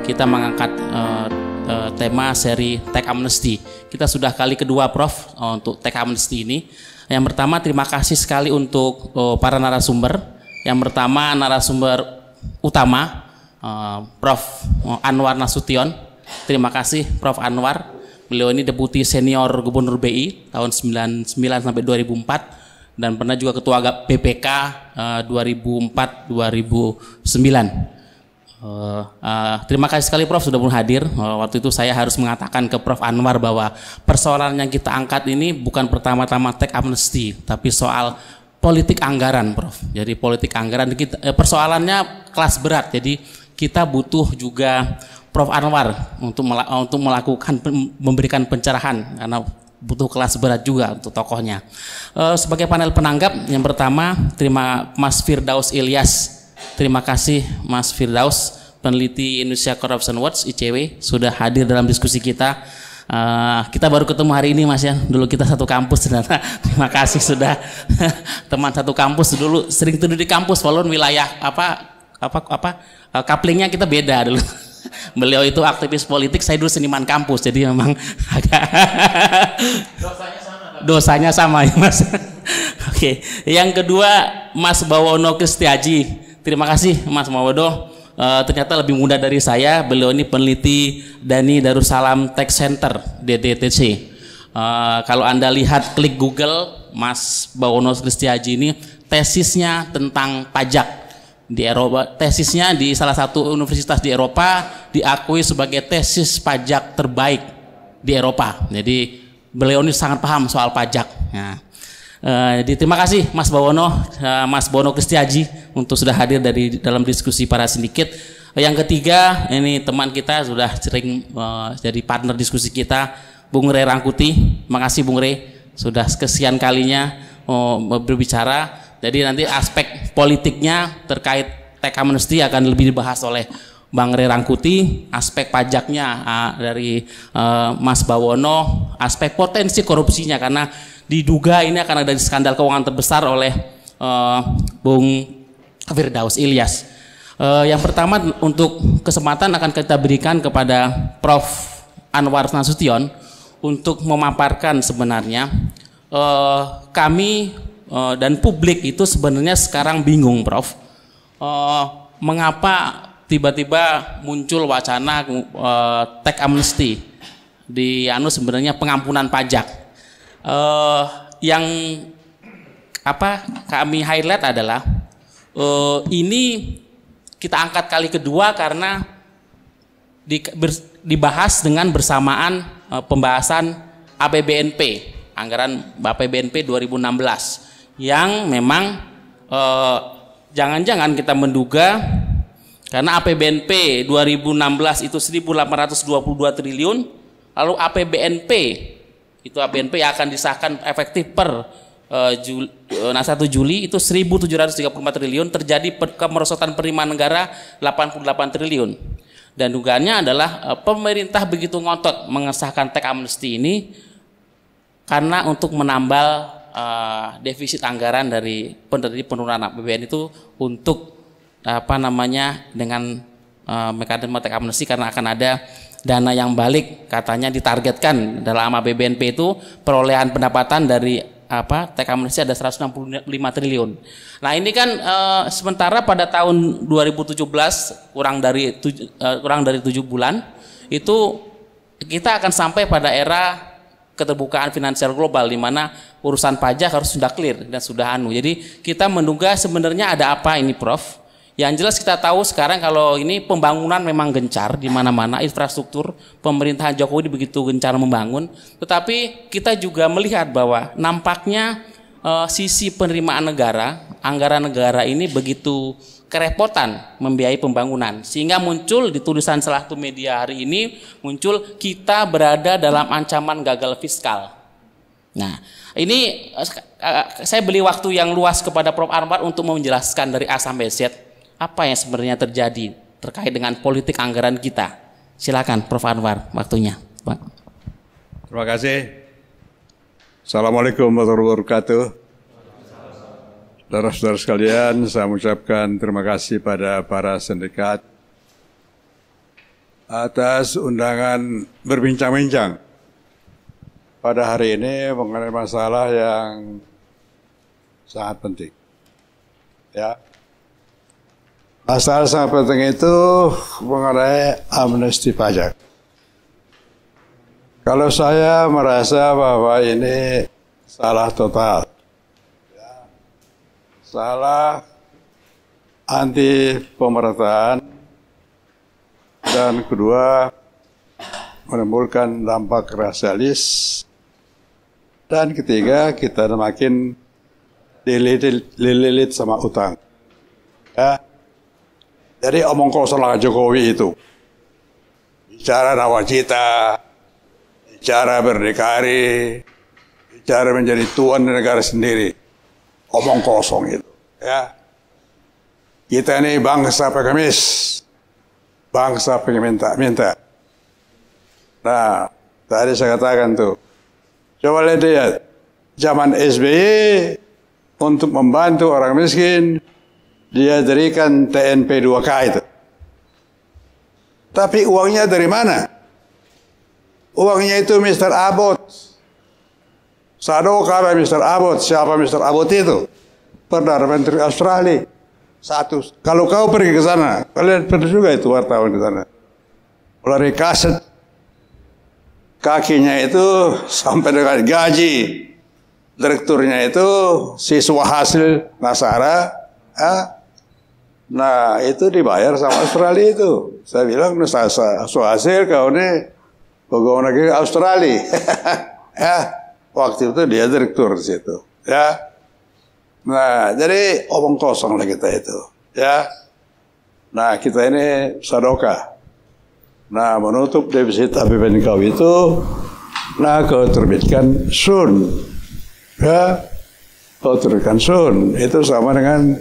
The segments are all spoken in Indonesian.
kita mengangkat tema seri Tech Amnesty. Kita sudah kali kedua Prof untuk Tech Amnesty ini. Yang pertama terima kasih sekali untuk para narasumber. Yang pertama narasumber utama Prof Anwar Nasution. Terima kasih Prof Anwar. Beliau ini Deputi Senior Gubernur BI tahun 99 sampai 2004 dan pernah juga Ketua BPK 2004-2009. Terima kasih sekali Prof sudah hadir. Waktu itu saya harus mengatakan ke Prof Anwar bahwa persoalan yang kita angkat ini bukan pertama-tama Tech Amnesty, tapi soal politik anggaran, Prof. Jadi politik anggaran persoalannya kelas berat. Jadi kita butuh juga Prof Anwar untuk melakukan memberikan pencerahan karena butuh kelas berat juga untuk tokohnya. Sebagai panel penanggap yang pertama terima Mas Firdaus Ilyas. Terima kasih Mas Firdaus, peneliti Indonesia Corruption Watch ICW sudah hadir dalam diskusi kita. Kita baru ketemu hari ini Mas ya. Dulu kita satu kampus ternyata. Terima kasih sudah teman satu kampus dulu sering tidur di kampus walaupun wilayah couplingnya kita beda dulu. Beliau itu aktivis politik, saya dulu seniman kampus, jadi memang agak dosanya sama ya Mas. Oke, yang kedua Mas Bawono Kristiaji. Terima kasih Mas Bawono. Ternyata lebih muda dari saya. Beliau ini peneliti Dhani Darussalam Tech Center DDTC. Kalau Anda lihat klik Google, Mas Bawono Kristiaji ini tesisnya tentang pajak di Eropa, tesisnya di salah satu universitas di Eropa diakui sebagai tesis pajak terbaik di Eropa. Jadi beliau ini sangat paham soal pajak. Nah, jadi terima kasih Mas Bawono, Mas Bawono Kristiaji untuk sudah hadir dalam diskusi para sindiket. Yang ketiga ini teman kita sudah sering jadi partner diskusi kita, Bung Rey Rangkuti. Terima kasih Bung Rey sudah kesekian kalinya berbicara. Jadi nanti aspek politiknya terkait Tech Amnesty akan lebih dibahas oleh Bang Rey Rangkuti, aspek pajaknya dari Mas Bawono, aspek potensi korupsinya karena diduga ini akan ada skandal keuangan terbesar oleh Bung Firdaus Ilyas. Yang pertama untuk kesempatan akan kita berikan kepada Prof Anwar Nasution untuk memaparkan sebenarnya kami dan publik itu sebenarnya sekarang bingung Prof, mengapa tiba-tiba muncul wacana Tech Amnesty di sebenarnya pengampunan pajak. Yang kami highlight adalah ini kita angkat kali kedua karena dibahas dengan bersamaan pembahasan APBNP, anggaran APBNP 2016. Yang memang jangan-jangan kita menduga karena APBNP 2016 itu 1.822 triliun, lalu APBNP itu APBNP yang akan disahkan efektif per 1 Juli itu 1.734 triliun, terjadi kemerosotan penerimaan negara 88 triliun. Dan dugaannya adalah pemerintah begitu ngotot mengesahkan Tech Amnesty ini karena untuk menambal defisit anggaran dari penurunan APBN itu untuk dengan mekanisme Tech Amnesty karena akan ada dana yang balik, katanya ditargetkan dalam APBNP itu perolehan pendapatan dari Tech Amnesty ada 165 triliun. Nah ini kan sementara pada tahun 2017 kurang dari 7 bulan itu kita akan sampai pada era keterbukaan finansial global di mana urusan pajak harus sudah clear dan sudah Jadi kita menduga sebenarnya ada apa ini Prof? Yang jelas kita tahu sekarang kalau ini pembangunan memang gencar di mana-mana, infrastruktur pemerintahan Jokowi begitu gencar membangun, tetapi kita juga melihat bahwa nampaknya sisi penerimaan negara, anggaran negara ini begitu kerepotan membiayai pembangunan, sehingga muncul di tulisan salah satu media hari ini muncul kita berada dalam ancaman gagal fiskal. Nah ini saya beri waktu yang luas kepada Prof Anwar untuk menjelaskan dari A sampai Z apa yang sebenarnya terjadi terkait dengan politik anggaran kita. Silakan Prof Anwar, waktunya Pak. Terima kasih. Assalamualaikum warahmatullahi wabarakatuh. Saudara-saudara sekalian, saya mengucapkan terima kasih pada para sindikat atas undangan berbincang-bincang pada hari ini mengenai masalah yang sangat penting. Ya. Masalah sangat penting itu mengenai amnesti pajak. Kalau saya merasa bahwa ini salah total, ya, salah anti pemerintahan, dan kedua menimbulkan dampak rasialis, dan ketiga kita makin dililit sama utang. Ya. Jadi omong kosong lah Jokowi itu. Bicara nawacita, bicara berdikari, bicara menjadi tuan negara sendiri. Omong kosong itu. Ya. Kita ini bangsa pengemis, bangsa pengen minta. Nah, tadi saya katakan tuh, coba lihat, zaman SBY untuk membantu orang miskin, dia berikan TNP 2K itu. Tapi uangnya dari mana? Uangnya itu Mr. Abbott. Sadoka Mr. Abbott. Siapa Mr. Abbott itu? Perdana Menteri Australia. Satu. Kalau kau pergi ke sana, kalian pernah juga itu wartawan ke sana. Melalui kaset, kakinya itu sampai dengan gaji. Direkturnya itu siswa hasil Nasara. Nah, itu dibayar sama Australia itu. Saya bilang, siswa hasil kau ini pegawai negeri Australia. Ya, waktu itu dia direktur di situ. Ya. Nah, jadi omong kosong lah kita itu. Ya. Nah, kita ini sadoka. Nah, menutup defisit APBN kau itu, nah kau terbitkan SUN. Ya. Kau terbitkan SUN. Itu sama dengan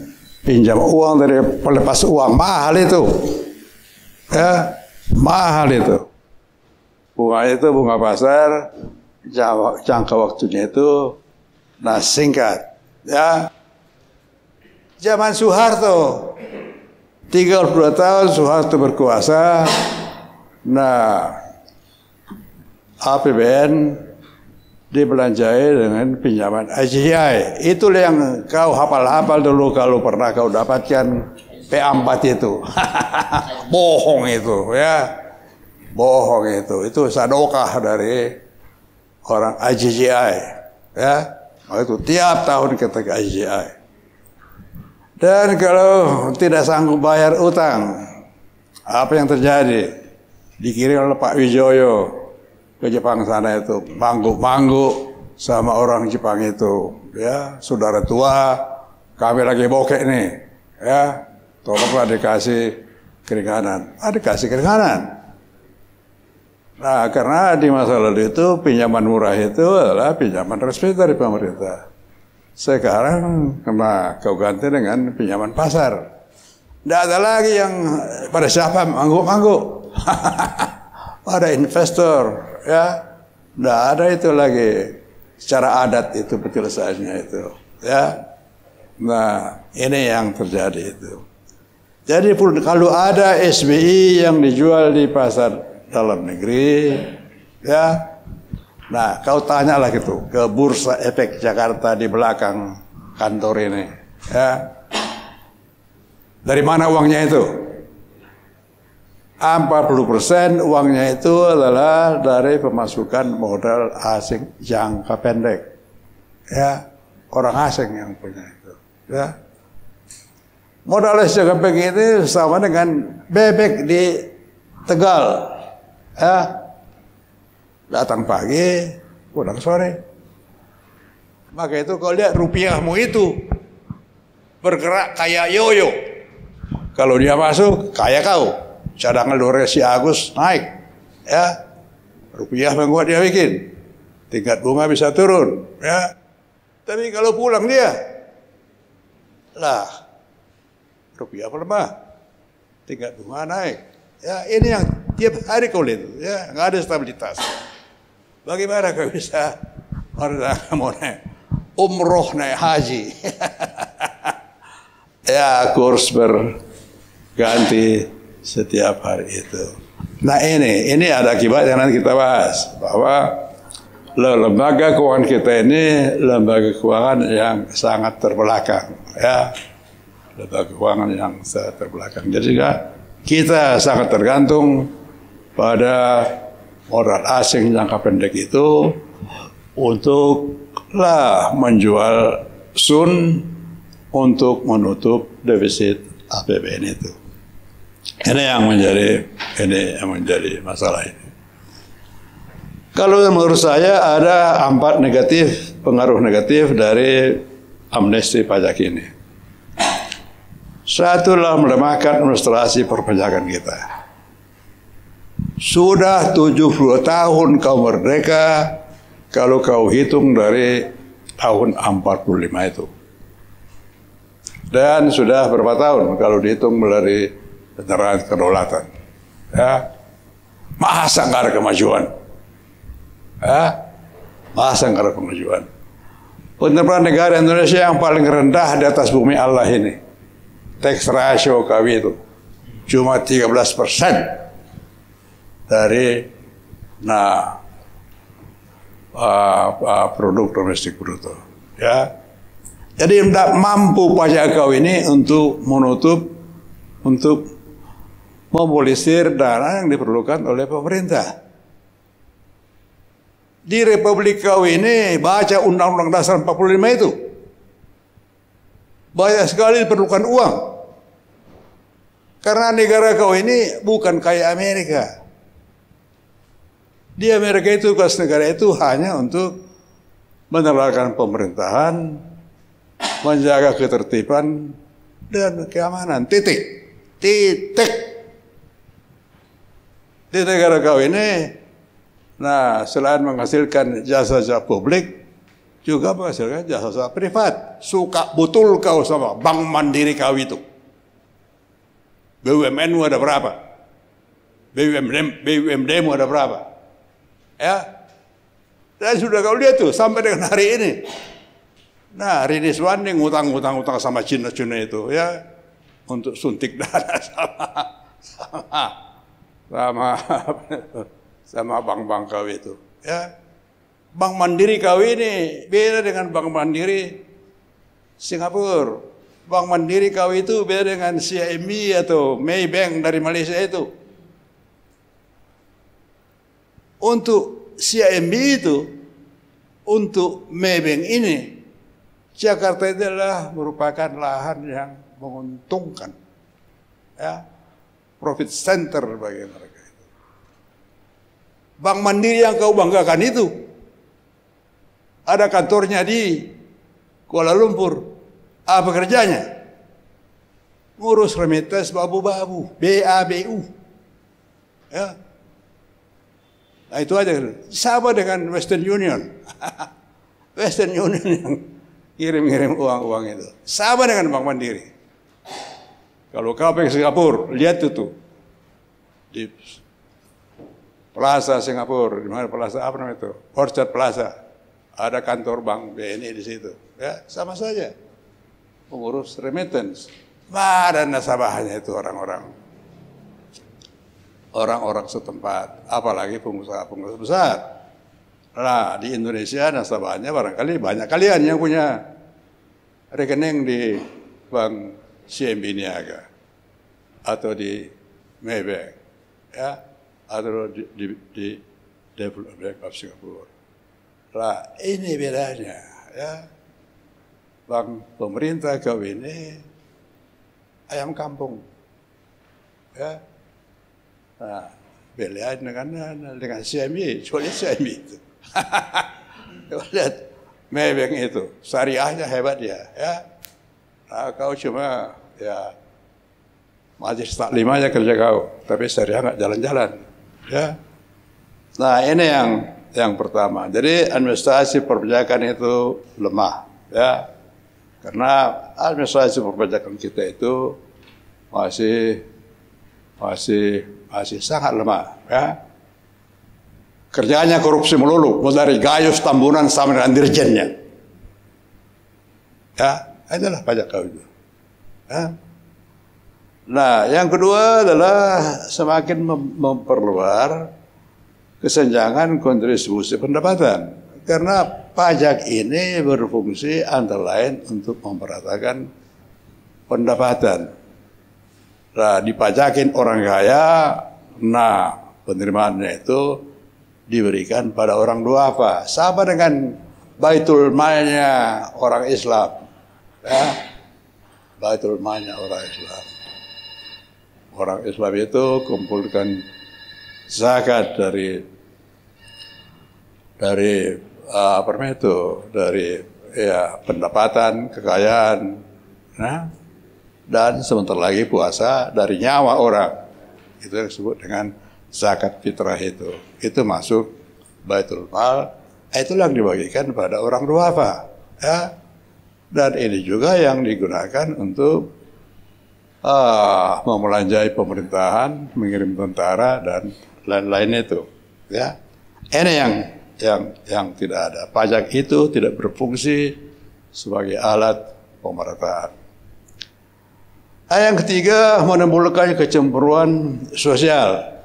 pinjam uang dari pelepas uang. Mahal itu. Ya. Mahal itu. Bunga itu bunga pasar, jangka waktunya itu nah singkat. Ya. Zaman Soeharto 32 tahun Soeharto berkuasa. Nah, APBN dibelanjai dengan pinjaman IJI. Itulah yang kau hafal-hafal dulu kalau pernah kau dapatkan P4 itu. Bohong itu, ya. Bohong itu. Itu sadokah dari orang IJI, ya. Itu tiap tahun kita ke IJI. Dan kalau tidak sanggup bayar utang, apa yang terjadi? Dikirim oleh Pak Wijoyo ke Jepang sana itu, manggu-manggu sama orang Jepang itu, ya, saudara tua, kami lagi bokek nih, ya, tolonglah dikasih keringanan. Dikasih keringanan. Nah, karena di masa lalu itu pinjaman murah itu adalah pinjaman resmi dari pemerintah. Sekarang kena kau ganti dengan pinjaman pasar. Tidak ada lagi yang pada siapa mangguk-mangguk. Pada investor, ya. Tidak ada itu lagi. Secara adat itu penyelesaiannya itu, ya. Nah, ini yang terjadi itu. Jadi kalau ada SBI yang dijual di pasar dalam negeri, ya. Nah, kau tanyalah gitu ke Bursa Efek Jakarta di belakang kantor ini, ya. Dari mana uangnya itu? 40% uangnya itu adalah dari pemasukan modal asing jangka pendek, ya. Orang asing yang punya itu, ya. Modal asing jangka pendek ini sama dengan bebek di Tegal, ya. Datang pagi, pulang sore. Maka itu kau lihat rupiahmu itu bergerak kayak yoyo. Kalau dia masuk, kayak kau. Cadangan dolar si Agus naik. Ya. Rupiah menguat dia bikin. Tingkat bunga bisa turun. Ya. Tapi kalau pulang dia, lah, rupiah melemah. Tingkat bunga naik. Ya, ini yang tiap hari kau lihat. Ya, nggak ada stabilitas. Bagaimana kau bisa mau naik umroh, naik haji? Ya, kurs berganti setiap hari itu. Nah ini ada akibat yang nanti kita bahas, bahwa lembaga keuangan kita ini lembaga keuangan yang sangat terbelakang, ya, lembaga keuangan yang sangat terbelakang. Jadi kita sangat tergantung pada modal asing jangka pendek itu untuklah menjual sun untuk menutup defisit APBN itu. Ini yang menjadi masalah ini. Kalau menurut saya ada 4 pengaruh negatif dari amnesti pajak ini. Satu adalah melemahkan administrasi perpajakan kita. Sudah 70 tahun kau merdeka, kalau kau hitung dari tahun 45 itu. Dan sudah berapa tahun kalau dihitung dari penyerahan kedaulatan. Ya. Masa nggak ada kemajuan? Ya. Masa nggak ada kemajuan? Pendapatan negara Indonesia yang paling rendah di atas bumi Allah ini, tax ratio kami itu cuma 13% dari produk domestik bruto. Ya. Jadi tidak mampu pajak kau ini untuk memobilisir dana yang diperlukan oleh pemerintah. Di Republik kau ini baca Undang-Undang Dasar 45 itu. Banyak sekali diperlukan uang. Karena negara kau ini bukan kayak Amerika. Di Amerika itu tugas negara itu hanya untuk menerapkan pemerintahan, menjaga ketertiban dan keamanan. Titik. Di negara kau ini, selain menghasilkan jasa-jasa publik, juga menghasilkan jasa-jasa privat. Suka betul kau sama Bank Mandiri kau itu. BUMN-mu ada berapa? BUMD-mu ada berapa? Ya. Dan sudah kau lihat tuh sampai dengan hari ini. Ridiswan yang ngutang sama Cina itu, ya, untuk suntik dana sama bank-bank kau itu, ya. Bank Mandiri kau ini beda dengan Bank Mandiri Singapura. Bank Mandiri kau itu beda dengan CIMB atau Maybank dari Malaysia itu. Untuk CIMB itu, untuk Maybank ini, Jakarta itu adalah merupakan lahan yang menguntungkan, ya, profit center bagi mereka itu. Bank Mandiri yang kau banggakan itu ada kantornya di Kuala Lumpur. Apa kerjanya? Ngurus remittance babu-babu, BABU. Ya. Nah itu aja. Sama dengan Western Union. Western Union yang kirim-kirim uang-uang itu. Sama dengan Bank Mandiri. Kalau kau pergi Singapura, lihat itu. Di Plaza Singapura, di mana Plaza apa namanya itu? Orchard Plaza. Ada kantor Bank BNI di situ. Ya, sama saja. Pengurus remittance. Ada nasabahnya itu orang-orang setempat, apalagi pengusaha-pengusaha besar. Nah, di Indonesia nasabahnya barangkali banyak kalian yang punya rekening di Bank CIMB Niaga atau di Maybank, ya, atau di Development Bank of Singapore. Nah, ini bedanya, ya. Bank pemerintah kau ini ayam kampung, ya. Nah, beda dengan CIMB, soalnya CIMB itu. Lihat Maybank itu, syariahnya hebat ya. Nah, kau cuma ya majlis taklim aja kerja kau, tapi syariah nggak jalan-jalan. Ya. Nah ini yang pertama. Jadi administrasi perpajakan itu lemah, ya. Karena administrasi perpajakan kita itu masih sangat lemah, ya. Kerjanya korupsi melulu, mulai dari Gayus Tambunan sama dengan dirjennya. Ya, itulah pajak kau itu. Ya. Nah, yang kedua adalah semakin memperluar kesenjangan kontribusi pendapatan. Karena pajak ini berfungsi antara lain untuk memperhatikan pendapatan. Nah, dipajakin orang kaya, nah penerimaannya itu diberikan pada orang duafa. Sama dengan baitul malnya orang Islam. Ya, baitul malnya orang Islam. Orang Islam itu kumpulkan zakat dari pendapatan, kekayaan, nah, dan sebentar lagi puasa dari nyawa orang. Itu yang disebut dengan zakat fitrah itu. Itu masuk baitul mal. Itulah yang dibagikan pada orang duafa. Ya. Dan ini juga yang digunakan untuk memelanjai pemerintahan, mengirim tentara dan lain-lain itu. Ya. Ini yang tidak ada. Pajak itu tidak berfungsi sebagai alat pemerataan. Yang ketiga, menimbulkan kecemburuan sosial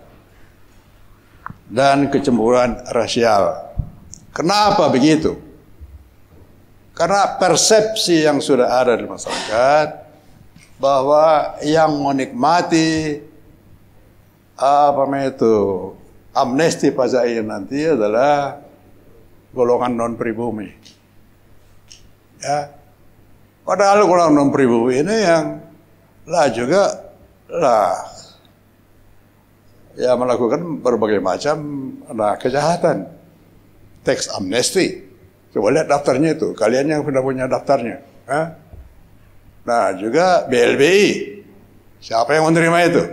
dan kecemburuan rasial. Kenapa begitu? Karena persepsi yang sudah ada di masyarakat bahwa yang menikmati amnesti pajak ini nanti adalah golongan non pribumi. Ya. Padahal golongan non pribumi ini yang melakukan berbagai macam kejahatan. Tax amnesty. Coba lihat daftarnya itu. Kalian yang sudah punya daftarnya. Ya. Nah, juga BLBI. Siapa yang menerima itu?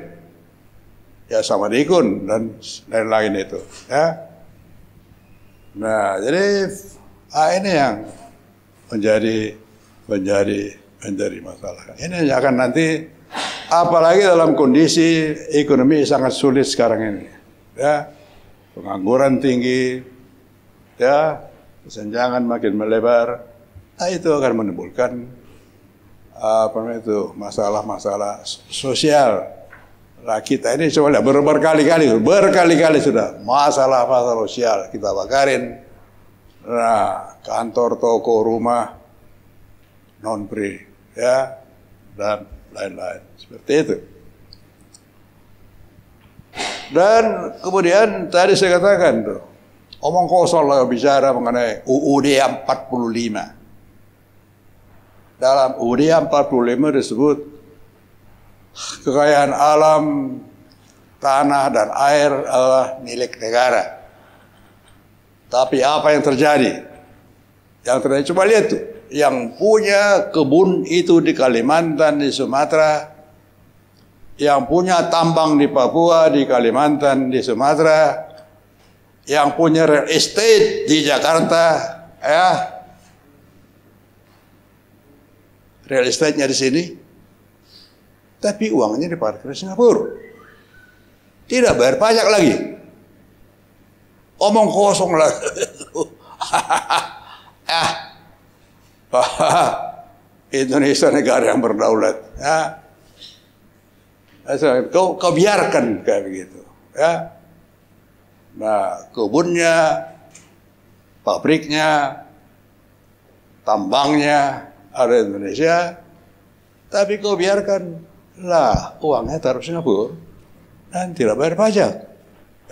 Ya sama Dikun dan lain-lain itu. Ya. Nah, jadi ini yang menjadi masalah. Ini akan nanti, apalagi dalam kondisi ekonomi sangat sulit sekarang ini. Ya, pengangguran tinggi, ya, kesenjangan makin melebar. Nah, itu akan menimbulkan masalah-masalah sosial. Nah, kita ini coba lihat berkali-kali sudah masalah sosial kita bakarin. Nah, kantor, toko, rumah non pri, ya, dan lain-lain seperti itu. Dan kemudian tadi saya katakan tuh, omong kosong lah bicara mengenai UUD 45. Dalam UUD 45 disebut kekayaan alam, tanah dan air adalah milik negara. Tapi apa yang terjadi? Yang terjadi, coba lihat tuh. Yang punya kebun itu di Kalimantan, di Sumatera. Yang punya tambang di Papua, di Kalimantan, di Sumatera. Yang punya real estate di Jakarta. Ya. Real estate-nya di sini. Tapi uangnya diparkir di Singapura. Tidak bayar pajak lagi. Omong kosong lah. Indonesia negara yang berdaulat. Ya. Kau biarkan kayak begitu. Ya. Nah, kebunnya, pabriknya, tambangnya ada di Indonesia, tapi kau biarkan lah uangnya taruh Singapura dan tidak bayar pajak.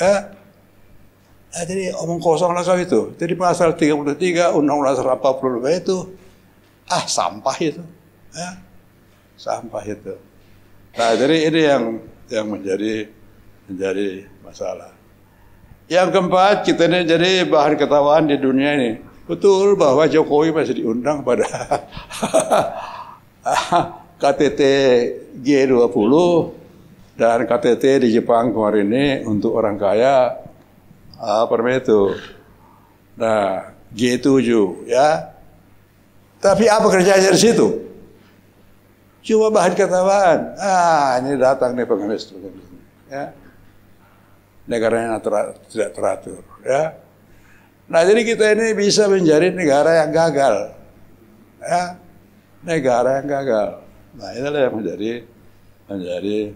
Ya. Nah, jadi omong kosong lah kau itu. Jadi pasal 33 Undang-Undang 45 itu sampah itu. Ya. Sampah itu. Nah, jadi ini yang menjadi masalah. Yang keempat, kita ini jadi bahan ketawaan di dunia ini. Betul bahwa Jokowi masih diundang pada KTT G20 dan KTT di Jepang kemarin ini untuk orang kaya. Nah, G7 ya. Tapi apa kerjanya di situ? Cuma bahan ketawaan. Ini datang nih pengemis. Ya. Negaranya tidak teratur. Ya. Nah, jadi kita ini bisa menjadi negara yang gagal. Ya. Negara yang gagal. Nah, inilah yang menjadi menjadi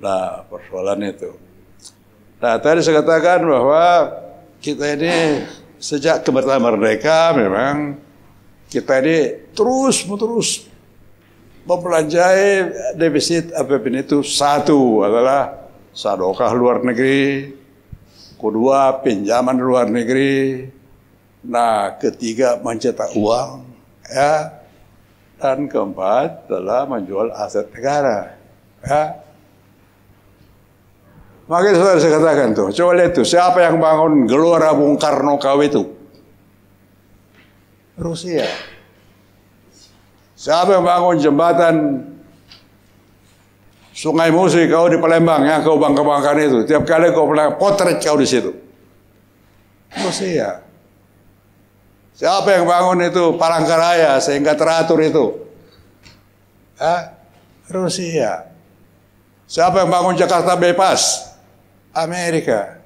nah persoalan itu. Nah tadi saya katakan bahwa kita ini sejak kemerdekaan merdeka memang kita ini terus membelanjai defisit APBN itu. Satu adalah sedekah luar negeri, kedua pinjaman luar negeri, nah ketiga mencetak uang, ya, dan keempat adalah menjual aset negara, ya. Makanya saya katakan tuh, coba lihat tuh, siapa yang bangun Gelora Bung Karno KW itu? Rusia. Siapa yang bangun jembatan Sungai Musi kau di Palembang yang kau bangga-banggakan itu? Tiap kali kau pernah potret kau di situ. Rusia. Siapa yang bangun itu Palangkaraya sehingga teratur itu? Rusia. Siapa yang bangun Jakarta bebas? Amerika.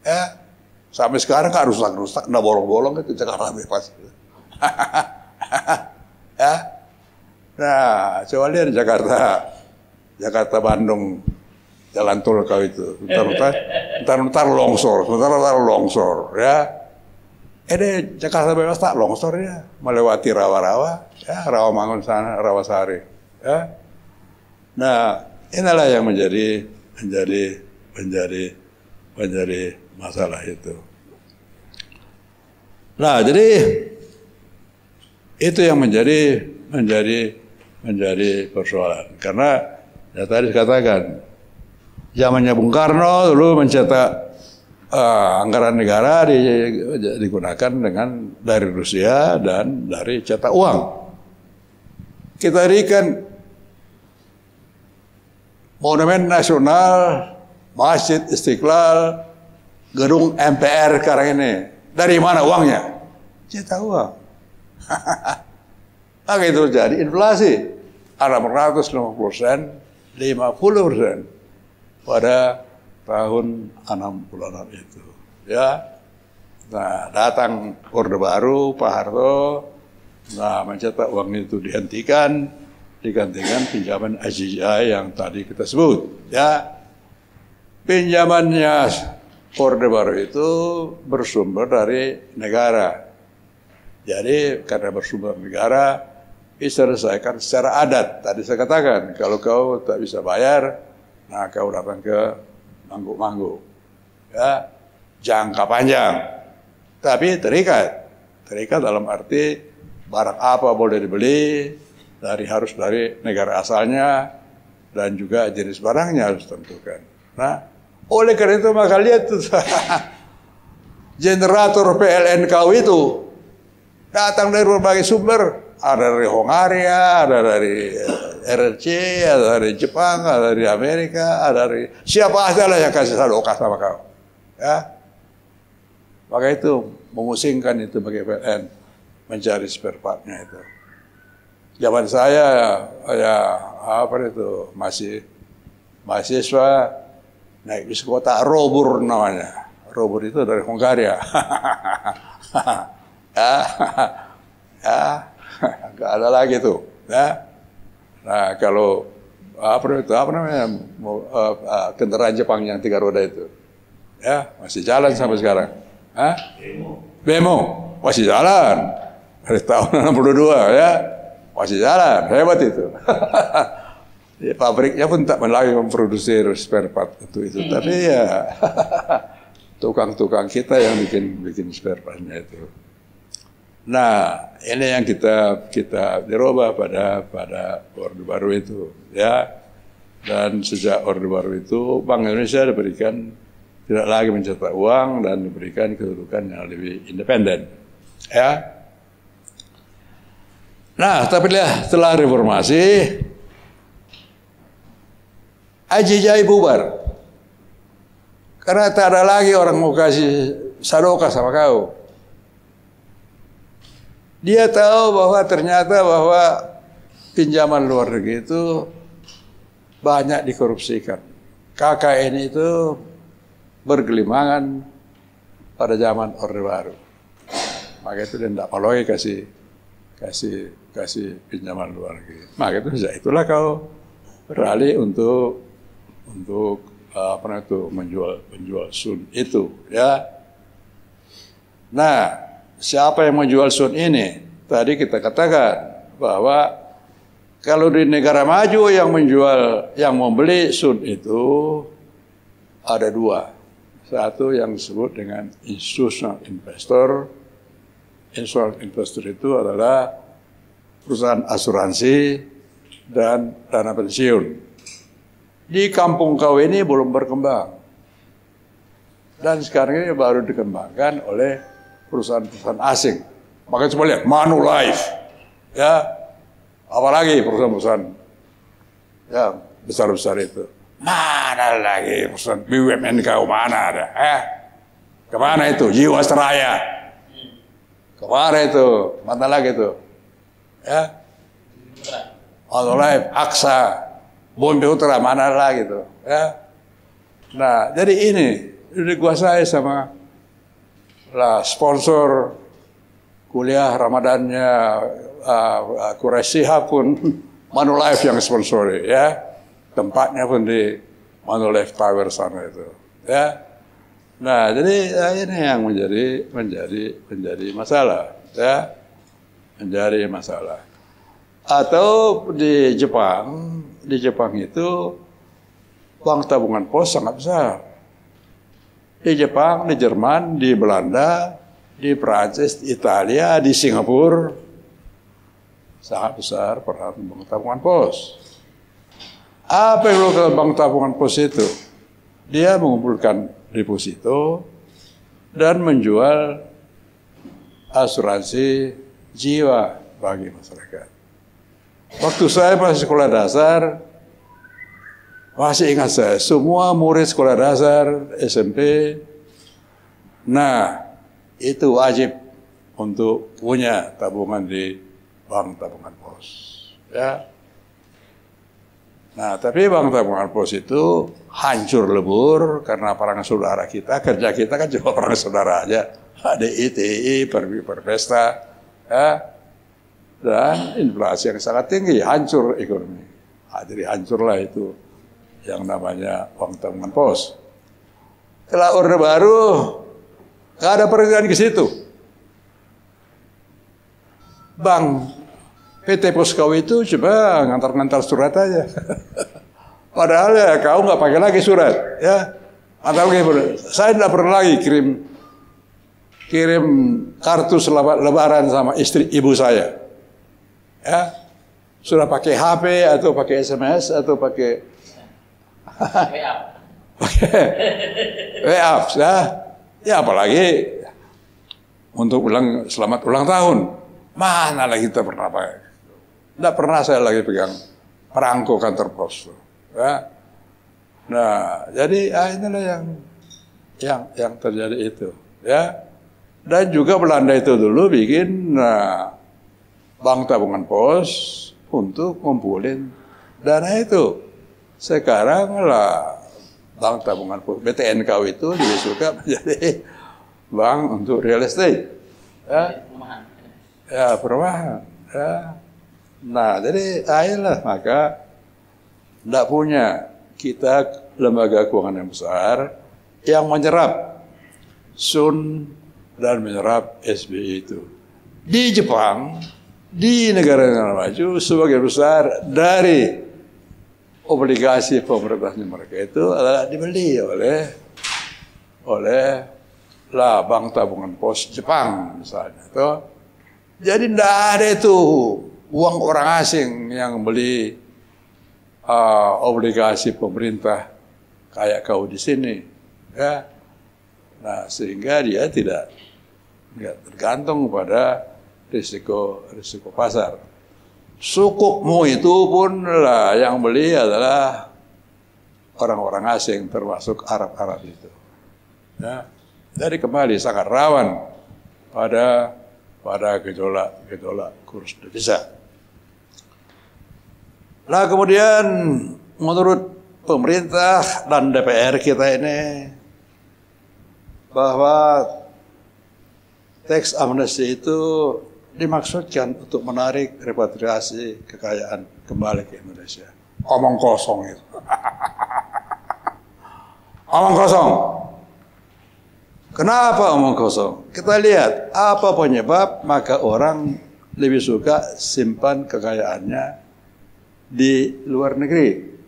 Ya. Sampai sekarang kan rusak-rusak, nggak bolong-bolong itu Jakarta bebas. Ya. Nah, coba lihat Jakarta Bandung jalan tol kau itu. Ntar longsor, ya. Ini Jakarta bebas tak longsor ya, melewati rawa-rawa, ya, Rawamangun sana, Rawasari, ya. Nah, inilah yang menjadi masalah itu. Nah, jadi itu yang menjadi persoalan. Karena ya tadi katakan zamannya Bung Karno dulu mencetak anggaran negara digunakan dari Rusia dan dari cetak uang. Kita berikan Monumen Nasional, Masjid Istiqlal, gedung MPR sekarang ini. Dari mana uangnya? Cetak uang. Maka itu terjadi inflasi 650%, 50% pada tahun 60-an itu. Ya. Nah, datang Orde Baru, Pak Harto, nah mencetak uang itu digantikan pinjaman AJI yang tadi kita sebut. Ya. Pinjamannya Orde Baru itu bersumber dari negara. Jadi karena bersumber dari negara, diselesaikan secara adat. Tadi saya katakan, kalau kau tak bisa bayar, nah kau datang ke mangguk-mangguk. Ya, jangka panjang. Tapi terikat. Terikat dalam arti barang apa boleh dibeli, harus dari negara asalnya, dan juga jenis barangnya harus tentukan. Nah, oleh karena itu maka lihat tuh generator PLN kau itu datang dari berbagai sumber. Ada dari Hongaria, ada dari RRC, ada dari Jepang, ada dari Amerika, ada dari siapa saja lah yang kasih sedekah sama kau. Ya, maka itu memusingkan itu bagi PLN mencari spare partnya itu. Zaman saya ya masih mahasiswa naik bis kota Robur namanya. Robur itu dari Hongaria. Ya, nggak ada lagi tuh. Ya. Nah kalau kendaraan Jepang yang 3 roda itu, ya masih jalan sampai sekarang. Bemo masih jalan dari tahun 62 ya. Masih jalan, hebat itu. Ya, pabriknya pun tak lagi memproduksi spare part itu. Tapi ya tukang-tukang kita yang bikin spare partnya itu. Nah, ini yang kita dirubah pada Orde Baru itu, ya. Dan sejak Orde Baru itu, Bank Indonesia diberikan tidak lagi mencetak uang dan diberikan kedudukan yang lebih independen, ya. Nah, tapi setelah reformasi, AJI bubar. Karena tak ada lagi orang mau kasih sedekah sama kau. Dia tahu bahwa ternyata pinjaman luar negeri itu banyak dikorupsikan. KKN itu bergelimangan pada zaman Orde Baru. Maka itu dia tidak mau lagi kasih pinjaman luar negeri. Maka itulah kau beralih untuk menjual sun itu, ya. Nah, siapa yang menjual sun ini? Tadi kita katakan bahwa kalau di negara maju yang membeli sun itu ada dua. Satu yang disebut dengan institutional investor. Institutional investor itu adalah perusahaan asuransi dan dana pensiun. Di kampung kau ini belum berkembang. Dan sekarang ini baru dikembangkan oleh perusahaan-perusahaan asing. Makanya coba lihat, Manulife. Ya, apalagi perusahaan-perusahaan ya besar-besar itu. Mana lagi perusahaan BUMN kau mana ada? Kemana itu? Jiwasraya. Kemana itu? Mana lagi itu? Ya, Manulife, Aksa, Bumi Putra, mana lagi itu? Ya. Nah, jadi ini dikuasai sama sponsor kuliah Ramadannya Quraisy Shihab pun Manulife yang sponsori, ya. Tempatnya pun di Manulife Tower sana itu, ya. Nah, jadi ini yang menjadi masalah, ya. Menjadi masalah. Atau di Jepang itu bank tabungan pos sangat besar. Di Jepang, di Jerman, di Belanda, di Prancis, di Italia, di Singapura sangat besar peran bank tabungan pos. Apa yang dilakukan bank tabungan pos itu? Dia mengumpulkan deposito dan menjual asuransi jiwa bagi masyarakat. Waktu saya masih sekolah dasar, masih ingat saya, semua murid sekolah dasar, SMP, nah itu wajib untuk punya tabungan di bank tabungan pos. Ya. Nah, tapi bank tabungan pos itu hancur lebur karena perang saudara kita, kerja kita kan cuma perang saudara aja. DITI, Perpesta, ya. Dan inflasi yang sangat tinggi, hancur ekonomi. Nah, jadi hancurlah itu yang namanya bank tabungan pos. Setelah Orde Baru, nggak ada pergerakan ke situ. Bank PT Pos kau itu coba ngantar-ngantar surat aja. Padahal ya kau nggak pakai lagi surat, ya. Atau saya tidak pernah lagi kirim kartu selamat lebaran sama istri ibu saya. Ya, sudah pakai HP atau pakai SMS atau pakai WA, ya. Ya apalagi untuk selamat ulang tahun. Mana lagi kita pernah pakai? Tidak pernah saya lagi pegang perangko kantor pos. Ya. Nah, jadi inilah yang terjadi itu. Ya. Dan juga Belanda itu dulu bikin bank tabungan pos untuk ngumpulin dana itu. Sekarang lah bank tabungan pos BTNK itu juga suka menjadi bank untuk real estate. Ya, ya perumahan. Ya. Nah, jadi ayolah maka tidak punya kita lembaga keuangan yang besar yang menyerap Sun dan menyerap SBI itu. Di Jepang, di negara-negara maju, sebagian besar dari obligasi pemerintahnya mereka itu adalah dibeli oleh bank tabungan pos Jepang misalnya. Jadi tidak ada itu uang orang asing yang beli obligasi pemerintah kayak kau di sini, ya. Nah, sehingga dia tidak tergantung pada risiko pasar. Sukukmu itu pun lah yang beli adalah orang-orang asing termasuk Arab itu. Ya. Jadi kembali sangat rawan pada gejolak kurs devisa. Nah, kemudian menurut pemerintah dan DPR kita ini bahwa tax amnesty itu dimaksudkan untuk menarik repatriasi kekayaan kembali ke Indonesia. Omong kosong itu. Omong kosong. Kenapa omong kosong? Kita lihat apa penyebab maka orang lebih suka simpan kekayaannya di luar negeri.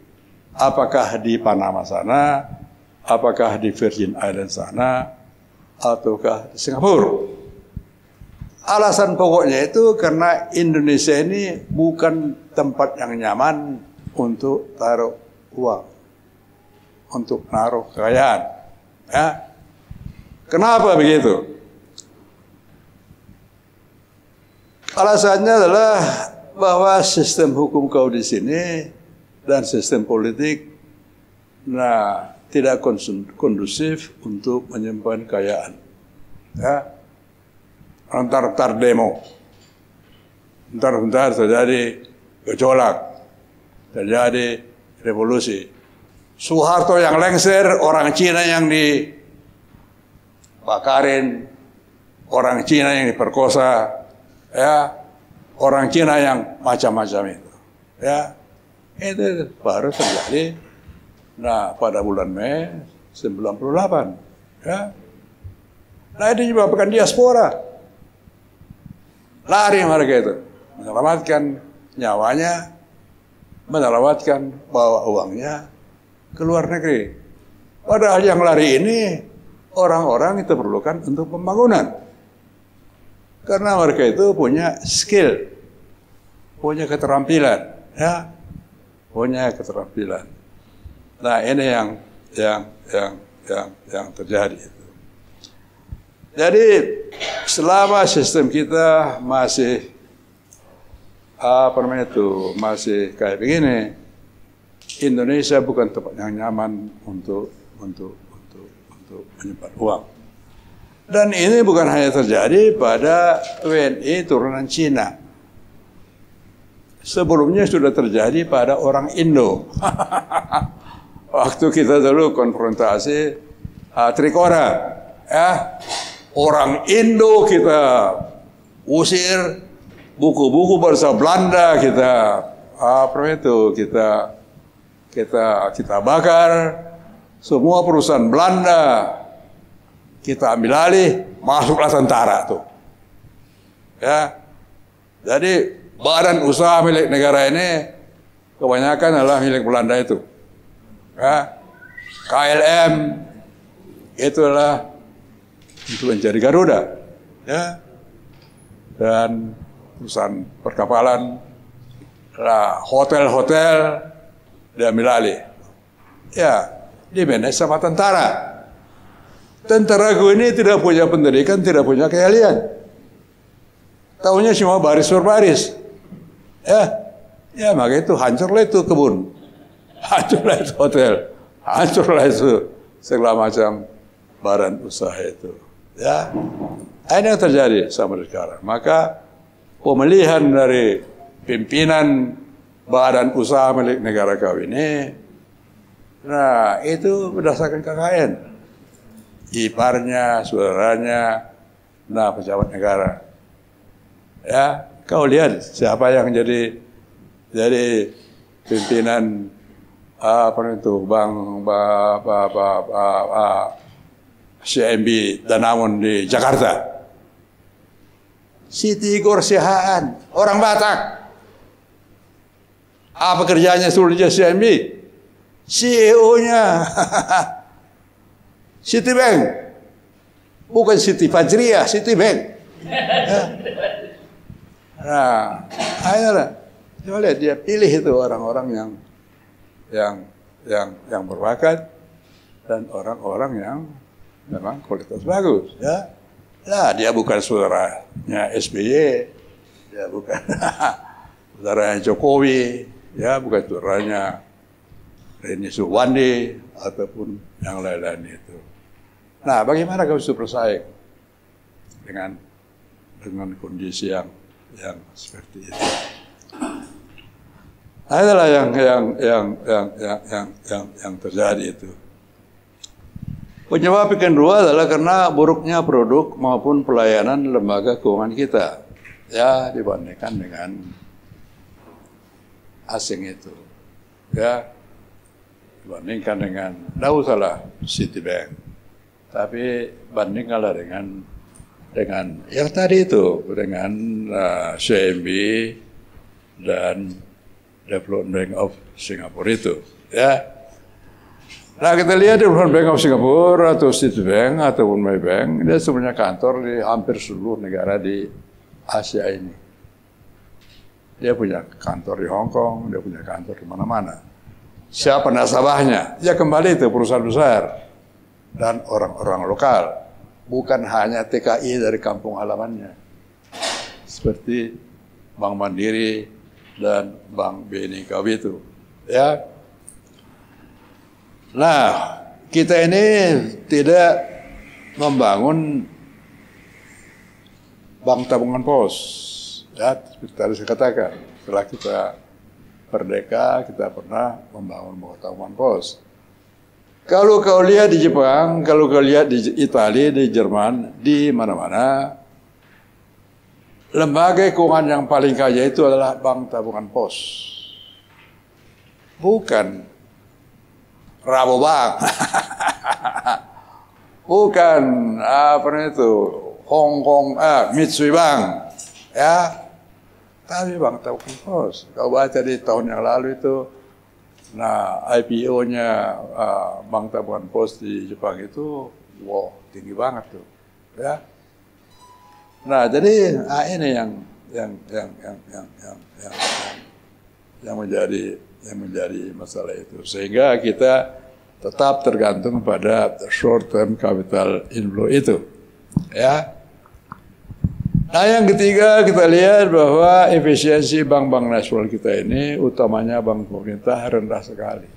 Apakah di Panama sana, apakah di Virgin Islands sana, ataukah di Singapura. Alasan pokoknya itu karena Indonesia ini bukan tempat yang nyaman untuk taruh uang, untuk naruh kekayaan. Ya. Kenapa begitu? Alasannya adalah bahwa sistem hukum kau di sini dan sistem politik tidak kondusif untuk menyimpan kekayaan. Ya. Antar demo, entar terjadi gejolak, terjadi revolusi. Soeharto yang lengser, orang Cina yang dibakarin, orang Cina yang diperkosa, ya, orang Cina yang macam-macam itu, ya, itu baru terjadi. Nah, pada bulan Mei 98, ya, nah itu menyebabkan diaspora. Lari mereka itu, menyelamatkan nyawanya, menyelamatkan bawa uangnya ke luar negeri. Padahal yang lari ini orang-orang itu perlukan untuk pembangunan. Karena mereka itu punya skill, punya keterampilan, ya, punya keterampilan. Nah ini yang terjadi. Jadi selama sistem kita masih masih kayak begini, Indonesia bukan tempat yang nyaman untuk menyimpan uang. Dan ini bukan hanya terjadi pada WNI turunan Cina. Sebelumnya sudah terjadi pada orang Indo. Waktu kita dulu konfrontasi Trikora, ya. Orang Indo kita usir, buku-buku bahasa Belanda kita bakar, semua perusahaan Belanda kita ambil alih, masuklah tentara tuh. Ya. Jadi badan usaha milik negara ini kebanyakan adalah milik Belanda itu. Ya. KLM itulah untuk mencari Garuda, ya, dan perusahaan perkapalan, hotel-hotel diambil alih, ya, dimanage sama tentara. Tentaraku ini tidak punya pendidikan, tidak punya keahlian, tahunya cuma baris per baris, ya, maka itu hancurlah itu kebun, hancurlah itu hotel, hancurlah itu segala macam badan usaha itu. Ya, ini yang terjadi sampai sekarang. Maka pemilihan dari pimpinan badan usaha milik negara kau ini, nah itu berdasarkan kekayaan, iparnya, saudaranya, nah pejabat negara. Ya, kau lihat siapa yang jadi pimpinan CMB Danamon di Jakarta. Siti Igor Sihaan, orang Batak. Apa kerjanya suruh dia CMB? CEO-nya Citibank. Bukan Siti Fajriah, Citibank. Ya. Nah, ayolah. Coba lihat dia pilih itu orang-orang yang berbakat dan orang-orang yang memang kualitas bagus, ya. Nah, dia bukan saudaranya SBY, dia bukan saudaranya Jokowi, ya, bukan saudaranya Rini Suwandi ataupun yang lain-lain itu. Nah, bagaimana kau bisa bersaing dengan kondisi yang seperti itu? Adalah yang terjadi itu. Penyebab yang kedua adalah karena buruknya produk maupun pelayanan lembaga keuangan kita. ya dibandingkan dengan asing itu, ya dibandingkan dengan, tidak usahlah Citibank, tapi bandingkanlah dengan yang tadi itu, dengan CMB dan Development Bank of Singapore itu, ya. Nah kita lihat Development Bank of Singapore atau Citibank ataupun Maybank, dia sebenarnya kantor di hampir seluruh negara di Asia ini. Dia punya kantor di Hong Kong, dia punya kantor di mana-mana. Siapa nasabahnya? Ya kembali itu perusahaan besar dan orang-orang lokal, bukan hanya TKI dari kampung halamannya, seperti Bank Mandiri dan Bank BNI itu. Ya. Nah, kita ini tidak membangun bank tabungan pos. Ya, seperti tadi saya katakan, setelah kita merdeka, kita pernah membangun bank tabungan pos. Kalau kau lihat di Jepang, kalau kau lihat di Italia, di Jerman, di mana-mana, lembaga keuangan yang paling kaya itu adalah bank tabungan pos. Bukan Rabobank. Bukan apa itu Hong Kong Mitsui Bank. Ya. Tapi bank tabungan pos. Kau baca di tahun yang lalu itu, nah IPO-nya bank tabungan pos di Jepang itu, wow tinggi banget tuh, ya. Nah jadi ini yang menjadi masalah itu, sehingga kita tetap tergantung pada short term capital inflow itu, ya. Nah yang ketiga kita lihat bahwa efisiensi bank-bank nasional kita ini, utamanya bank pemerintah, rendah sekali.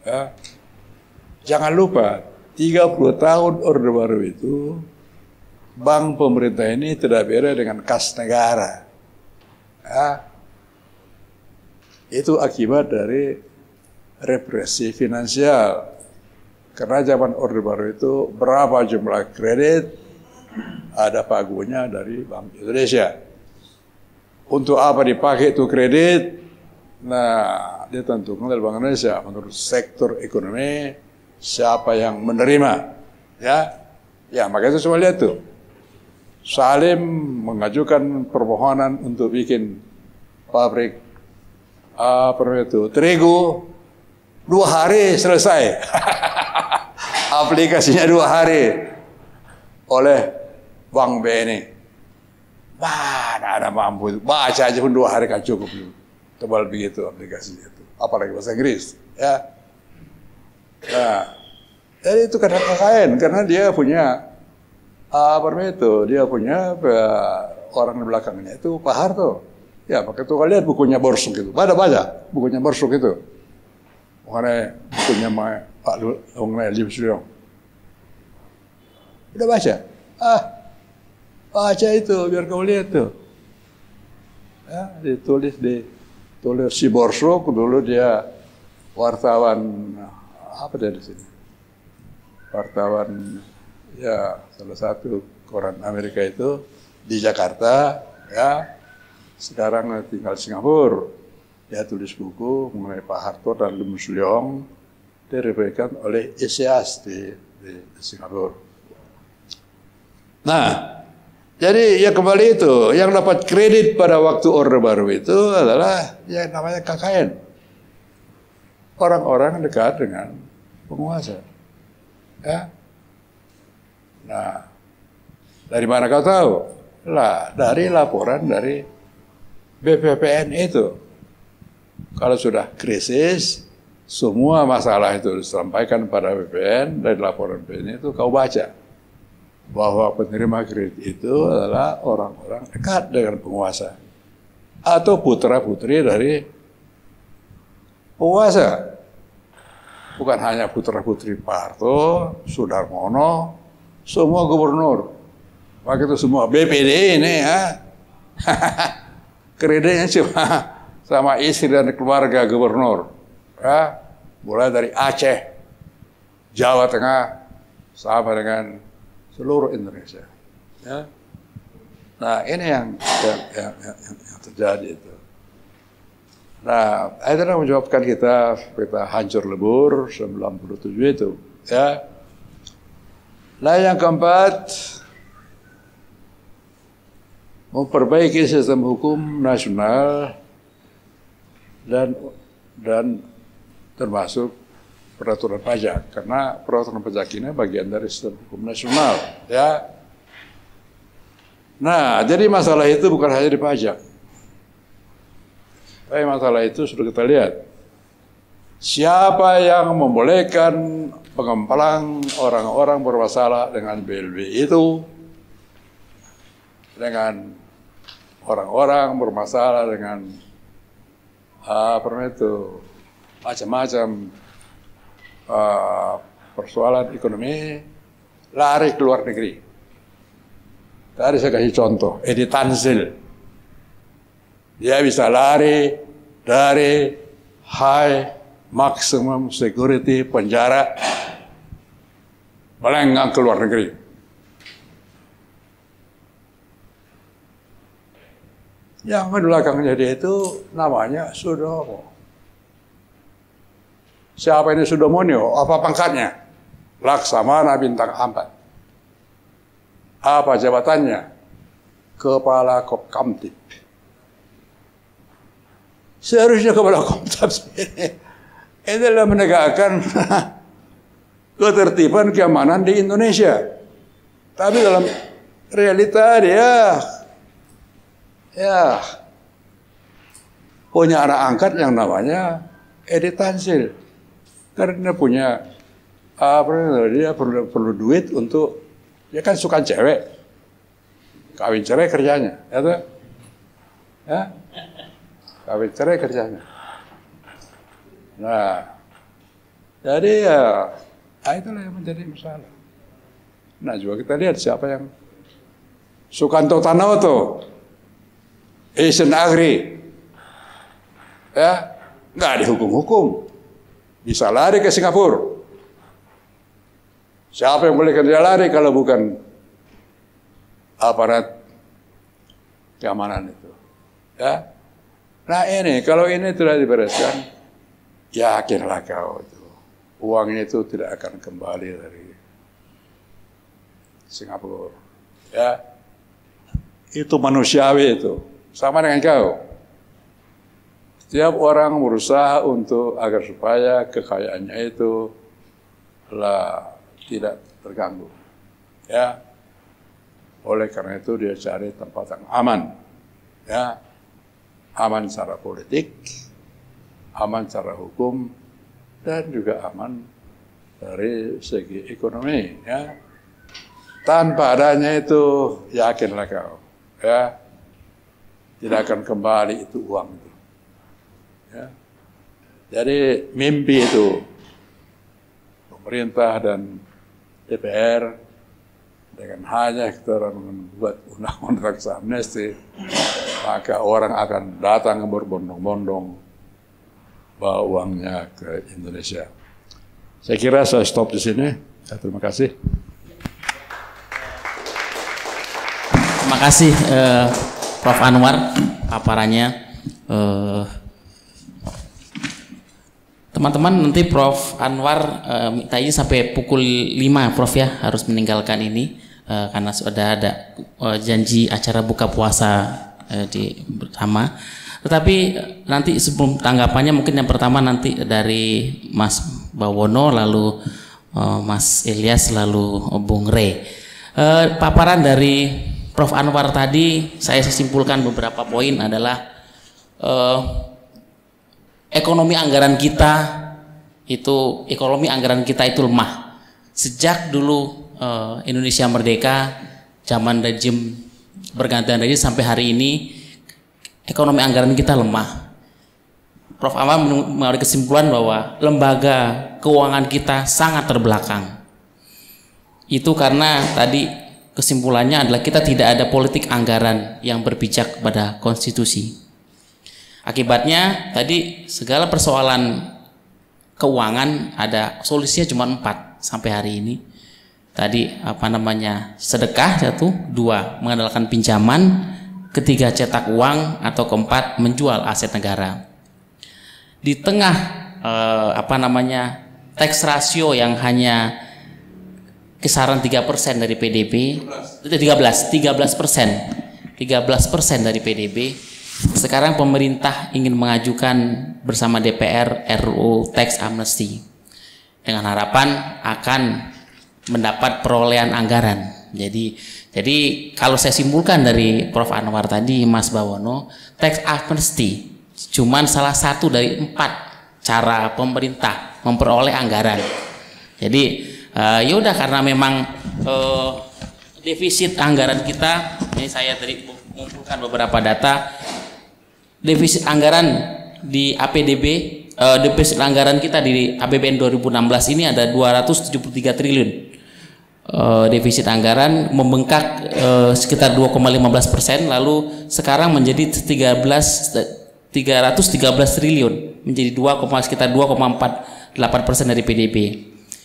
Ya. Jangan lupa 30 tahun Orde Baru itu bank pemerintah ini tidak beda dengan kas negara. Ya. Itu akibat dari represi finansial. Karena zaman Orde Baru itu berapa jumlah kredit, ada pagunya dari Bank Indonesia. Untuk apa dipakai itu kredit? Nah, ditentukan oleh Bank Indonesia menurut sektor ekonomi, siapa yang menerima, ya. Ya, makanya saya lihat tuh. Salim mengajukan permohonan untuk bikin pabrik terigu, 2 hari selesai. Aplikasinya 2 hari oleh Bank BNI. Mana ada mampu itu. Baca aja pun 2 hari kan cukup. Tebal begitu aplikasinya itu. Apalagi bahasa Inggris. Ya. Nah, jadi itu karena KKN. Karena dia punya dia punya orang di belakangnya itu Pak Harto. Ya, maka itu kalian bukunya Borsuk itu. Baca bukunya Borsuk itu. Mengenai bukunya Pak Lim Suriong. Udah baca? Baca itu biar kau lihat tuh. Ya, ditulis si Borsuk, dulu dia wartawan apa dia di sini? Wartawan ya salah satu koran Amerika itu di Jakarta, ya. Sekarang tinggal Singapura. Dia tulis buku mengenai Pak Harto dan Lim Suriong, diriwayatkan oleh ISIAS di Singapura. Nah, jadi ya kembali itu, yang dapat kredit pada waktu Orde Baru itu adalah yang namanya KKN. Orang-orang dekat dengan penguasa. Ya. Nah, dari mana kau tahu? Lah, dari laporan dari BPPN itu. Kalau sudah krisis, semua masalah itu disampaikan pada BPN, dari laporan BPN itu kau baca. Bahwa penerima kredit itu adalah orang-orang dekat dengan penguasa atau putra-putri dari penguasa. Bukan hanya putra-putri Pak Harto, Sudarmono, semua gubernur. Maka itu semua BPD ini ya. Kreditnya cuma sama istri dan keluarga gubernur. Ya, mulai dari Aceh, Jawa Tengah, sampai dengan seluruh Indonesia. Ya. Nah ini yang terjadi itu. Nah itu yang menyebabkan kita hancur lebur 97 itu. Ya. Nah yang keempat, memperbaiki sistem hukum nasional dan termasuk peraturan pajak, karena peraturan pajak ini bagian dari sistem hukum nasional, ya. Nah, jadi masalah itu bukan hanya di pajak, tapi masalah itu sudah kita lihat. Siapa yang membolehkan pengempelang orang-orang bermasalah dengan BLB itu, dengan orang-orang bermasalah dengan macam-macam persoalan ekonomi, lari ke luar negeri. Tadi saya kasih contoh, Edi Tanzil. Dia bisa lari dari high maximum security penjara, melenggang ke luar negeri. Yang di belakangnya dia itu namanya Sudomo. Siapa ini Sudomonio? Apa pangkatnya? Laksamana bintang 4. Apa jabatannya? Kepala Kopkamtib. Seharusnya Kepala Kopkamtib ini adalah menegakkan ketertiban keamanan di Indonesia. Tapi dalam realita dia punya anak angkat yang namanya Edi Tanzil. Karena punya dia perlu duit untuk, dia kan suka cewek, kawin cerai kerjanya, ya, kawin cerai kerjanya. Nah, jadi itulah yang menjadi masalah. Nah, juga kita lihat siapa yang Sukanto Tanoto, Asian Agri, ya, nggak dihukum-hukum. Bisa lari ke Singapura. Siapa yang boleh kerja lari kalau bukan aparat keamanan itu? Ya. Nah ini, kalau ini tidak dibereskan, yakinlah kau itu, uangnya itu tidak akan kembali dari Singapura. Ya, itu manusiawi itu, sama dengan kau. Setiap orang berusaha untuk agar supaya kekayaannya itu tidak terganggu. Ya. Oleh karena itu dia cari tempat yang aman. Ya. Aman secara politik, aman secara hukum, dan juga aman dari segi ekonomi, ya. Tanpa adanya itu, yakinlah kau, ya, tidak akan kembali itu uang itu. Ya. Jadi mimpi itu pemerintah dan DPR dengan hanya kita membuat undang-undang amnesti, maka orang akan datang berbondong-bondong bawa uangnya ke Indonesia. Saya kira saya stop di sini. Terima kasih. Terima kasih Prof. Anwar paparannya. Teman-teman, nanti Prof. Anwar minta izin sampai pukul 5 Prof ya, harus meninggalkan ini karena sudah ada janji acara buka puasa bersama. Tetapi nanti sebelum tanggapannya mungkin yang pertama nanti dari Mas Bawono, lalu Mas Ilyas, lalu Bung Rey. Paparan dari Prof. Anwar tadi saya simpulkan beberapa poin adalah ekonomi anggaran kita itu lemah. Sejak dulu Indonesia merdeka, zaman rejim bergantian rejim sampai hari ini, ekonomi anggaran kita lemah. Prof. Anwar mengambil kesimpulan bahwa lembaga keuangan kita sangat terbelakang. Itu karena tadi kesimpulannya adalah kita tidak ada politik anggaran yang berpijak pada konstitusi. Akibatnya tadi segala persoalan keuangan ada solusinya cuma 4 sampai hari ini. Tadi sedekah satu, dua mengandalkan pinjaman, ketiga cetak uang, atau keempat menjual aset negara. Di tengah tax ratio yang hanya kisaran 3% dari PDB, 13% dari PDB. Sekarang pemerintah ingin mengajukan bersama DPR RUU Tax Amnesty dengan harapan akan mendapat perolehan anggaran. Jadi kalau saya simpulkan dari Prof. Anwar tadi, Mas Bawono, tax amnesty cuman salah satu dari 4 cara pemerintah memperoleh anggaran. Jadi ya udah, karena memang defisit anggaran kita, ini saya tadi mengumpulkan beberapa data, defisit anggaran di APDB, defisit anggaran kita di APBN 2016 ini ada 273 triliun. Defisit anggaran membengkak sekitar 2,15%, lalu sekarang menjadi 313 triliun, menjadi sekitar 2,48% dari PDB.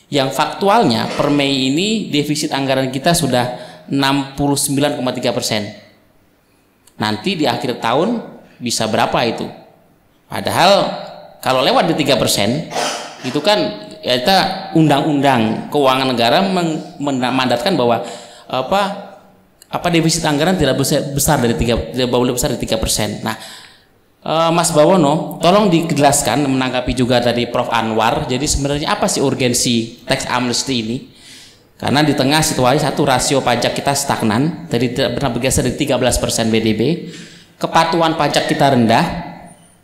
Yang faktualnya per Mei ini defisit anggaran kita sudah 69,3%. Nanti di akhir tahun bisa berapa itu? Padahal kalau lewat di 3%, itu kan kita undang-undang keuangan negara memandatkan bahwa defisit anggaran tidak boleh besar dari 3%. Nah, Mas Bawono, tolong dijelaskan menanggapi juga tadi Prof. Anwar. Jadi sebenarnya apa sih urgensi tax amnesty ini? Karena di tengah situasi satu, rasio pajak kita stagnan, dari tidak pernah bergeser dari 13% PDB, kepatuhan pajak kita rendah.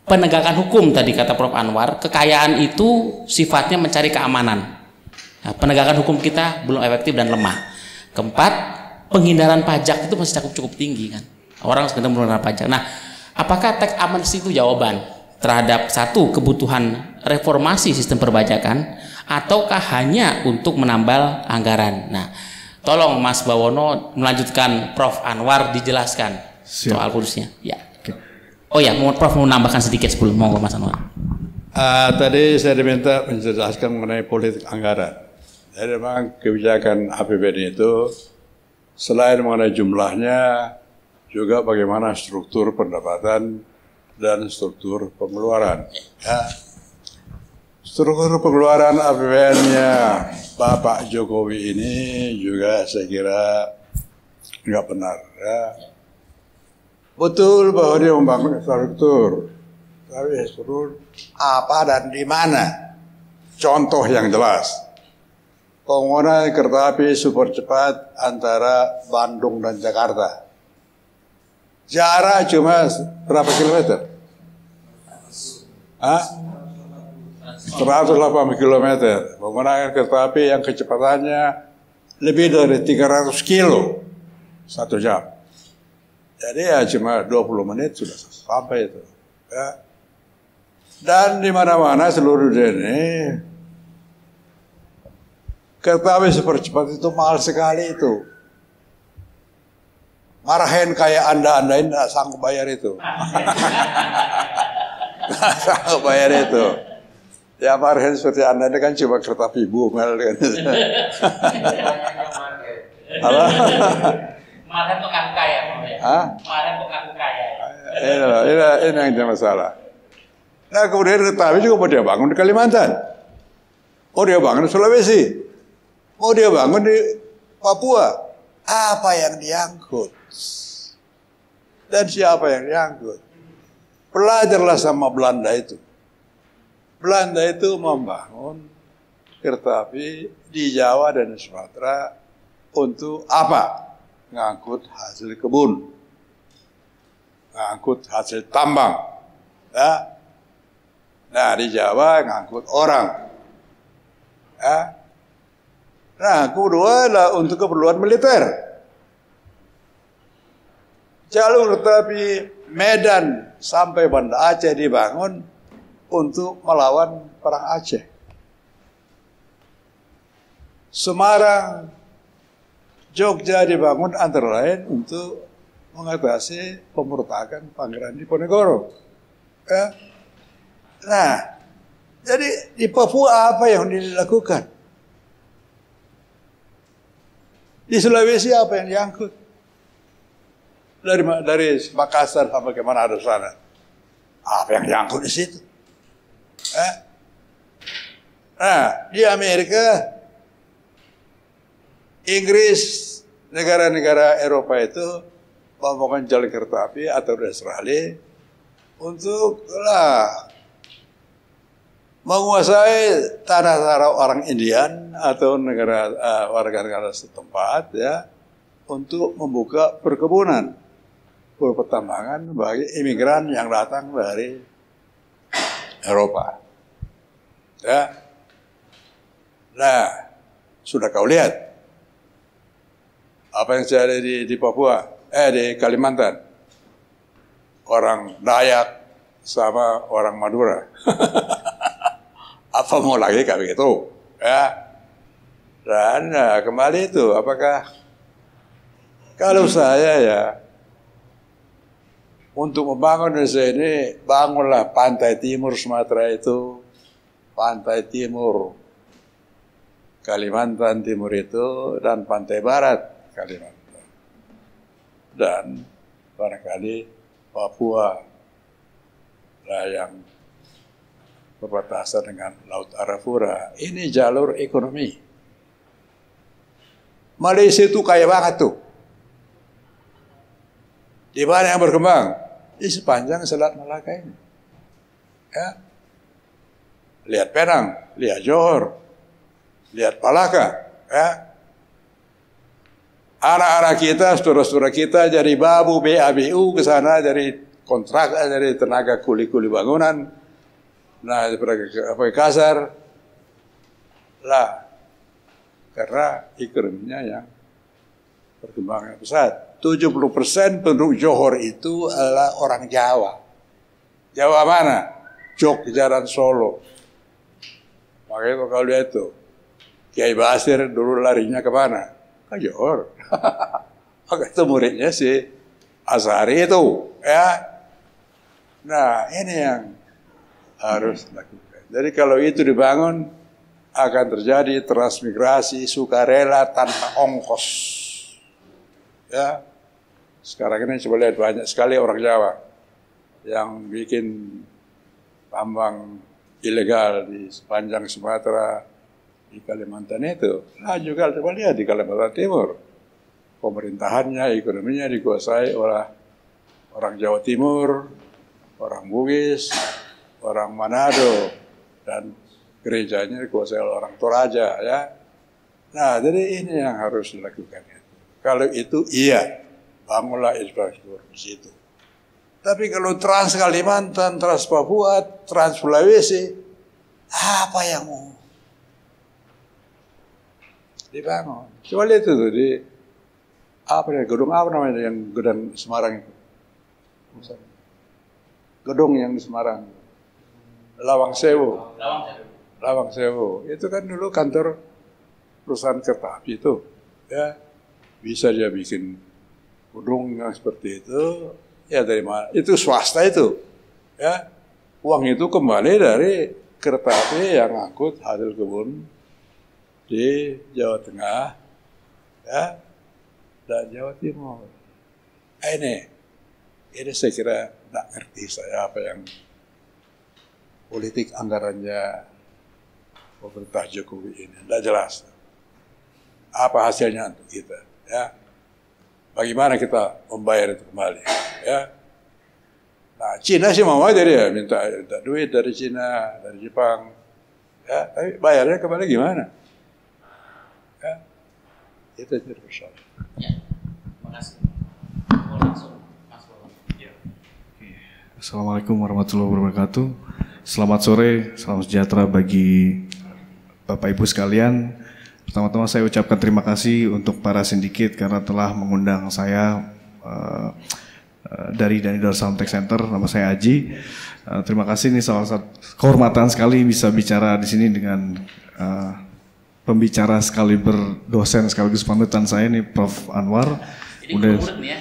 Penegakan hukum tadi kata Prof. Anwar, kekayaan itu sifatnya mencari keamanan. Nah, penegakan hukum kita belum efektif dan lemah. Keempat, penghindaran pajak itu masih cukup tinggi kan. Orang sekedar mengeluarkan pajak. Nah, apakah tax amnesty itu jawaban terhadap satu kebutuhan reformasi sistem perpajakan, ataukah hanya untuk menambal anggaran? Nah, tolong Mas Bawono melanjutkan Prof. Anwar, dijelaskan soal putusnya. Ya. Oh ya, Prof mau menambahkan sedikit sebelum monggo Mas Anwar. Tadi saya diminta menjelaskan mengenai politik anggaran. Jadi memang kebijakan APBN itu selain mengenai jumlahnya, juga bagaimana struktur pendapatan dan struktur pengeluaran. Ya. Struktur pengeluaran APBN-nya Bapak Jokowi ini juga saya kira nggak benar. Ya. Betul bahwa dia membangun infrastruktur, tapi infrastruktur apa dan di mana? Contoh yang jelas, pembangunan kereta api super cepat antara Bandung dan Jakarta. Jarak cuma berapa kilometer? 180 kilometer. Pembangunan kereta api yang kecepatannya lebih dari 300 kilo 1 jam. Jadi ya cuma 20 menit sudah sampai itu. Ya. Dan di mana-mana seluruh dunia ini kereta api super cepat itu mahal sekali itu. Marahin kayak Anda ini tidak sanggup bayar itu. Tidak sanggup bayar itu. Ya marahin seperti Anda ini kan cuma kereta api bumel kan. Apa? Kemarin kok ngaku kaya, Kemarin kok ngaku kaya. Ini yang jadi masalah. Nah kemudian kereta api juga mau dia bangun di Kalimantan, mau dia bangun di Sulawesi, mau dia bangun di Papua. Apa yang diangkut? Dan siapa yang diangkut? Belajarlah sama Belanda itu. Belanda itu membangun kereta api di Jawa dan Sumatera untuk apa? Ngangkut hasil kebun, ngangkut hasil tambang, ya. Nah di Jawa ngangkut orang, ya. Nah kedua adalah untuk keperluan militer. Jalur kereta api Medan sampai Banda Aceh dibangun untuk melawan perang Aceh. Semarang, Jogja dibangun antara lain untuk mengatasi pemberontakan Pangeran Diponegoro. Ya. Nah, jadi di Papua apa yang dilakukan? Di Sulawesi apa yang diangkut? Dari Makassar sampai ke Manado sana. Apa yang diangkut di situ? Nah, di Amerika, Inggris, negara-negara Eropa itu membangun jalan kereta api atau di Australia untuk menguasai tanah-tanah orang Indian atau warga-negara setempat ya untuk membuka perkebunan, pertambangan bagi imigran yang datang dari Eropa. Ya. Nah, sudah kau lihat apa yang terjadi di Papua, di Kalimantan. Orang Dayak sama orang Madura. Apa mau lagi kayak begitu? Ya. Dan kembali itu, apakah kalau saya ya untuk membangun Indonesia ini, bangunlah pantai timur Sumatera itu, pantai timur Kalimantan Timur itu, dan pantai barat Kalimantan. Dan barangkali Papua yang berbatasan dengan Laut Arafura. Ini jalur ekonomi. Malaysia itu kaya banget tuh. Di mana yang berkembang? Di sepanjang Selat Malaka ini. Ya. Lihat Penang, lihat Johor, lihat Palaka. Ya. Anak-anak kita, saudara-saudara kita dari Babu, BABU ke sana, dari kontrak, dari tenaga kuli-kuli bangunan. Nah, apa kasar lah, karena ekonominya yang perkembangan pesat. 70% penduduk Johor itu adalah orang Jawa. Jawa mana? Jogja dan Solo. Makanya kalau lihat itu, Kiai Basir dulu larinya kemana? Ke Johor. Maka itu muridnya si Azhari itu, ya. Nah, ini yang harus dilakukan. Jadi kalau itu dibangun, akan terjadi transmigrasi sukarela tanpa ongkos. Ya, sekarang ini coba lihat banyak sekali orang Jawa yang bikin tambang ilegal di sepanjang Sumatera, di Kalimantan itu. Nah juga coba lihat di Kalimantan Timur, pemerintahannya, ekonominya dikuasai oleh orang Jawa Timur, orang Bugis, orang Manado, dan gerejanya dikuasai oleh orang Toraja, ya. Nah, jadi ini yang harus dilakukan. Kalau itu iya, bangunlah infrastruktur di situ. Tapi kalau Trans Kalimantan, Trans Papua, Trans Sulawesi, apa yang mau dibangun? Coba lihat itu di gedung apa namanya yang gedung Semarang itu? Gedung yang di Semarang, Lawang Sewu. Lawang Sewu. Itu kan dulu kantor perusahaan kereta api itu, ya. Bisa dia bikin gedung yang seperti itu, ya dari mana? Itu swasta itu, ya. Uang itu kembali dari kereta api yang ngangkut hasil kebun di Jawa Tengah, ya, dan Jawa Timur. Ini saya kira tidak ngerti saya apa yang politik anggarannya pemerintah Jokowi ini, tidak jelas. Apa hasilnya untuk kita? Ya, bagaimana kita membayar itu kembali? Ya, nah Cina sih mau aja dia minta duit dari Cina, dari Jepang, ya, tapi bayarnya kembali gimana? Ya, itu jadi persoalan. Ya, makasih. Mau langsung, Mas Wawan. Ya. Assalamualaikum warahmatullahi wabarakatuh. Selamat sore, salam sejahtera bagi Bapak Ibu sekalian. Pertama-tama saya ucapkan terima kasih untuk para sindiket karena telah mengundang saya dari Danidor Soundtech Center. Nama saya Aji. Terima kasih, ini salah satu kehormatan sekali bisa bicara di sini dengan pembicara sekaliber dosen sekaligus panutan saya nih, Prof. Anwar. Ini murid nih ya.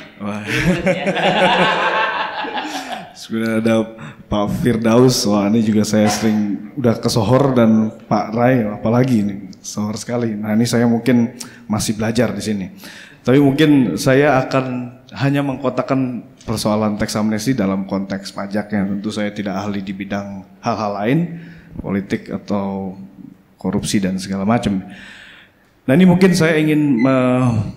Sudah ada Pak Firdaus, wah ini juga saya sering udah ke Sohor, dan Pak Rai apalagi ini. sour sekali. Nah, ini saya mungkin masih belajar di sini. Tapi mungkin saya akan hanya mengkotakkan persoalan tax amnesty dalam konteks pajaknya. Tentu saya tidak ahli di bidang hal-hal lain, politik atau korupsi dan segala macam. Nah, ini mungkin saya ingin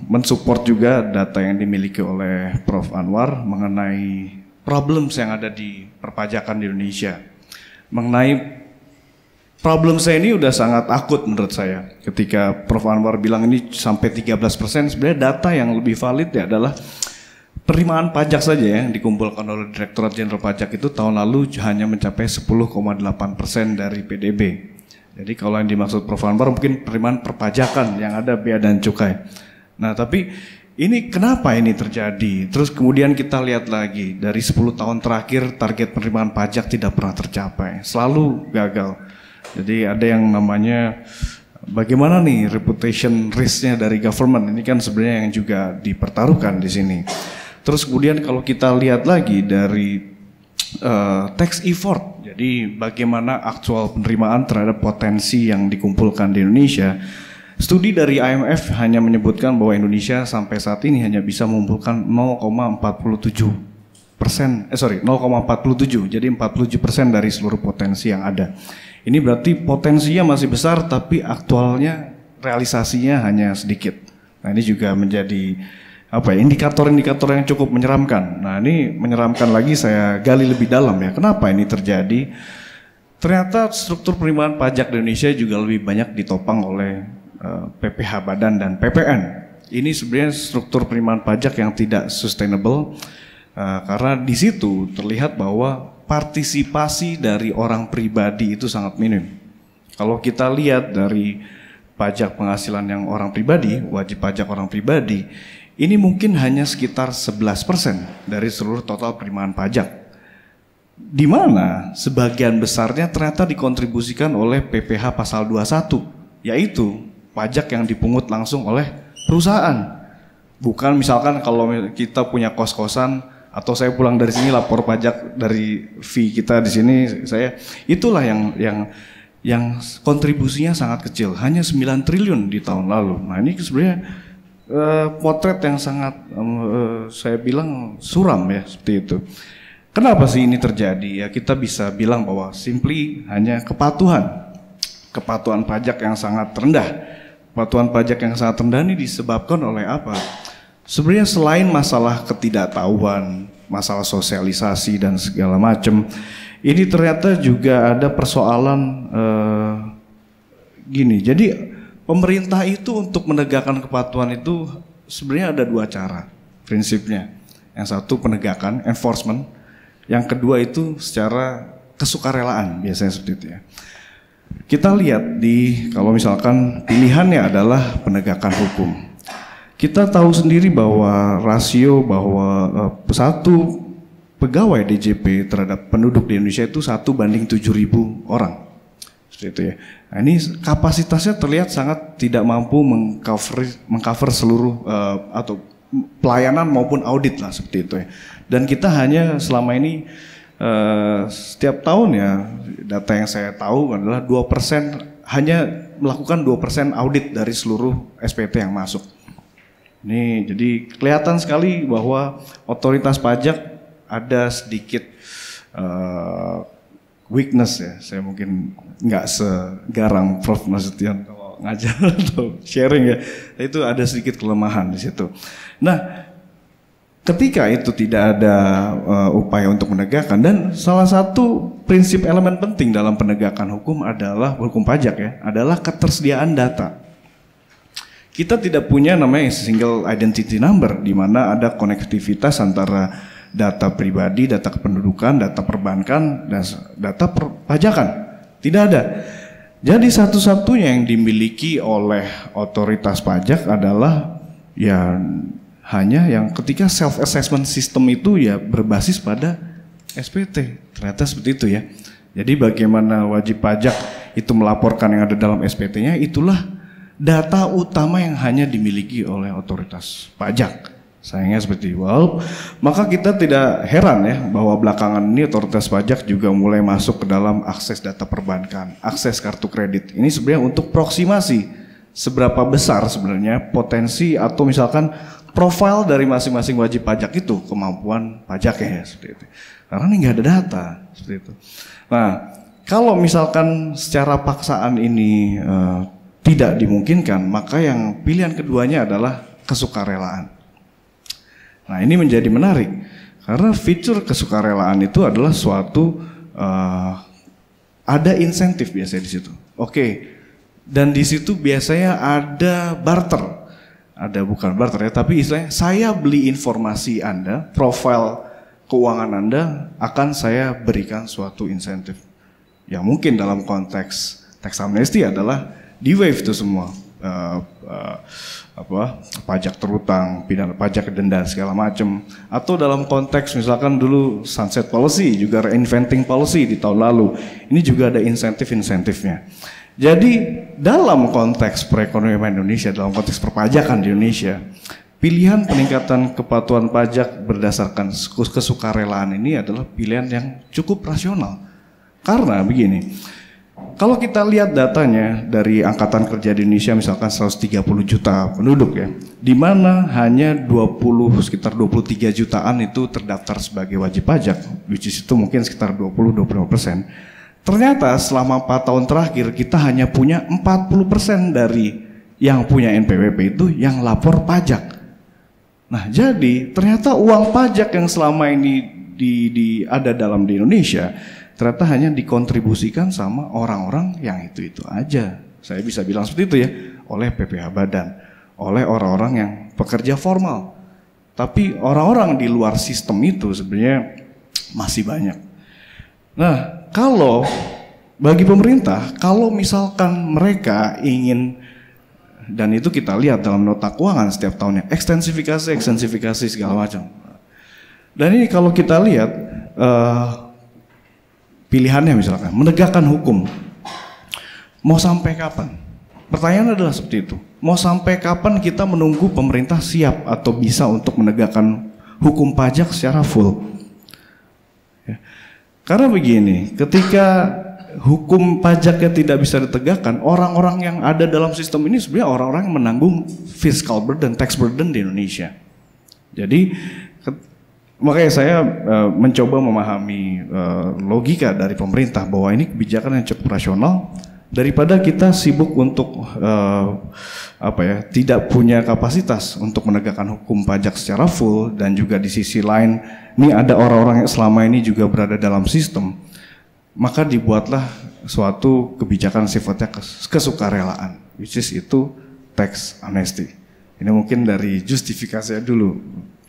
mensupport juga data yang dimiliki oleh Prof. Anwar mengenai problems yang ada di perpajakan di Indonesia. Mengenai problem saya ini udah sangat akut menurut saya. Ketika Prof. Anwar bilang ini sampai 13%, sebenarnya data yang lebih valid ya adalah penerimaan pajak saja ya, yang dikumpulkan oleh Direktorat Jenderal Pajak itu tahun lalu hanya mencapai 10,8% dari PDB. Jadi kalau yang dimaksud Prof. Anwar mungkin penerimaan perpajakan yang ada bea dan cukai. Nah, tapi ini kenapa ini terjadi? Terus kemudian kita lihat lagi dari 10 tahun terakhir target penerimaan pajak tidak pernah tercapai, selalu gagal. Jadi ada yang namanya bagaimana nih reputation risk-nya dari government, ini kan sebenarnya yang juga dipertaruhkan di sini. Terus kemudian kalau kita lihat lagi dari tax effort, jadi bagaimana aktual penerimaan terhadap potensi yang dikumpulkan di Indonesia. Studi dari IMF hanya menyebutkan bahwa Indonesia sampai saat ini hanya bisa mengumpulkan 0,47%, jadi 47% dari seluruh potensi yang ada. Ini berarti potensinya masih besar tapi aktualnya realisasinya hanya sedikit. Nah, ini juga menjadi indikator-indikator yang cukup menyeramkan. Nah, ini menyeramkan lagi saya gali lebih dalam ya. Kenapa ini terjadi? Ternyata struktur penerimaan pajak di Indonesia juga lebih banyak ditopang oleh PPh Badan dan PPN. Ini sebenarnya struktur penerimaan pajak yang tidak sustainable karena di situ terlihat bahwa partisipasi dari orang pribadi itu sangat minim. Kalau kita lihat dari pajak penghasilan yang orang pribadi, wajib pajak orang pribadi, ini mungkin hanya sekitar 11% dari seluruh total penerimaan pajak. Di mana sebagian besarnya ternyata dikontribusikan oleh PPh pasal 21, yaitu pajak yang dipungut langsung oleh perusahaan. Bukan misalkan kalau kita punya kos-kosan, atau saya pulang dari sini lapor pajak dari fee kita di sini, itulah yang kontribusinya sangat kecil, hanya 9 triliun di tahun lalu. Nah, ini sebenarnya potret yang sangat saya bilang suram ya, seperti itu. Kenapa sih ini terjadi? Ya, kita bisa bilang bahwa simply hanya kepatuhan pajak yang sangat rendah. Kepatuhan pajak yang sangat rendah ini disebabkan oleh apa? Sebenarnya selain masalah ketidaktahuan, masalah sosialisasi dan segala macam, ini ternyata juga ada persoalan gini. Jadi pemerintah itu untuk menegakkan kepatuhan itu sebenarnya ada dua cara prinsipnya. Yang satu penegakan, enforcement. Yang kedua itu secara kesukarelaan, biasanya seperti itu ya. Kita lihat kalau misalkan pilihannya adalah penegakan hukum. Kita tahu sendiri bahwa rasio bahwa satu pegawai DJP terhadap penduduk di Indonesia itu 1:7.000 orang. Seperti itu ya. Nah, ini kapasitasnya terlihat sangat tidak mampu mengcover seluruh atau pelayanan maupun audit lah seperti itu ya. Dan kita hanya selama ini setiap tahun ya, data yang saya tahu adalah 2% hanya melakukan 2% audit dari seluruh SPT yang masuk. Ini jadi kelihatan sekali bahwa otoritas pajak ada sedikit weakness ya. Saya mungkin nggak segarang Prof. Nasution kalau ngajar atau sharing ya. Itu ada sedikit kelemahan di situ. Nah, ketika itu tidak ada upaya untuk menegakkan, dan salah satu prinsip elemen penting dalam penegakan hukum adalah hukum pajak ya, adalah ketersediaan data. Kita tidak punya namanya single identity number, di mana ada konektivitas antara data pribadi, data kependudukan, data perbankan, dan data perpajakan. Tidak ada. Jadi satu-satunya yang dimiliki oleh otoritas pajak adalah ya hanya yang ketika self assessment system itu ya berbasis pada SPT. Ternyata seperti itu ya. Jadi bagaimana wajib pajak itu melaporkan yang ada dalam SPT-nya, itulah data utama yang hanya dimiliki oleh otoritas pajak. Sayangnya seperti itu. Maka kita tidak heran ya bahwa belakangan ini otoritas pajak juga mulai masuk ke dalam akses data perbankan, akses kartu kredit. Ini sebenarnya untuk proksimasi seberapa besar sebenarnya potensi atau misalkan profil dari masing-masing wajib pajak itu, kemampuan pajaknya ya, seperti itu. Karena ini nggak ada data seperti itu. Nah, kalau misalkan secara paksaan ini tidak dimungkinkan, maka yang pilihan keduanya adalah kesukarelaan. Nah, ini menjadi menarik karena fitur kesukarelaan itu adalah suatu ada insentif biasanya di situ. Oke. Dan di situ biasanya ada barter. Ada bukan barter ya, tapi istilahnya saya beli informasi Anda, profil keuangan Anda, akan saya berikan suatu insentif. Yang mungkin dalam konteks tax amnesty adalah di waive itu semua. Pajak terutang, pidana pajak, denda segala macam. Atau dalam konteks misalkan dulu sunset policy, juga reinventing policy di tahun lalu. Ini juga ada insentif-insentifnya. Jadi dalam konteks perekonomian Indonesia, dalam konteks perpajakan di Indonesia, pilihan peningkatan kepatuhan pajak berdasarkan kesukarelaan ini adalah pilihan yang cukup rasional. Karena begini, kalau kita lihat datanya dari Angkatan Kerja di Indonesia misalkan 130 juta penduduk ya, di mana hanya sekitar 23 jutaan itu terdaftar sebagai wajib pajak, which is itu mungkin sekitar 20-25%. Ternyata selama 4 tahun terakhir kita hanya punya 40% dari yang punya NPWP itu yang lapor pajak. Nah, jadi ternyata uang pajak yang selama ini ada dalam di Indonesia ternyata hanya dikontribusikan sama orang-orang yang itu aja. Saya bisa bilang seperti itu ya, oleh PPh Badan, oleh orang-orang yang pekerja formal. Tapi orang-orang di luar sistem itu sebenarnya masih banyak. Nah, kalau bagi pemerintah, kalau misalkan mereka ingin, dan itu kita lihat dalam nota keuangan setiap tahunnya, ekstensifikasi segala macam. Dan ini kalau kita lihat pilihannya misalkan menegakkan hukum, mau sampai kapan? Pertanyaan adalah seperti itu. Mau sampai kapan kita menunggu pemerintah siap atau bisa untuk menegakkan hukum pajak secara full? Ya. Karena begini, ketika hukum pajaknya tidak bisa ditegakkan, orang-orang yang ada dalam sistem ini sebenarnya orang-orang yang menanggung fiscal burden, tax burden di Indonesia. Jadi makanya saya mencoba memahami logika dari pemerintah bahwa ini kebijakan yang cukup rasional, daripada kita sibuk untuk tidak punya kapasitas untuk menegakkan hukum pajak secara full, dan juga di sisi lain ini ada orang-orang yang selama ini juga berada dalam sistem, maka dibuatlah suatu kebijakan sifatnya kesukarelaan, which is itu tax amnesty. Ini mungkin dari justifikasinya dulu,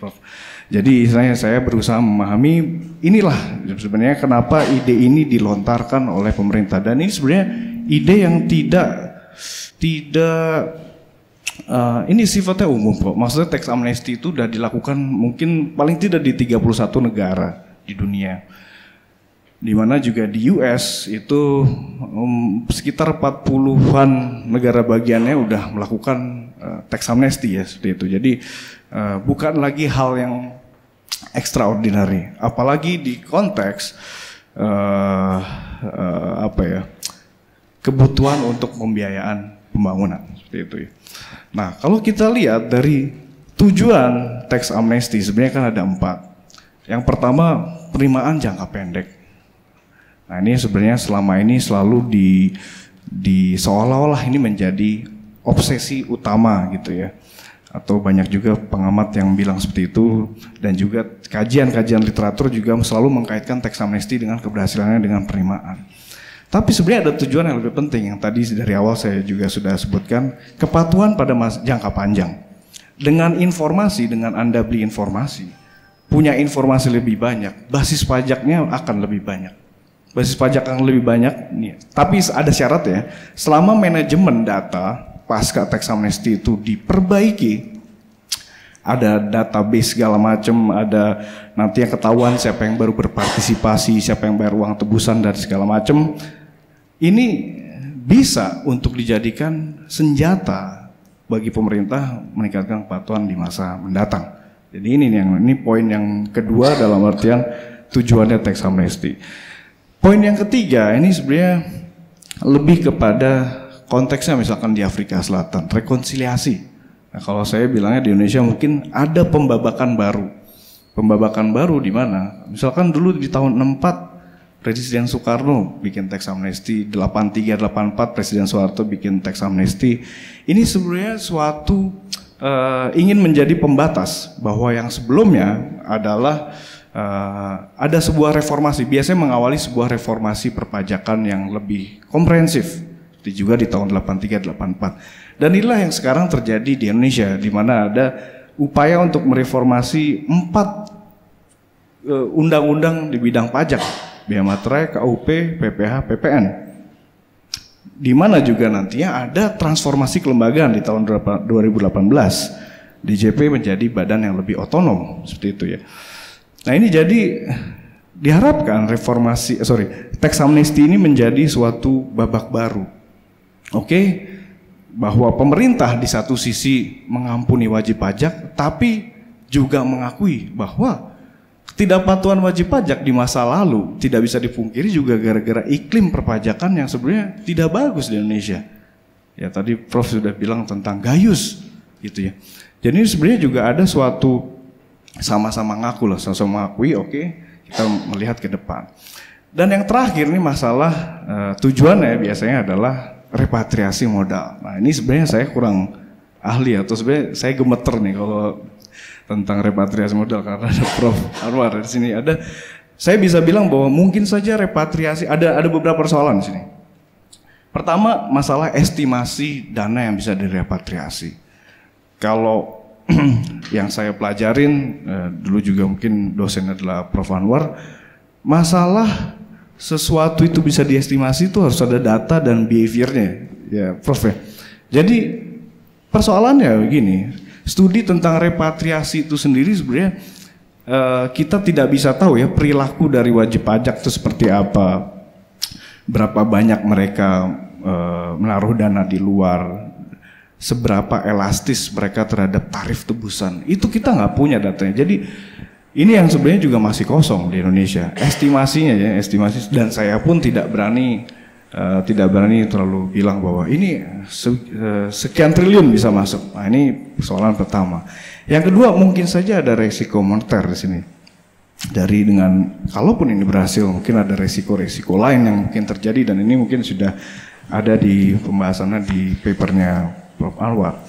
Prof. Jadi saya berusaha memahami inilah sebenarnya kenapa ide ini dilontarkan oleh pemerintah, dan ini sebenarnya ide yang ini sifatnya umum kok. Maksudnya tax amnesty itu sudah dilakukan mungkin paling tidak di 31 negara di dunia. Di mana juga di US itu sekitar 40-an negara bagiannya udah melakukan tax amnesty ya, seperti itu. Jadi bukan lagi hal yang extraordinary, apalagi di konteks kebutuhan untuk pembiayaan pembangunan, seperti itu ya. Nah, kalau kita lihat dari tujuan tax amnesty sebenarnya kan ada 4. Yang pertama, penerimaan jangka pendek. Nah, ini sebenarnya selama ini selalu di seolah-olah ini menjadi obsesi utama gitu ya. Atau banyak juga pengamat yang bilang seperti itu, dan juga kajian-kajian literatur juga selalu mengkaitkan tax amnesty dengan keberhasilannya dengan penerimaan. Tapi sebenarnya ada tujuan yang lebih penting yang tadi dari awal saya juga sudah sebutkan, kepatuhan pada jangka panjang. Dengan informasi, dengan Anda beli informasi, punya informasi lebih banyak, basis pajaknya akan lebih banyak. Basis pajak akan lebih banyak, tapi ada syarat ya, selama manajemen data pasca tax amnesty itu diperbaiki, ada database segala macam, ada nanti yang ketahuan siapa yang baru berpartisipasi, siapa yang bayar uang tebusan dan segala macam. Ini bisa untuk dijadikan senjata bagi pemerintah meningkatkan kepatuhan di masa mendatang. Jadi ini poin yang kedua dalam artian tujuannya tax amnesty. Poin yang ketiga ini sebenarnya lebih kepada konteksnya misalkan di Afrika Selatan, rekonsiliasi. Nah, kalau saya bilangnya di Indonesia mungkin ada pembabakan baru. Pembabakan baru di mana? Misalkan dulu di tahun 64 Presiden Soekarno bikin teks amnesti, 83, 84 Presiden Soeharto bikin teks amnesti. Ini sebenarnya suatu ingin menjadi pembatas bahwa yang sebelumnya adalah ada sebuah reformasi, biasanya mengawali sebuah reformasi perpajakan yang lebih komprehensif. Seperti juga di tahun 83, 84. Dan inilah yang sekarang terjadi di Indonesia, di mana ada upaya untuk mereformasi 4 undang-undang di bidang pajak, Bea Materai, KUP, PPH, PPN. Di mana juga nantinya ada transformasi kelembagaan di tahun 2018. DJP menjadi badan yang lebih otonom, seperti itu ya. Nah ini jadi diharapkan teks amnesti ini menjadi suatu babak baru. Oke, bahwa pemerintah di satu sisi mengampuni wajib pajak, tapi juga mengakui bahwa ketidakpatuhan wajib pajak di masa lalu tidak bisa dipungkiri juga gara-gara iklim perpajakan yang sebenarnya tidak bagus di Indonesia. Ya tadi Prof sudah bilang tentang gayus gitu ya. Jadi ini sebenarnya juga ada suatu sama-sama ngaku lah, sama-sama mengakui oke, kita melihat ke depan. Dan yang terakhir nih masalah tujuannya biasanya adalah repatriasi modal. Nah ini sebenarnya saya kurang ahli atau sebenarnya saya gemeter nih kalau tentang repatriasi modal karena ada Prof Anwar di sini. Saya bisa bilang bahwa mungkin saja repatriasi ada beberapa persoalan di sini. Pertama masalah estimasi dana yang bisa direpatriasi. Kalau yang saya pelajarin dulu juga mungkin dosen adalah Prof Anwar, masalah sesuatu itu bisa diestimasi itu harus ada data dan behaviornya, ya Prof ya. Jadi persoalannya begini, studi tentang repatriasi itu sendiri sebenarnya kita tidak bisa tahu ya perilaku dari wajib pajak itu seperti apa, berapa banyak mereka menaruh dana di luar, seberapa elastis mereka terhadap tarif tebusan, itu kita nggak punya datanya. Jadi ini yang sebenarnya juga masih kosong di Indonesia, estimasinya ya, estimasi, dan saya pun tidak berani terlalu bilang bahwa ini sekian triliun bisa masuk. Nah ini persoalan pertama. Yang kedua mungkin saja ada resiko moneter di sini. Kalaupun ini berhasil, mungkin ada resiko-resiko lain yang mungkin terjadi dan ini mungkin sudah ada di pembahasannya di papernya Prof Anwar.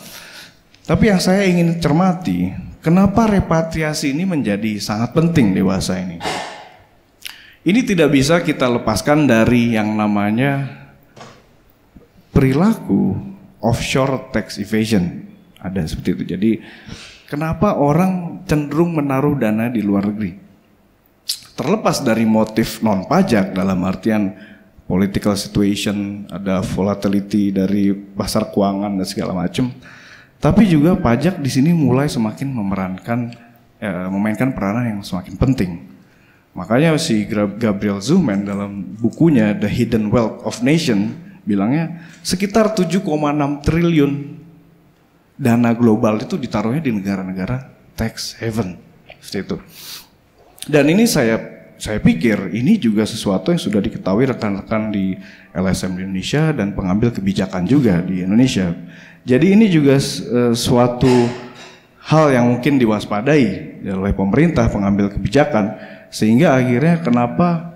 Tapi yang saya ingin cermati, kenapa repatriasi ini menjadi sangat penting dewasa ini? Ini tidak bisa kita lepaskan dari yang namanya perilaku offshore tax evasion. Ada seperti itu. Jadi kenapa orang cenderung menaruh dana di luar negeri? Terlepas dari motif non pajak dalam artian political situation, ada volatility dari pasar keuangan dan segala macam. Tapi juga pajak di sini mulai semakin memainkan peranan yang semakin penting. Makanya si Gabriel Zucman dalam bukunya The Hidden Wealth of Nation bilangnya sekitar 7,6 triliun dana global itu ditaruhnya di negara-negara tax haven. Seperti itu. Dan ini saya pikir ini juga sesuatu yang sudah diketahui rekan-rekan di LSM di Indonesia dan pengambil kebijakan juga di Indonesia. Jadi ini juga suatu hal yang mungkin diwaspadai oleh pemerintah pengambil kebijakan, sehingga akhirnya kenapa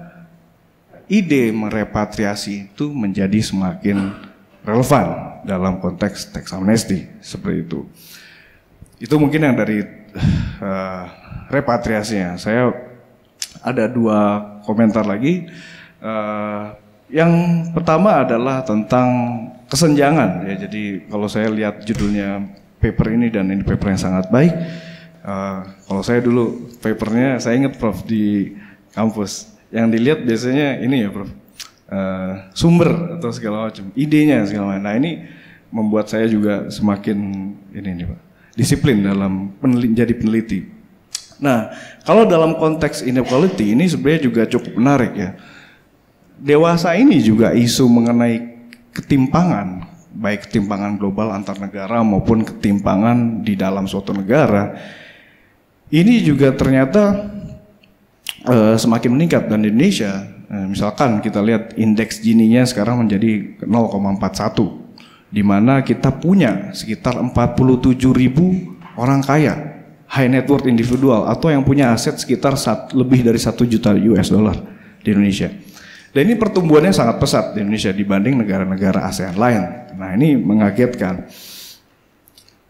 ide merepatriasi itu menjadi semakin relevan dalam konteks tax amnesty seperti itu. Itu mungkin yang dari repatriasinya. Saya ada 2 komentar lagi. Yang pertama adalah tentang kesenjangan ya. Jadi kalau saya lihat judulnya paper ini dan ini paper yang sangat baik. Kalau saya dulu papernya saya ingat Prof di kampus yang dilihat biasanya ini ya Prof, sumber atau segala macam, idenya segala macam. Nah ini membuat saya juga semakin ini Pak, disiplin dalam jadi peneliti. Nah kalau dalam konteks inequality ini sebenarnya juga cukup menarik ya. Dewasa ini juga isu mengenai ketimpangan, baik ketimpangan global antar negara maupun ketimpangan di dalam suatu negara, ini juga ternyata semakin meningkat. Dan di Indonesia, misalkan kita lihat indeks Gini-nya sekarang menjadi 0,41. di mana kita punya sekitar 47.000 orang kaya, high net worth individual atau yang punya aset sekitar lebih dari 1 juta US dollar di Indonesia. Dan ini pertumbuhannya sangat pesat di Indonesia dibanding negara-negara ASEAN lain. Nah, ini mengagetkan.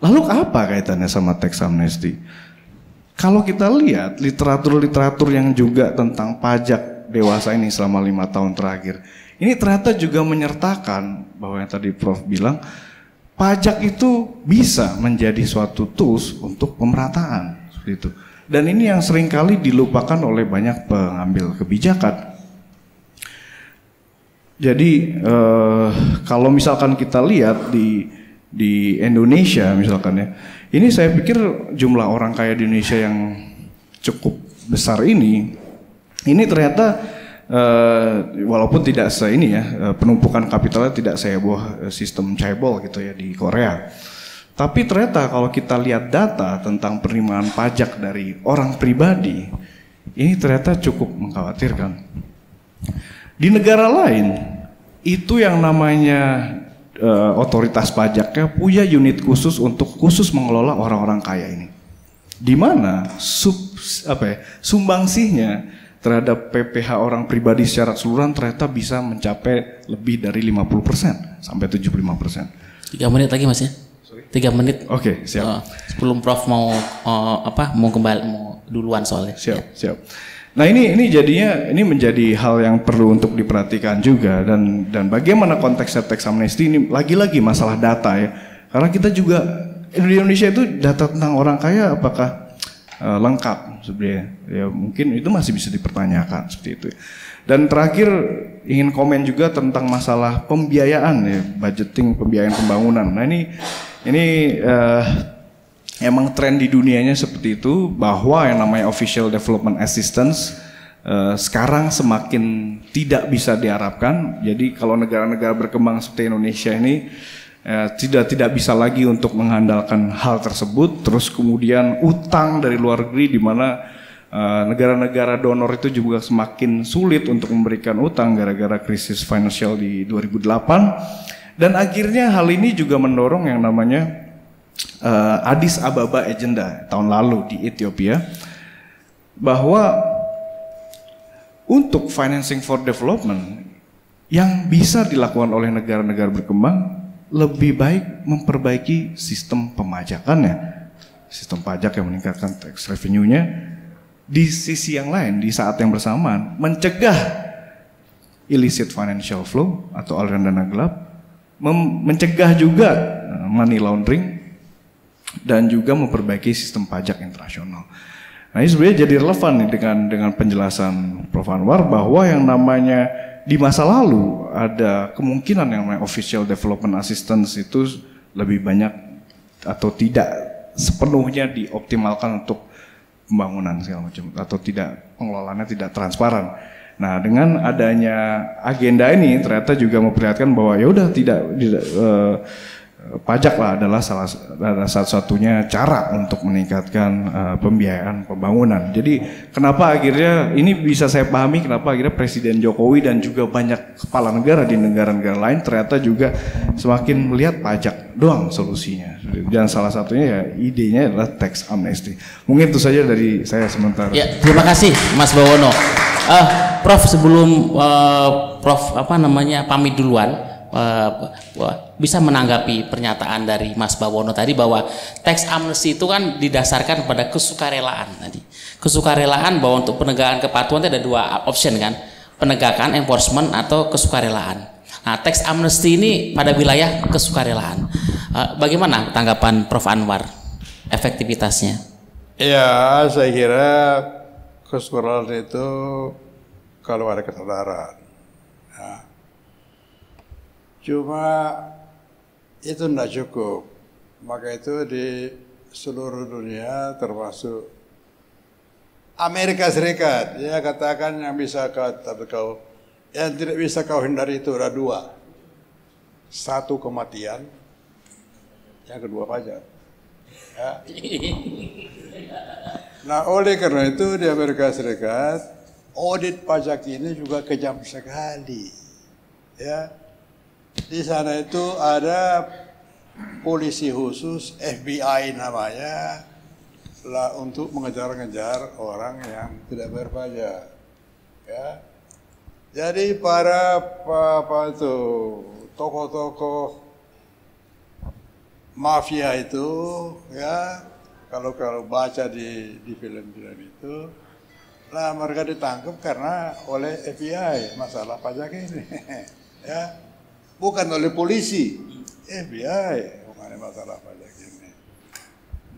Lalu apa kaitannya sama tax amnesty? Kalau kita lihat literatur-literatur yang juga tentang pajak dewasa ini selama 5 tahun terakhir, ini ternyata juga menyertakan bahwa yang tadi Prof bilang, pajak itu bisa menjadi suatu tools untuk pemerataan seperti itu. Dan ini yang seringkali dilupakan oleh banyak pengambil kebijakan. Jadi kalau misalkan kita lihat di Indonesia misalkan ya, ini saya pikir jumlah orang kaya di Indonesia yang cukup besar ini ternyata walaupun tidak penumpukan kapitalnya tidak seheboh sistem chaebol gitu ya di Korea. Tapi ternyata kalau kita lihat data tentang penerimaan pajak dari orang pribadi, ini ternyata cukup mengkhawatirkan. Di negara lain, itu yang namanya otoritas pajaknya punya unit khusus untuk khusus mengelola orang-orang kaya ini. Di mana sumbangsihnya terhadap PPh orang pribadi secara keseluruhan ternyata bisa mencapai lebih dari 50% sampai 75%. 3 menit lagi Mas ya? 3 menit. Oke, siap. Sebelum Prof mau duluan soalnya. Siap. Nah ini jadinya ini menjadi hal yang perlu untuk diperhatikan juga dan bagaimana konteksnya tax amnesty ini lagi-lagi masalah data ya. Karena kita juga di Indonesia itu data tentang orang kaya apakah lengkap sebenarnya? Ya mungkin itu masih bisa dipertanyakan seperti itu. Dan terakhir ingin komen juga tentang masalah pembiayaan ya, budgeting pembiayaan pembangunan. Nah ini emang tren di dunianya seperti itu bahwa yang namanya official development assistance sekarang semakin tidak bisa diharapkan. Jadi kalau negara-negara berkembang seperti Indonesia ini tidak bisa lagi untuk mengandalkan hal tersebut. Terus kemudian utang dari luar negeri di mana negara-negara donor itu juga semakin sulit untuk memberikan utang gara-gara krisis financial di 2008. Dan akhirnya hal ini juga mendorong yang namanya Addis Ababa Agenda tahun lalu di Ethiopia, bahwa untuk financing for development yang bisa dilakukan oleh negara-negara berkembang lebih baik memperbaiki sistem pemajakannya, sistem pajak yang meningkatkan tax revenue-nya. Di sisi yang lain, di saat yang bersamaan mencegah illicit financial flow atau aliran dana gelap, mencegah juga money laundering, dan juga memperbaiki sistem pajak internasional. Nah ini sebenarnya jadi relevan nih dengan penjelasan Prof Anwar bahwa yang namanya di masa lalu ada kemungkinan yang namanya official development assistance itu lebih banyak atau tidak sepenuhnya dioptimalkan untuk pembangunan segala macam atau tidak pengelolaannya tidak transparan. Nah dengan adanya agenda ini ternyata juga memperlihatkan bahwa ya udah pajak lah adalah satu-satunya cara untuk meningkatkan pembiayaan pembangunan. Jadi kenapa akhirnya ini bisa saya pahami kenapa akhirnya Presiden Jokowi dan juga banyak kepala negara di negara-negara lain ternyata juga semakin melihat pajak doang solusinya. Dan salah satunya ya idenya adalah tax amnesty. Mungkin itu saja dari saya sementara. Ya, terima kasih Mas Bawono. Prof sebelum Prof pamit duluan. Bisa menanggapi pernyataan dari Mas Bawono tadi bahwa tax amnesty itu kan didasarkan pada kesukarelaan tadi. Kesukarelaan bahwa untuk penegakan kepatuhan itu ada 2 option kan, penegakan, enforcement atau kesukarelaan. Nah, tax amnesty ini pada wilayah kesukarelaan. Bagaimana tanggapan Prof Anwar, efektivitasnya? Ya, saya kira kesukarelaan itu kalau ada kesadaran. Cuma itu tidak cukup, maka itu di seluruh dunia termasuk Amerika Serikat, ya katakan yang tidak bisa kau hindari itu ada 2, 1 kematian, yang kedua pajak. Ya. Nah oleh karena itu di Amerika Serikat audit pajak ini juga kejam sekali, ya. Di sana itu ada polisi khusus, FBI namanya, lah untuk mengejar-ngejar orang yang tidak bayar pajak. Ya. Jadi para tokoh-tokoh mafia itu, ya, kalau baca di film-film itu, lah mereka ditangkap karena oleh FBI masalah pajak ini, ya, bukan oleh polisi, FBI mengenai masalah pajak ini.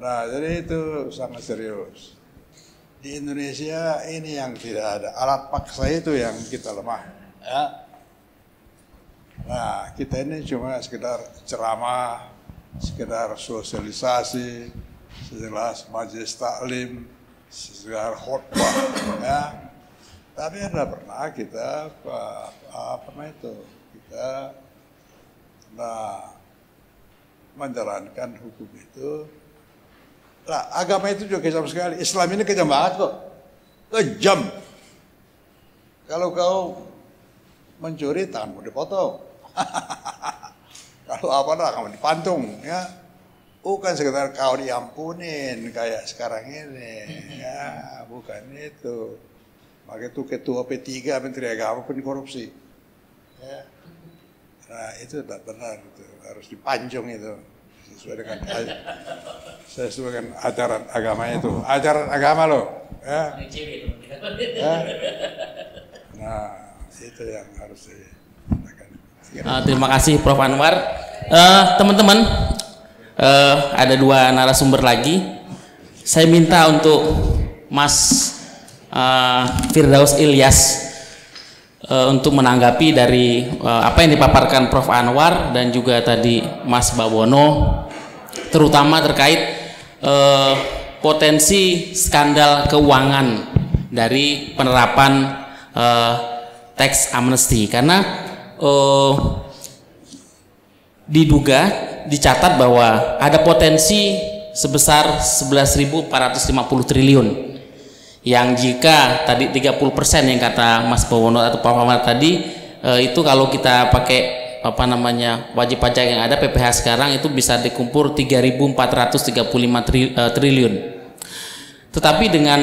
Nah, jadi itu sangat serius. Di Indonesia ini yang tidak ada, alat paksa itu yang kita lemah, ya. Nah, kita ini cuma sekedar ceramah, sekedar sosialisasi, sejelas majelis taklim, sekedar khutbah, ya. Tapi ada pernah kita kita menjalankan hukum itu. Lah, agama itu juga kejam sekali. Islam ini kejam banget kok. Kejam. Kalau kau mencuri, tanganmu dipotong. Kalau kamu dipantung, ya. Bukan sekedar kau diampunin kayak sekarang ini, ya. Bukan itu. Maka itu ketua P3, Menteri Agama pun korupsi. Ya. Nah, itu tidak benar, itu harus dipanjung itu. Sesuai dengan ajaran agama itu. Ajaran agama loh. Ya. Ya. Nah, itu yang harus dilakukan. Terima kasih Prof. Anwar. Teman-teman, ada 2 narasumber lagi. Saya minta untuk Mas Firdaus Ilyas untuk menanggapi dari apa yang dipaparkan Prof. Anwar dan juga tadi Mas Bawono, terutama terkait potensi skandal keuangan dari penerapan tax amnesty, karena dicatat bahwa ada potensi sebesar 11.450 triliun yang jika tadi 30% yang kata Mas Bawono atau Pak Muhammad tadi itu kalau kita pakai wajib pajak yang ada PPh sekarang itu bisa dikumpul 3.435 triliun. Tetapi dengan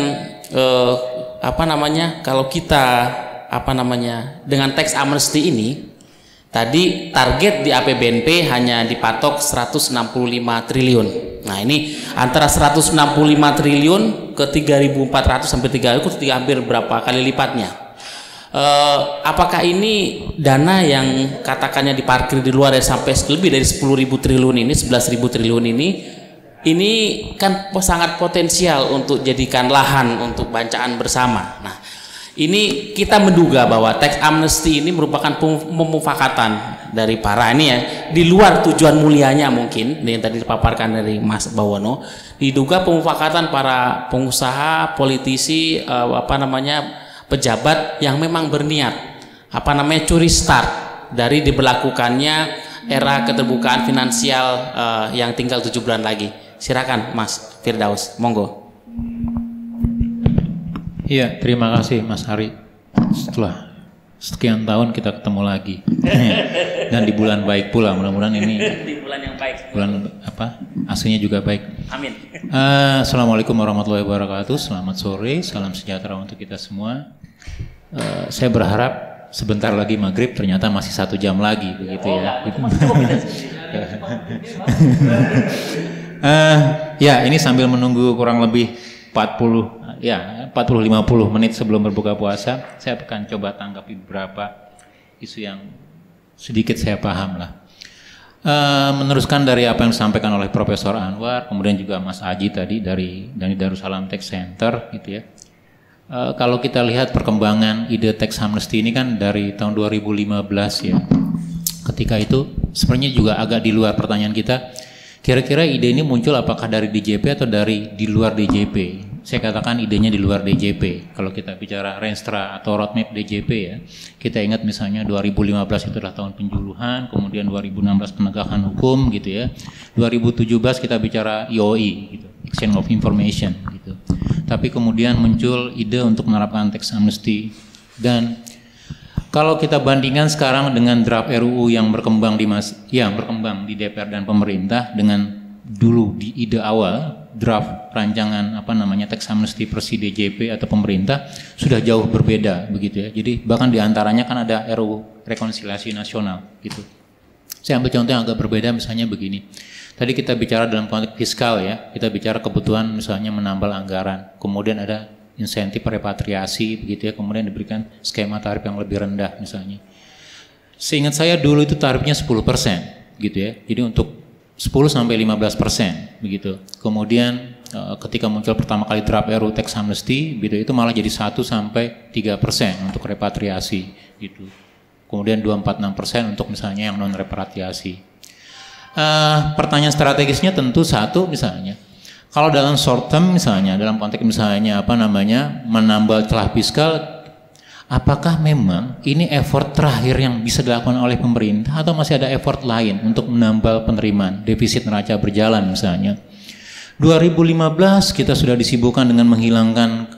kalau kita dengan tax amnesty ini tadi target di APBNP hanya dipatok 165 triliun. Nah, ini antara 165 triliun ke 3.400 sampai 3.000 itu hampir berapa kali lipatnya. Apakah ini dana yang katakannya diparkir di luar sampai lebih dari 10.000 triliun ini, 11.000 triliun ini kan sangat potensial untuk jadikan lahan untuk bancaan bersama. Nah, ini kita menduga bahwa tax amnesty ini merupakan pemufakatan dari para ini ya, di luar tujuan mulianya mungkin yang tadi dipaparkan dari Mas Bawono, diduga pemufakatan para pengusaha, politisi, pejabat yang memang berniat curi start dari diberlakukannya era keterbukaan finansial yang tinggal 7 bulan lagi. Silakan Mas Firdaus, monggo. Iya, terima kasih Mas Ari. Setelah sekian tahun kita ketemu lagi dan di bulan baik pula, mudah-mudahan ini di bulan yang baik. Bulan aslinya juga baik. Amin. Assalamualaikum warahmatullahi wabarakatuh. Selamat sore, salam sejahtera untuk kita semua. Saya berharap sebentar lagi maghrib, ternyata masih 1 jam lagi begitu ya. Ya, ini sambil menunggu kurang lebih 40-50 menit sebelum berbuka puasa, saya akan coba tanggapi beberapa isu yang sedikit saya paham lah. Meneruskan dari apa yang disampaikan oleh Profesor Anwar, kemudian juga Mas Aji tadi dari Darussalam Tax Center gitu ya. Kalau kita lihat perkembangan ide tax amnesty ini kan dari tahun 2015 ya. Ketika itu sebenarnya juga agak di luar pertanyaan kita. Kira-kira ide ini muncul apakah dari DJP atau dari di luar DJP? Saya katakan idenya di luar DJP. Kalau kita bicara Renstra atau roadmap DJP ya, kita ingat misalnya 2015 itu adalah tahun penjuluhan, kemudian 2016 penegakan hukum gitu ya. 2017 kita bicara EOI gitu, Exchange of Information gitu. Tapi kemudian muncul ide untuk menerapkan tax amnesty, dan Kalau kita bandingkan sekarang dengan draft RUU yang berkembang di DPR dan pemerintah dengan dulu di ide awal draft rancangan tax amnesty versi DJP atau pemerintah sudah jauh berbeda begitu ya. Jadi bahkan diantaranya kan ada RUU rekonsiliasi nasional gitu. Saya ambil contoh yang agak berbeda, misalnya begini. Tadi kita bicara dalam konteks fiskal ya, kita bicara kebutuhan misalnya menambal anggaran, kemudian ada insentif repatriasi begitu ya, kemudian diberikan skema tarif yang lebih rendah misalnya. Seingat saya dulu itu tarifnya 10% gitu ya. Jadi untuk 10 sampai 15% begitu. Kemudian ketika muncul pertama kali draft RUU tax amnesty gitu, itu malah jadi 1 sampai 3% untuk repatriasi gitu. Kemudian 2,46% untuk misalnya yang non repatriasi. Pertanyaan strategisnya tentu satu misalnya, kalau dalam short term misalnya, dalam konteks misalnya menambal celah fiskal, apakah memang ini effort terakhir yang bisa dilakukan oleh pemerintah atau masih ada effort lain untuk menambal penerimaan defisit neraca berjalan misalnya? 2015 kita sudah disibukkan dengan menghilangkan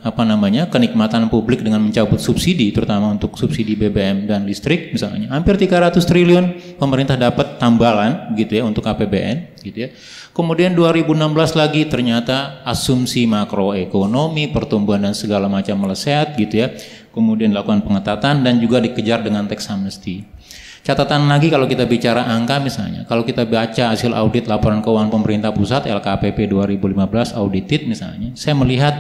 kenikmatan publik dengan mencabut subsidi, terutama untuk subsidi BBM dan listrik misalnya. Hampir 300 triliun pemerintah dapat tambalan gitu ya untuk APBN gitu ya. Kemudian 2016 lagi ternyata asumsi makroekonomi, pertumbuhan dan segala macam meleset gitu ya. Kemudian dilakukan pengetatan dan juga dikejar dengan tax amnesty. Catatan lagi kalau kita bicara angka misalnya, kalau kita baca hasil audit laporan keuangan pemerintah pusat LKPP 2015 audited misalnya, saya melihat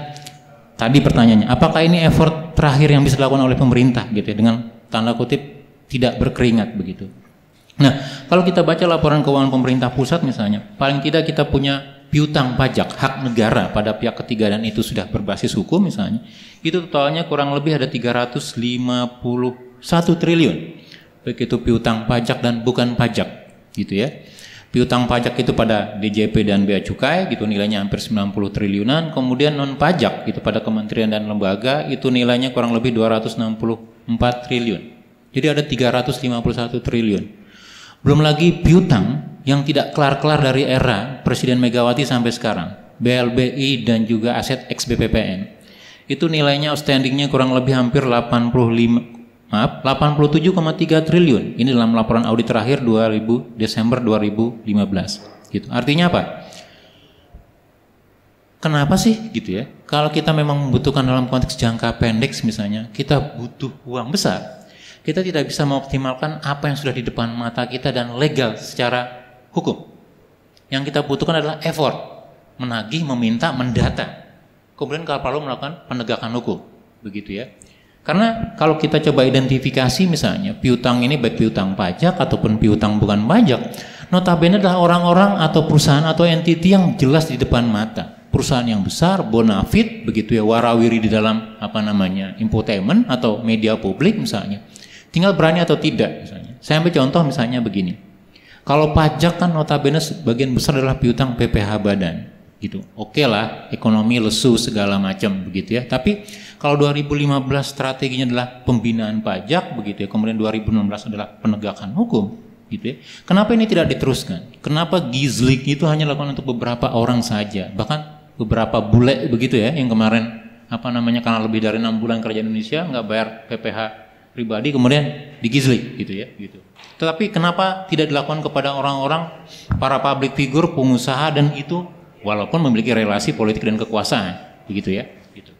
tadi pertanyaannya, apakah ini effort terakhir yang bisa dilakukan oleh pemerintah gitu ya, dengan tanda kutip tidak berkeringat begitu. Nah, kalau kita baca laporan keuangan pemerintah pusat misalnya, paling tidak kita punya piutang pajak hak negara pada pihak ketiga dan itu sudah berbasis hukum misalnya, itu totalnya kurang lebih ada 351 triliun. Begitu piutang pajak dan bukan pajak gitu ya. Piutang pajak itu pada DJP dan Bea Cukai gitu nilainya hampir 90 triliunan, kemudian non pajak itu pada kementerian dan lembaga itu nilainya kurang lebih 264 triliun. Jadi ada 351 triliun. Belum lagi piutang yang tidak kelar-kelar dari era Presiden Megawati sampai sekarang, BLBI dan juga aset ex-BPPN. Itu nilainya outstandingnya kurang lebih hampir 87,3 triliun. Ini dalam laporan audit terakhir Desember 2015 gitu. Artinya apa? Kenapa sih gitu ya? Kalau kita memang membutuhkan dalam konteks jangka pendek misalnya, kita butuh uang besar, kita tidak bisa mengoptimalkan apa yang sudah di depan mata kita dan legal secara hukum. Yang kita butuhkan adalah effort, menagih, meminta, mendata. Kemudian kalau perlu melakukan penegakan hukum, begitu ya. Karena kalau kita coba identifikasi misalnya piutang ini baik piutang pajak ataupun piutang bukan pajak, notabene adalah orang-orang atau perusahaan atau entiti yang jelas di depan mata. Perusahaan yang besar, bonafit begitu ya, warawiri di dalam infotainment atau media publik misalnya. Tinggal berani atau tidak misalnya. Saya ambil contoh misalnya begini. Kalau pajak kan notabene sebagian besar adalah piutang PPh badan. Gitu. Oke lah, ekonomi lesu segala macam begitu ya. Tapi kalau 2015 strateginya adalah pembinaan pajak begitu ya, kemudian 2016 adalah penegakan hukum gitu ya. Kenapa ini tidak diteruskan? Kenapa gizlik itu hanya dilakukan untuk beberapa orang saja? Bahkan beberapa bule begitu ya, yang kemarin karena lebih dari 6 bulan kerja di Indonesia nggak bayar PPh pribadi kemudian digizlik gitu ya gitu. Tetapi kenapa tidak dilakukan kepada orang-orang para public figure, pengusaha dan itu walaupun memiliki relasi politik dan kekuasaan, begitu ya. Gitu.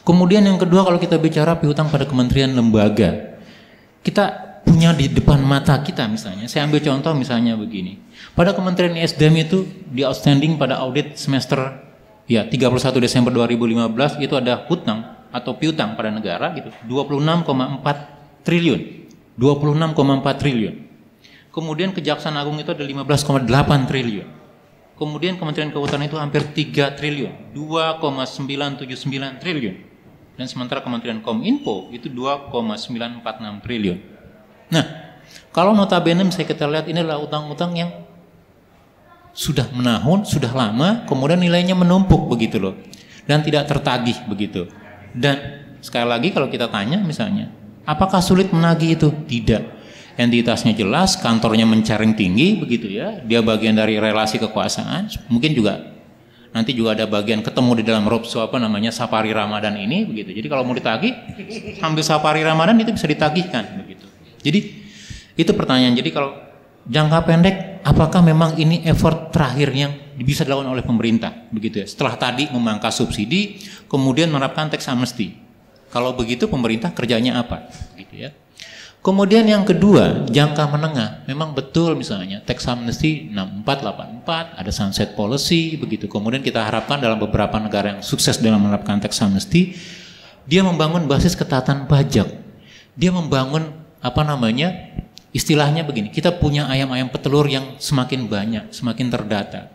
Kemudian yang kedua kalau kita bicara piutang pada kementerian lembaga, kita punya di depan mata kita misalnya. Saya ambil contoh misalnya begini. Pada Kementerian SDM itu di outstanding pada audit semester 31 Desember 2015 itu ada hutang atau piutang pada negara gitu 26,4 triliun. 26,4 triliun. Kemudian Kejaksaan Agung itu ada 15,8 triliun. Kemudian Kementerian Kehutanan itu hampir 3 triliun, 2,979 triliun. Dan sementara Kementerian Kominfo itu 2,946 triliun. Nah, kalau notabene saya kita lihat ini adalah utang-utang yang sudah menahun, sudah lama, kemudian nilainya menumpuk begitu loh. Dan tidak tertagih begitu. Dan sekali lagi kalau kita tanya misalnya, apakah sulit menagih itu? Tidak. Entitasnya jelas, kantornya mencaring tinggi begitu ya, dia bagian dari relasi kekuasaan, mungkin juga Nanti juga ada bagian ketemu di dalam ROPSO Safari Ramadan ini begitu. Jadi kalau mau ditagih, ambil Safari Ramadan itu bisa ditagihkan begitu. Jadi itu pertanyaan. Jadi kalau jangka pendek, apakah memang ini effort terakhir yang bisa dilakukan oleh pemerintah begitu ya? Setelah tadi memangkas subsidi, kemudian menerapkan tax amnesty. Kalau begitu pemerintah kerjanya apa gitu ya? Kemudian yang kedua, jangka menengah. Memang betul misalnya tax amnesty 64, 84, ada sunset policy begitu. Kemudian kita harapkan dalam beberapa negara yang sukses dalam menerapkan tax amnesty, dia membangun basis ketaatan pajak. Dia membangun istilahnya begini, kita punya ayam-ayam petelur yang semakin banyak, semakin terdata.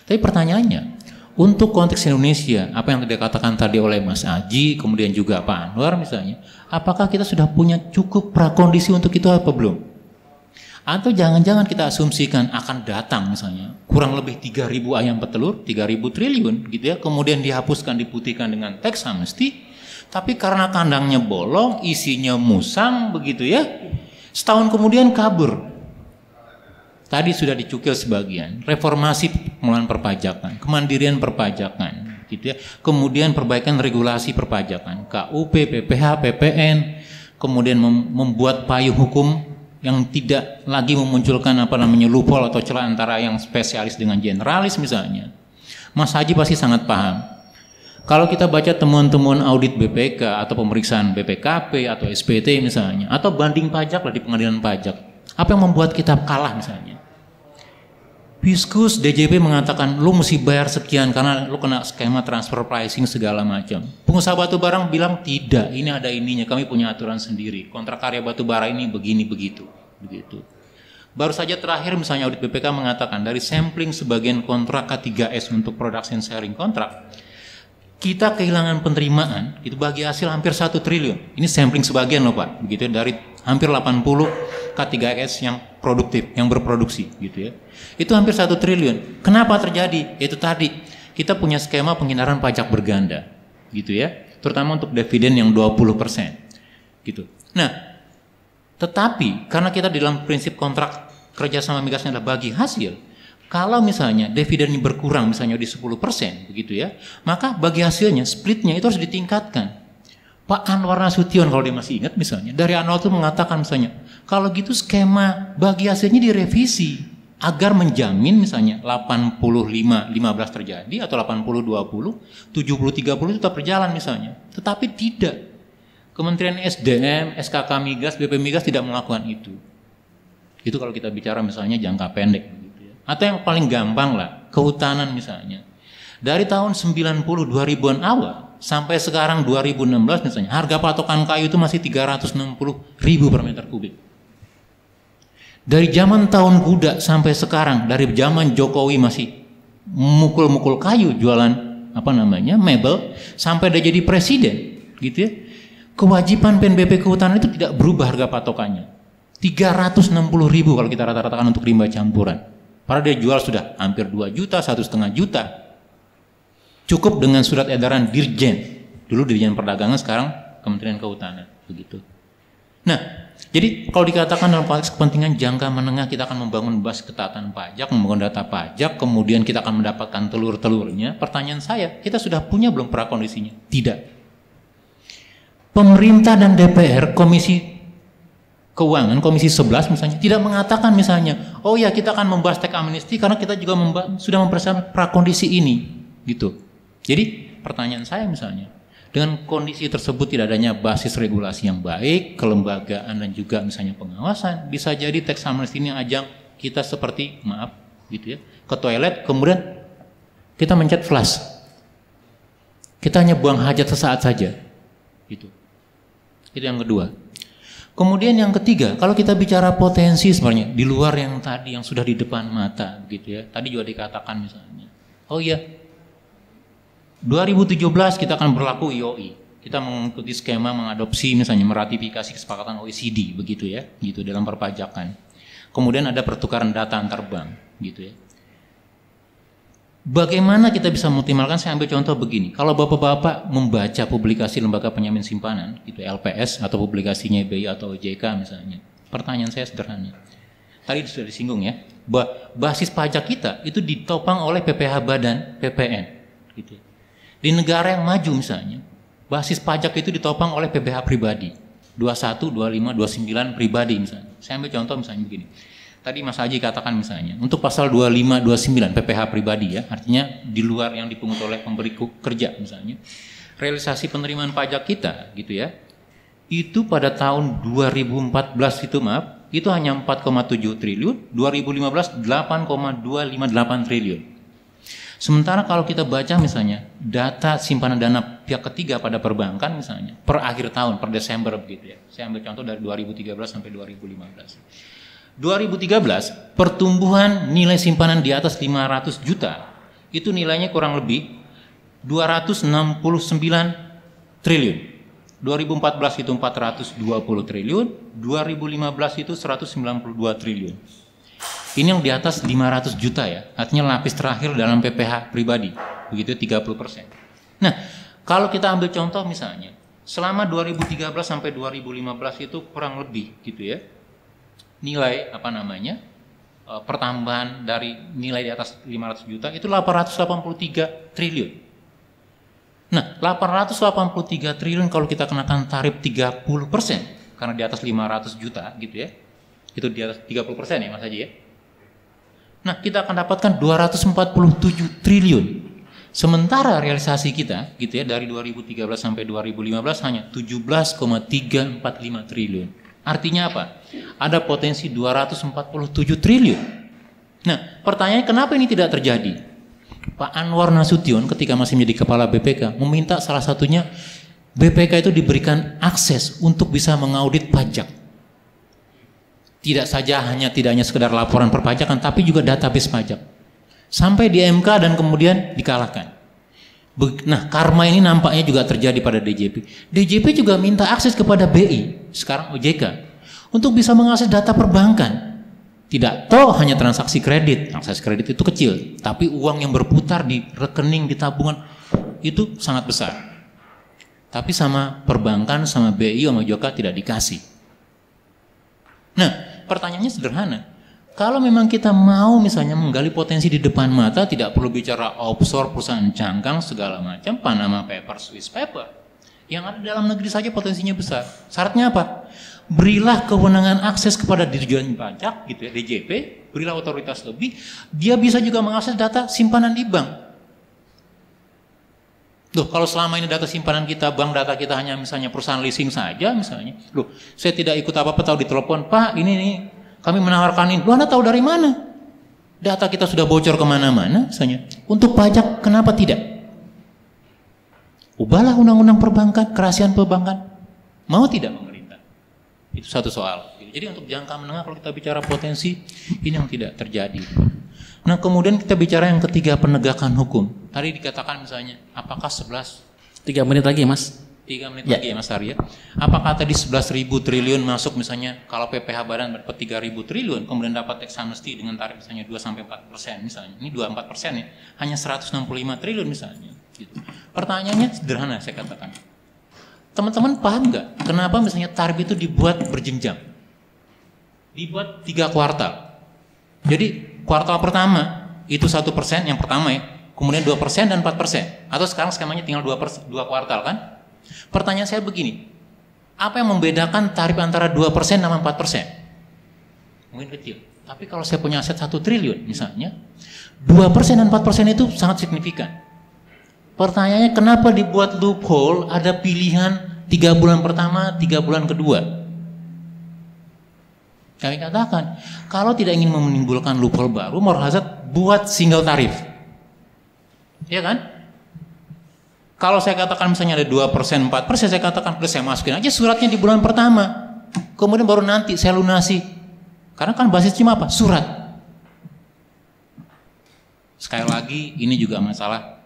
Tapi pertanyaannya, untuk konteks Indonesia, apa yang dikatakan tadi oleh Mas Aji, kemudian juga Pak Anwar misalnya, apakah kita sudah punya cukup prakondisi untuk itu apa belum? Atau jangan-jangan kita asumsikan akan datang misalnya kurang lebih 3.000 ayam petelur, 3.000 triliun gitu ya, kemudian dihapuskan, diputihkan dengan tax amnesty, tapi karena kandangnya bolong, isinya musang begitu ya, setahun kemudian kabur. Tadi sudah dicukil sebagian, reformasi pengelolaan perpajakan, kemandirian perpajakan, gitu ya. Kemudian perbaikan regulasi perpajakan, KUP, PPH, PPN, kemudian membuat payung hukum yang tidak lagi memunculkan loophole atau celah antara yang spesialis dengan generalis misalnya. Mas Haji pasti sangat paham. Kalau kita baca temuan-temuan audit BPK atau pemeriksaan BPKP atau SPT misalnya, atau banding pajak lah di pengadilan pajak, apa yang membuat kita kalah misalnya? Fiskus DJP mengatakan lu mesti bayar sekian karena lu kena skema transfer pricing segala macam. Pengusaha batu barang bilang tidak, ini ada ininya, kami punya aturan sendiri. Kontrak karya batu bara ini begini begitu. Baru saja terakhir misalnya audit BPK mengatakan dari sampling sebagian kontrak K3S untuk production sharing kontrak, kita kehilangan penerimaan itu bagi hasil hampir 1 triliun. Ini sampling sebagian loh Pak, begitu ya, dari hampir 80 K3S yang produktif, yang berproduksi gitu ya. Itu hampir 1 triliun. Kenapa terjadi? Itu tadi, kita punya skema penghindaran pajak berganda gitu ya, terutama untuk dividen yang 20% gitu. Nah, tetapi karena kita di dalam prinsip kontrak kerja sama migasnya adalah bagi hasil, kalau misalnya dividennya berkurang misalnya di 10% begitu ya, maka bagi hasilnya splitnya itu harus ditingkatkan. Pak Anwar Nasution kalau dia masih ingat misalnya, dari Anwar itu mengatakan misalnya, kalau gitu skema bagi hasilnya direvisi agar menjamin misalnya 85-15 terjadi atau 80-20, 70-30 tetap berjalan misalnya. Tetapi tidak. Kementerian SDM, SKK Migas, BP Migas tidak melakukan itu. Itu kalau kita bicara misalnya jangka pendek. Atau yang paling gampang lah, kehutanan misalnya. Dari tahun 90 2000-an awal sampai sekarang 2016 misalnya, harga patokan kayu itu masih 360.000 per meter kubik. Dari zaman tahun kuda sampai sekarang, dari zaman Jokowi masih mukul-mukul kayu jualan mebel, sampai dia jadi presiden, gitu ya. Kewajiban PNBP kehutanan itu tidak berubah harga patokannya. 360.000 kalau kita rata-ratakan untuk rimba campuran. Padahal dia jual sudah hampir 2 juta, 1,5 juta. Cukup dengan surat edaran Dirjen. Dulu Dirjen Perdagangan, sekarang Kementerian Kehutanan. Begitu. Nah, jadi kalau dikatakan dalam konteks kepentingan jangka menengah kita akan membangun basis ketaatan pajak, membangun data pajak, kemudian kita akan mendapatkan telur-telurnya. Pertanyaan saya, kita sudah punya belum prakondisinya? Tidak. Pemerintah dan DPR, Komisi Keuangan, Komisi 11 misalnya, tidak mengatakan misalnya, oh ya kita akan membahas tax amnesty karena kita juga sudah mempersiapkan prakondisi ini, gitu. Jadi pertanyaan saya misalnya, dengan kondisi tersebut tidak adanya basis regulasi yang baik, kelembagaan dan juga misalnya pengawasan, bisa jadi tax amnesty ini ajang kita seperti, maaf gitu ya, ke toilet, kemudian kita mencet flush. Kita hanya buang hajat sesaat saja. Gitu. Itu yang kedua. Kemudian yang ketiga, kalau kita bicara potensi sebenarnya di luar yang tadi yang sudah di depan mata gitu ya. Tadi juga dikatakan misalnya, oh iya, 2017 kita akan berlaku IOI. Kita mengikuti skema mengadopsi misalnya meratifikasi kesepakatan OECD begitu ya, gitu dalam perpajakan. Kemudian ada pertukaran data antar bank gitu ya. Bagaimana kita bisa mengoptimalkan? Saya ambil contoh begini. Kalau bapak-bapak membaca publikasi lembaga penjamin simpanan, gitu LPS atau publikasinya BI atau OJK misalnya, pertanyaan saya sederhana. Tadi sudah disinggung ya, bahwa basis pajak kita itu ditopang oleh PPH Badan PPN. gitu ya. Di negara yang maju misalnya, basis pajak itu ditopang oleh PPh pribadi. 21, 25, 29 pribadi misalnya. Saya ambil contoh misalnya begini. Tadi Mas Haji katakan misalnya, untuk pasal 25, 29 PPh pribadi ya, artinya di luar yang dipungut oleh pemberi kerja misalnya. Realisasi penerimaan pajak kita gitu ya, itu pada tahun 2014 itu hanya 4,7 triliun, 2015 8,258 triliun. Sementara kalau kita baca misalnya data simpanan dana pihak ketiga pada perbankan misalnya per akhir tahun, per Desember begitu ya. Saya ambil contoh dari 2013 sampai 2015. 2013 pertumbuhan nilai simpanan di atas 500 juta itu nilainya kurang lebih 269 triliun. 2014 itu 420 triliun, 2015 itu 192 triliun. Ini yang di atas 500 juta ya, artinya lapis terakhir dalam PPh pribadi, begitu 30%. Nah, kalau kita ambil contoh misalnya, selama 2013 sampai 2015 itu kurang lebih gitu ya, nilai pertambahan dari nilai di atas 500 juta itu 883 triliun. Nah, 883 triliun kalau kita kenakan tarif 30%, karena di atas 500 juta gitu ya, itu di atas 30% ya Mas Haji ya. Nah, kita akan dapatkan 247 triliun. Sementara realisasi kita gitu ya dari 2013 sampai 2015 hanya 17,345 triliun. Artinya apa? Ada potensi 247 triliun. Nah, pertanyaannya kenapa ini tidak terjadi? Pak Anwar Nasution ketika masih menjadi kepala BPK meminta salah satunya BPK itu diberikan akses untuk bisa mengaudit pajak. Tidak hanya sekedar laporan perpajakan, tapi juga database pajak. Sampai di MK dan kemudian dikalahkan. Nah, karma ini nampaknya juga terjadi pada DJP. DJP juga minta akses kepada BI, sekarang OJK, untuk bisa mengakses data perbankan. Tidak toh hanya transaksi kredit, akses kredit itu kecil, tapi uang yang berputar di rekening, di tabungan, itu sangat besar. Tapi sama perbankan, sama BI, sama OJK tidak dikasih. Nah, pertanyaannya sederhana. Kalau memang kita mau misalnya menggali potensi di depan mata, tidak perlu bicara offshore, perusahaan cangkang, segala macam, Panama Papers, Swiss Paper. Yang ada dalam negeri saja potensinya besar. Syaratnya apa? Berilah kewenangan akses kepada Dirjen Pajak, gitu ya, DJP, berilah otoritas lebih, dia bisa juga mengakses data simpanan di bank. Loh, kalau selama ini data simpanan kita, bank data kita hanya misalnya perusahaan leasing saja misalnya. Loh, saya tidak ikut apa-apa, tahu ditelepon, Pak ini nih, kami menawarkan ini. Loh, Anda tahu dari mana? Data kita sudah bocor kemana-mana misalnya. Untuk pajak, kenapa tidak? Ubahlah undang-undang perbankan, kerahasiaan perbankan. Mau tidak pemerintah? Itu satu soal. Jadi untuk jangka menengah kalau kita bicara potensi, ini yang tidak terjadi. Nah, kemudian kita bicara yang ketiga, penegakan hukum. Tadi dikatakan misalnya, apakah 3 menit lagi Mas. 3 menit lagi ya Mas Arya. Apakah tadi 11.000 triliun masuk misalnya, kalau PPh badan dapat 3.000 triliun, kemudian dapat tax amnesty dengan tarif misalnya 2-4% misalnya. Ini 2-4% ya, hanya 165 triliun misalnya. Gitu. Pertanyaannya sederhana saya katakan. Teman-teman paham nggak kenapa misalnya tarif itu dibuat berjenjang? Dibuat 3 kuartal. Jadi kuartal pertama itu 1% yang pertama ya, kemudian 2% dan 4%. Atau sekarang skemanya tinggal 2 kuartal kan? Pertanyaan saya begini, apa yang membedakan tarif antara 2% sama 4%? Mungkin kecil. Tapi kalau saya punya aset 1 triliun misalnya, 2% dan 4% itu sangat signifikan. Pertanyaannya kenapa dibuat loophole, ada pilihan 3 bulan pertama, 3 bulan kedua? Kami katakan, kalau tidak ingin menimbulkan loophole baru, Moral Hazard buat single tarif. Iya kan? Kalau saya katakan misalnya ada 2%, 4%, saya katakan, saya masukin aja suratnya di bulan pertama. Kemudian baru nanti saya lunasi. Karena kan basisnya apa? Surat. Sekali lagi, ini juga masalah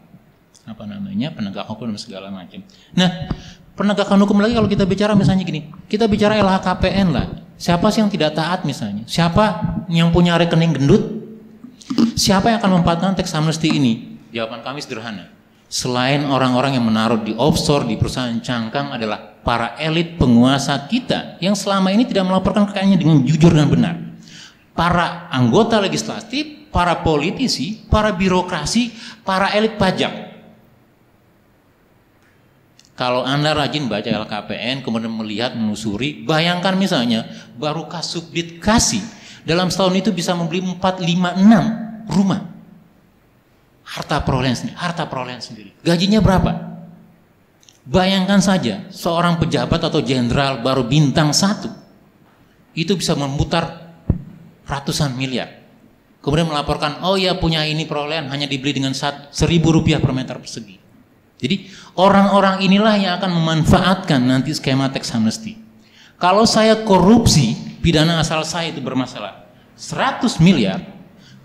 penegak hukum dan segala macam. Nah, penegakan hukum lagi kalau kita bicara misalnya gini, kita bicara LHKPN lah. Siapa sih yang tidak taat misalnya? Siapa yang punya rekening gendut? Siapa yang akan memanfaatkan tax amnesty ini? Jawaban kami sederhana. Selain orang-orang yang menaruh di offshore, di perusahaan cangkang adalah para elit penguasa kita yang selama ini tidak melaporkan kekayaannya dengan jujur dan benar. Para anggota legislatif, para politisi, para birokrasi, para elit pajak. Kalau Anda rajin baca LKPN, kemudian melihat, menelusuri, bayangkan misalnya baru Kasubdit kasih dalam setahun itu bisa membeli 4, 5, 6 rumah. Harta perolehan sendiri. Gajinya berapa? Bayangkan saja seorang pejabat atau jenderal baru bintang 1 itu bisa memutar ratusan miliar. Kemudian melaporkan, oh ya punya ini perolehan hanya dibeli dengan Rp1.000 per meter persegi. Jadi orang-orang inilah yang akan memanfaatkan nanti skema tax amnesty. Kalau saya korupsi, pidana asal saya itu bermasalah 100 miliar,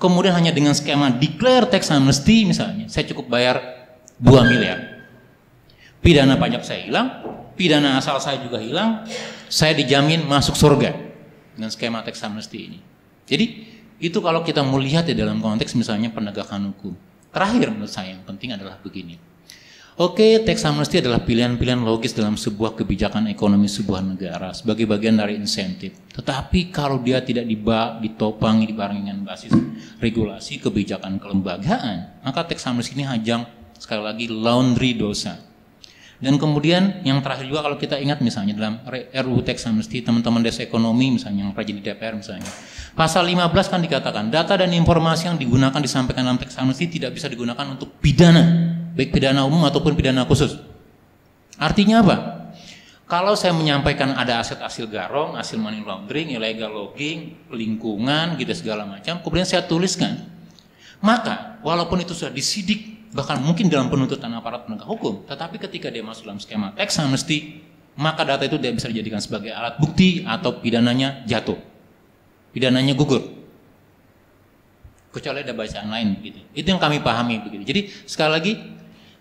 kemudian hanya dengan skema declare tax amnesty misalnya, saya cukup bayar 2 miliar. Pidana pajak saya hilang, pidana asal saya juga hilang, saya dijamin masuk surga dengan skema tax amnesty ini. Jadi itu kalau kita melihat ya dalam konteks misalnya penegakan hukum. Terakhir menurut saya yang penting adalah begini. Oke, tax amnesty adalah pilihan-pilihan logis dalam sebuah kebijakan ekonomi sebuah negara sebagai bagian dari insentif. Tetapi kalau dia tidak ditopangi dibarengi dengan basis regulasi kebijakan kelembagaan, maka tax amnesty ini hanya sekali lagi laundry dosa. Dan kemudian yang terakhir juga kalau kita ingat misalnya dalam RUU tax amnesty, teman-teman Des Ekonomi misalnya yang rajin di DPR misalnya, pasal 15 kan dikatakan data dan informasi yang digunakan disampaikan dalam tax amnesty tidak bisa digunakan untuk pidana, baik pidana umum ataupun pidana khusus. Artinya apa? Kalau saya menyampaikan ada aset hasil garong, hasil money laundering, illegal logging, lingkungan, gitu segala macam, kemudian saya tuliskan, maka walaupun itu sudah disidik, bahkan mungkin dalam penuntutan aparat penegak hukum, tetapi ketika dia masuk dalam skema tax amnesty, maka data itu tidak bisa dijadikan sebagai alat bukti atau pidananya jatuh, pidananya gugur, kecuali ada bacaan lain begitu. Itu yang kami pahami begitu. Jadi sekali lagi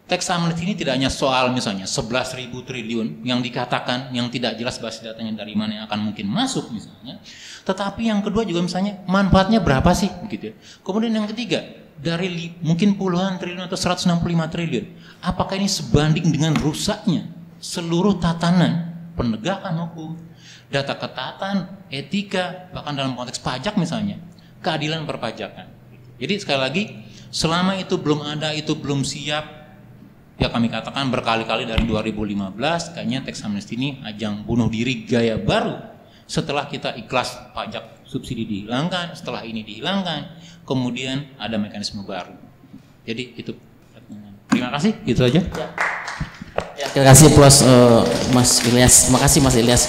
tax amnesty ini tidak hanya soal misalnya 11.000 triliun yang dikatakan yang tidak jelas basis datanya dari mana yang akan mungkin masuk misalnya, tetapi yang kedua juga misalnya manfaatnya berapa sih begitu ya. Kemudian yang ketiga, dari mungkin puluhan triliun atau 165 triliun, apakah ini sebanding dengan rusaknya seluruh tatanan penegakan hukum, data ketatan, etika, bahkan dalam konteks pajak misalnya, keadilan perpajakan. Jadi sekali lagi, selama itu belum ada, itu belum siap, ya kami katakan berkali-kali dari 2015, kayaknya tax amnesty ini ajang bunuh diri gaya baru. Setelah kita ikhlas pajak subsidi dihilangkan, setelah ini dihilangkan, kemudian ada mekanisme baru. Jadi itu. Terima kasih, gitu aja. Ya, terima kasih Mas Ilyas. Terima kasih Mas Ilyas.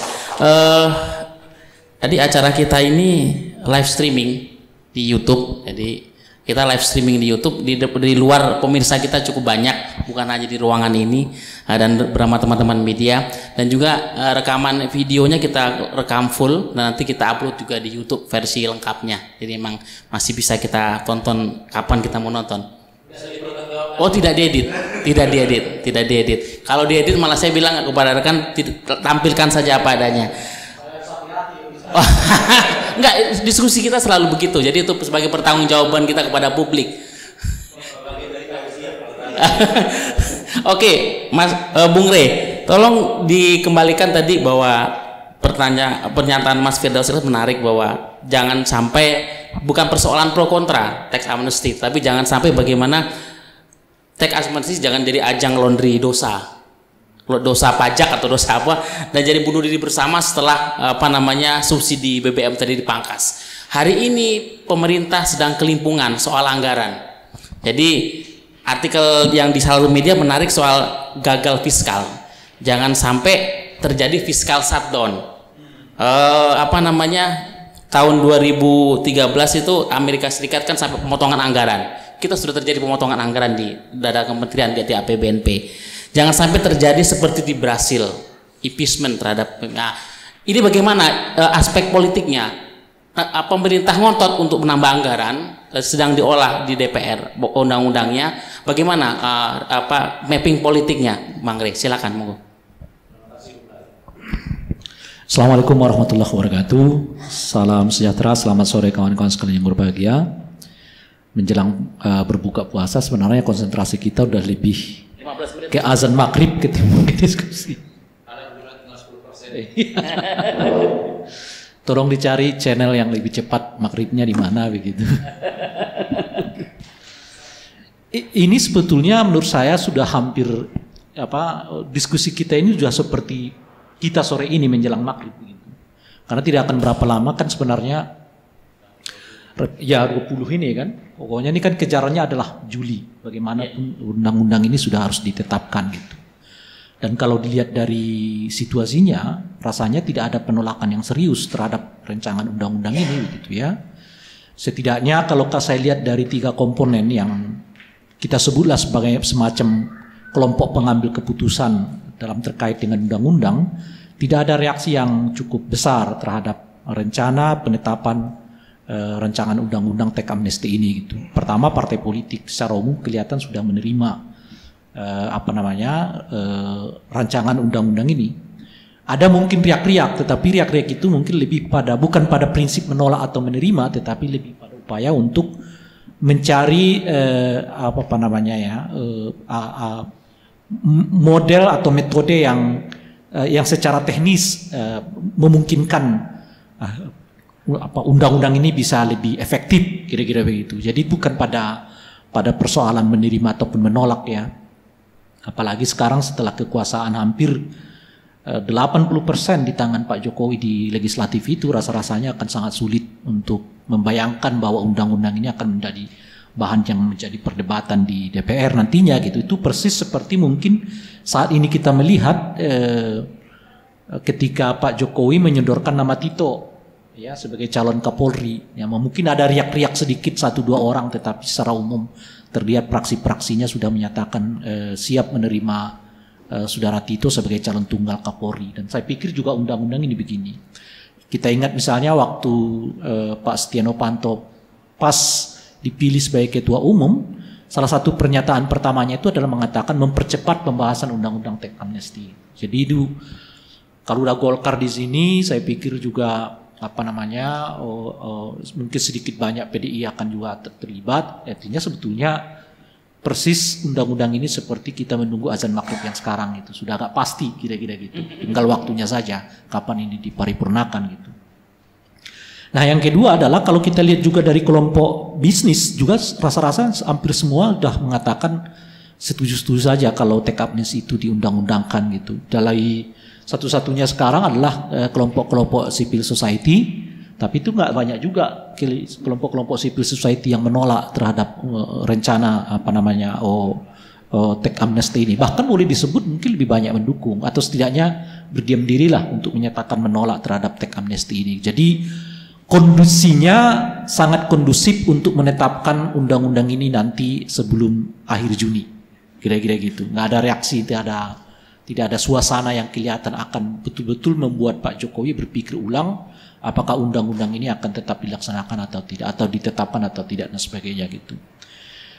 Tadi acara kita ini live streaming di YouTube. Jadi kita live streaming di YouTube, di luar pemirsa kita cukup banyak, bukan hanya di ruangan ini dan bersama teman-teman media, dan juga rekaman videonya kita rekam full dan nanti kita upload juga di YouTube versi lengkapnya. Jadi memang masih bisa kita tonton kapan kita mau nonton. Oh, tidak diedit. Kalau diedit malah saya bilang kepada rekan tampilkan saja apa adanya. Oh, enggak, diskusi kita selalu begitu. Jadi itu sebagai pertanggungjawaban kita kepada publik. Oke, Mas Bung Rey, tolong dikembalikan tadi bahwa pernyataan Mas Firdaus menarik bahwa jangan sampai bukan persoalan pro kontra tax amnesty, tapi jangan sampai bagaimana tax amnesty jangan jadi ajang laundry dosa pajak atau dosa apa, dan jadi bunuh diri bersama setelah subsidi BBM tadi dipangkas. Hari ini pemerintah sedang kelimpungan soal anggaran. Jadi artikel yang di salah satu media menarik soal gagal fiskal. Jangan sampai terjadi fiskal shutdown. Tahun 2013 itu Amerika Serikat kan sampai pemotongan anggaran. Kita sudah terjadi pemotongan anggaran di dana kementerian di APBNP. Jangan sampai terjadi seperti di Brasil, impeachment terhadap. Nah, ini bagaimana aspek politiknya? Pemerintah ngotot untuk menambah anggaran, sedang diolah di DPR undang-undangnya. Bagaimana mapping politiknya, Bang Rey? Silakan, monggo. Assalamualaikum warahmatullahi wabarakatuh. Salam sejahtera, selamat sore kawan-kawan sekalian yang berbahagia. Menjelang berbuka puasa sebenarnya konsentrasi kita udah lebih ke azan maghrib ketimbang ke diskusi. Tolong dicari channel yang lebih cepat maghribnya di mana begitu. Ini sebetulnya menurut saya sudah hampir diskusi kita ini sudah seperti kita sore ini menjelang maghrib gitu. Karena tidak akan berapa lama kan sebenarnya ya 20 ini kan. Pokoknya ini kan kejarannya adalah Juli. Bagaimanapun undang-undang ini sudah harus ditetapkan gitu. Dan kalau dilihat dari situasinya, rasanya tidak ada penolakan yang serius terhadap rancangan undang-undang ini gitu ya. Setidaknya kalau saya lihat dari 3 komponen yang kita sebutlah sebagai semacam kelompok pengambil keputusan dalam terkait dengan undang-undang, tidak ada reaksi yang cukup besar terhadap rencana penetapan rancangan undang-undang teks amnesti ini gitu. Pertama, partai politik secara umum kelihatan sudah menerima rancangan undang-undang ini. Ada mungkin riak-riak, tetapi riak-riak itu mungkin lebih bukan pada prinsip menolak atau menerima, tetapi lebih pada upaya untuk mencari model atau metode yang secara teknis memungkinkan undang-undang ini bisa lebih efektif, kira-kira begitu. Jadi bukan pada persoalan menerima ataupun menolak ya. Apalagi sekarang setelah kekuasaan hampir 80% di tangan Pak Jokowi di legislatif itu, rasa-rasanya akan sangat sulit untuk membayangkan bahwa undang-undang ini akan menjadi bahan yang menjadi perdebatan di DPR nantinya gitu. Itu persis seperti mungkin saat ini kita melihat ketika Pak Jokowi menyodorkan nama Tito ya sebagai calon Kapolri, ya mungkin ada riak-riak sedikit 1-2 orang, tetapi secara umum terlihat praksi-praksinya sudah menyatakan siap menerima saudara Tito sebagai calon tunggal Kapolri. Dan saya pikir juga undang-undang ini begini. Kita ingat misalnya waktu Pak Setia Novanto pas dipilih sebagai ketua umum, salah satu pernyataan pertamanya itu adalah mengatakan mempercepat pembahasan undang-undang teks amnesti. Jadi itu kalau udah Golkar di sini, saya pikir juga mungkin sedikit banyak PDI akan juga terlibat. Artinya sebetulnya persis undang-undang ini seperti kita menunggu azan maghrib yang sekarang itu sudah agak pasti kira-kira gitu. Tinggal waktunya saja kapan ini diparipurnakan gitu. Nah yang kedua adalah kalau kita lihat juga dari kelompok bisnis juga rasa-rasa hampir semua sudah mengatakan setuju-setuju saja kalau teks amnesti itu diundang-undangkan gitu. Dari satu-satunya sekarang adalah kelompok-kelompok civil society, tapi itu nggak banyak juga kelompok-kelompok civil society yang menolak terhadap rencana teks amnesti ini. Bahkan boleh disebut mungkin lebih banyak mendukung atau setidaknya berdiam dirilah untuk menyatakan menolak terhadap teks amnesti ini. Jadi kondisinya sangat kondusif untuk menetapkan undang-undang ini nanti sebelum akhir Juni, kira-kira gitu. Nggak ada reaksi, tidak ada suasana yang kelihatan akan betul-betul membuat Pak Jokowi berpikir ulang apakah undang-undang ini akan tetap dilaksanakan atau tidak, atau ditetapkan atau tidak dan sebagainya gitu.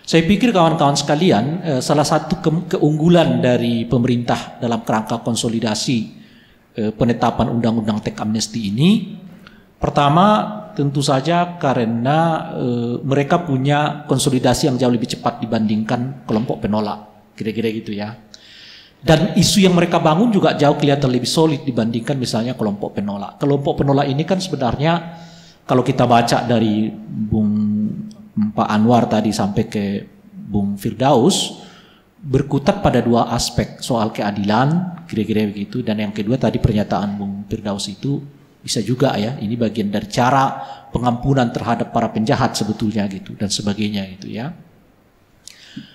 Saya pikir kawan-kawan sekalian, salah satu keunggulan dari pemerintah dalam kerangka konsolidasi penetapan undang-undang teks amnesti ini, pertama tentu saja karena mereka punya konsolidasi yang jauh lebih cepat dibandingkan kelompok penolak, kira-kira gitu ya. Dan isu yang mereka bangun juga jauh kelihatan lebih solid dibandingkan misalnya kelompok penolak. Kelompok penolak ini kan sebenarnya kalau kita baca dari Bung Pak Anwar tadi sampai ke Bung Firdaus, berkutat pada 2 aspek, soal keadilan, kira-kira begitu. Dan yang kedua tadi pernyataan Bung Firdaus itu bisa juga ya, ini bagian dari cara pengampunan terhadap para penjahat sebetulnya gitu dan sebagainya gitu ya.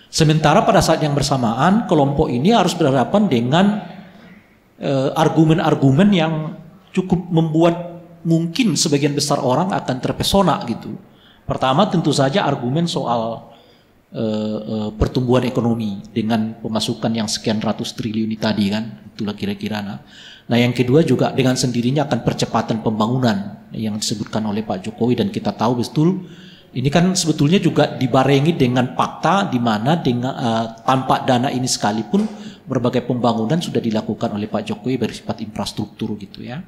Sementara pada saat yang bersamaan kelompok ini harus berhadapan dengan argumen-argumen yang cukup membuat mungkin sebagian besar orang akan terpesona gitu. Pertama tentu saja argumen soal pertumbuhan ekonomi dengan pemasukan yang sekian ratus triliun tadi kan, itulah kira-kira. Nah yang kedua juga dengan sendirinya akan percepatan pembangunan yang disebutkan oleh Pak Jokowi, dan kita tahu betul ini kan sebetulnya juga dibarengi dengan fakta di mana tanpa dana ini sekalipun berbagai pembangunan sudah dilakukan oleh Pak Jokowi bersifat infrastruktur gitu ya.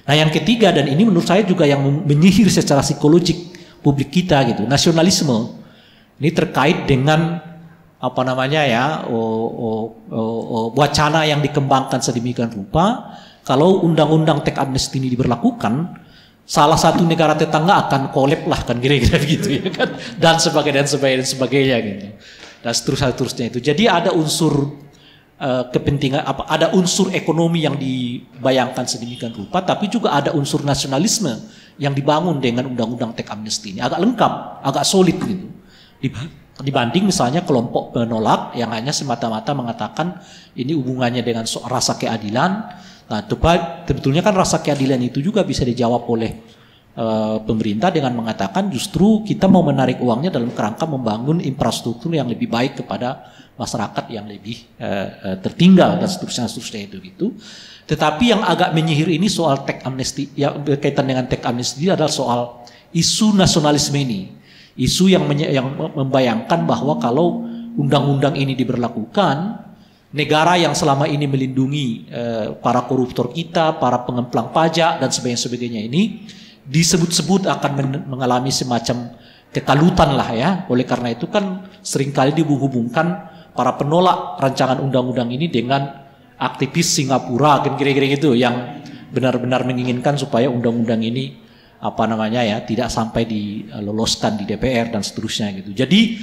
Nah yang ketiga, dan ini menurut saya juga yang menyihir secara psikologik publik kita gitu, nasionalisme. Ini terkait dengan wacana yang dikembangkan sedemikian rupa, kalau undang-undang teks amnesti ini diberlakukan, salah satu negara tetangga akan kolab lah kan, kira-kira gitu ya kan, dan sebagainya gitu, dan seterusnya itu. Jadi ada unsur kepentingan ada unsur ekonomi yang dibayangkan sedemikian rupa, tapi juga ada unsur nasionalisme yang dibangun dengan undang-undang teks amnesti ini. Agak lengkap, agak solid gitu. Dibanding misalnya kelompok penolak yang hanya semata-mata mengatakan ini hubungannya dengan rasa keadilan. Nah, sebetulnya kan rasa keadilan itu juga bisa dijawab oleh pemerintah dengan mengatakan justru kita mau menarik uangnya dalam kerangka membangun infrastruktur yang lebih baik kepada masyarakat yang lebih tertinggal dan seterusnya itu gitu. Tetapi yang agak menyihir ini soal teks amnesti, yang berkaitan dengan teks amnesti adalah soal isu nasionalisme ini. Isu yang membayangkan bahwa kalau undang-undang ini diberlakukan, negara yang selama ini melindungi para koruptor kita, para pengemplang pajak dan sebagainya ini disebut-sebut akan mengalami semacam kekalutan lah ya. Oleh karena itu kan seringkali dihubungkan para penolak rancangan undang-undang ini dengan aktivis Singapura kan kira-kira gitu yang benar-benar menginginkan supaya undang-undang ini tidak sampai diloloskan di DPR dan seterusnya gitu. Jadi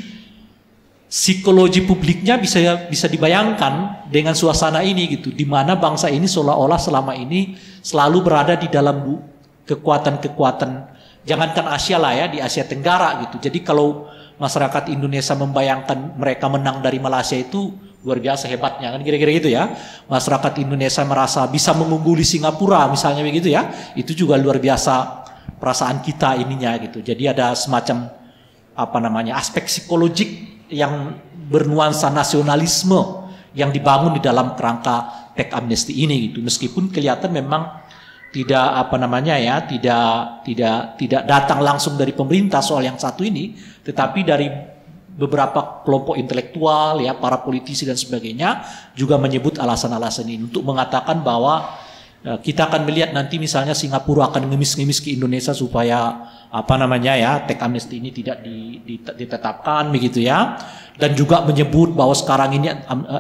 psikologi publiknya bisa dibayangkan dengan suasana ini gitu, di mana bangsa ini seolah-olah selama ini selalu berada di dalam kekuatan-kekuatan, jangankan Asia lah ya, di Asia Tenggara gitu. Jadi kalau masyarakat Indonesia membayangkan mereka menang dari Malaysia itu luar biasa hebatnya kan kira-kira gitu ya. Masyarakat Indonesia merasa bisa mengungguli Singapura misalnya begitu ya. Itu juga luar biasa perasaan kita ininya gitu. Jadi ada semacam aspek psikologik yang bernuansa nasionalisme yang dibangun di dalam kerangka teks amnesti ini gitu. Meskipun kelihatan memang tidak tidak datang langsung dari pemerintah soal yang satu ini, tetapi dari beberapa kelompok intelektual ya, para politisi dan sebagainya juga menyebut alasan-alasan ini untuk mengatakan bahwa kita akan melihat nanti misalnya Singapura akan ngemis-ngemis ke Indonesia supaya teks amnesti ini tidak ditetapkan begitu ya, dan juga menyebut bahwa sekarang ini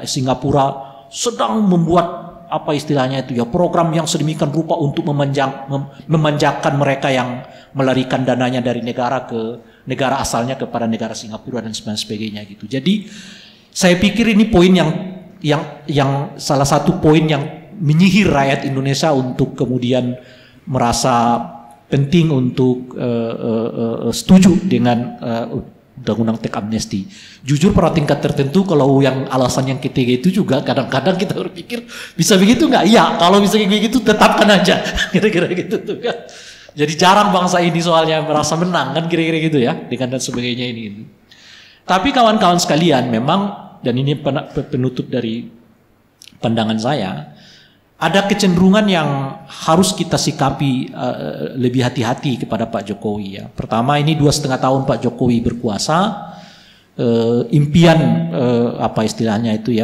Singapura sedang membuat program yang sedemikian rupa untuk memanjakan mereka yang melarikan dananya dari negara ke negara asalnya kepada negara Singapura dan sebagainya gitu. Jadi saya pikir ini poin yang salah satu poin yang menyihir rakyat Indonesia untuk kemudian merasa penting untuk setuju dengan undang-undang teks amnesti. Jujur pada tingkat tertentu kalau yang alasan yang ketiga itu juga kadang-kadang kita berpikir bisa begitu nggak? Iya, kalau bisa kayak gitu tetapkan aja. Kira-kira gitu tuh kan. Jadi jarang bangsa ini soalnya merasa menang kan kira-kira gitu ya dengan dan sebagainya ini. Tapi kawan-kawan sekalian memang, dan ini penutup dari pandangan saya, ada kecenderungan yang harus kita sikapi lebih hati-hati kepada Pak Jokowi ya. Pertama, ini 2,5 tahun Pak Jokowi berkuasa, impian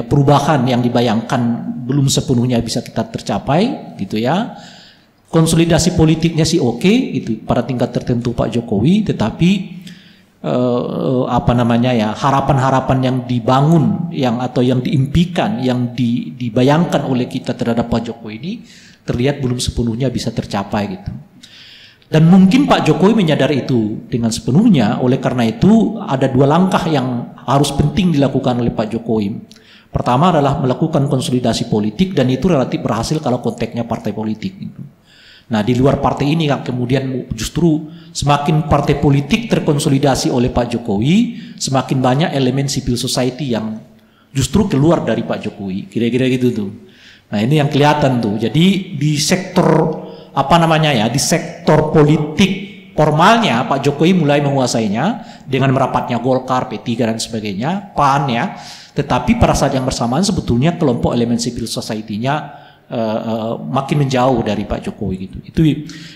perubahan yang dibayangkan belum sepenuhnya bisa kita tercapai gitu ya. Konsolidasi politiknya sih oke gitu pada tingkat tertentu Pak Jokowi, tetapi harapan-harapan yang dibangun atau yang diimpikan, yang dibayangkan oleh kita terhadap Pak Jokowi ini terlihat belum sepenuhnya bisa tercapai gitu. Dan mungkin Pak Jokowi menyadari itu dengan sepenuhnya. Oleh karena itu ada 2 langkah yang harus penting dilakukan oleh Pak Jokowi. Pertama adalah melakukan konsolidasi politik, dan itu relatif berhasil kalau konteksnya partai politik gitu. Nah, di luar partai ini kan kemudian justru semakin partai politik terkonsolidasi oleh Pak Jokowi, semakin banyak elemen civil society yang justru keluar dari Pak Jokowi, kira-kira gitu tuh. Nah, ini yang kelihatan tuh. Jadi di sektor di sektor politik formalnya Pak Jokowi mulai menguasainya dengan merapatnya Golkar, P3 dan sebagainya, PAN ya. Tetapi pada saat yang bersamaan sebetulnya kelompok elemen civil society-nya makin menjauh dari Pak Jokowi gitu.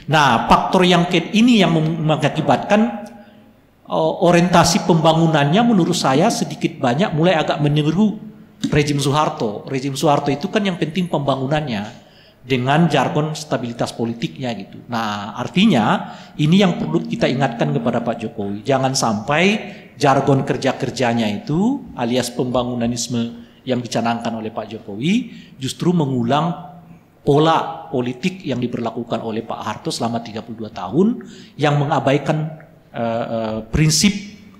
Nah, faktor yang ini yang mengakibatkan orientasi pembangunannya menurut saya sedikit banyak mulai agak meniru rezim Soeharto. Rezim Soeharto itu kan yang penting pembangunannya dengan jargon stabilitas politiknya gitu. Nah, artinya ini yang perlu kita ingatkan kepada Pak Jokowi. Jangan sampai jargon kerja-kerjanya itu alias pembangunanisme yang dicanangkan oleh Pak Jokowi justru mengulang pola politik yang diberlakukan oleh Pak Harto selama 32 tahun yang mengabaikan prinsip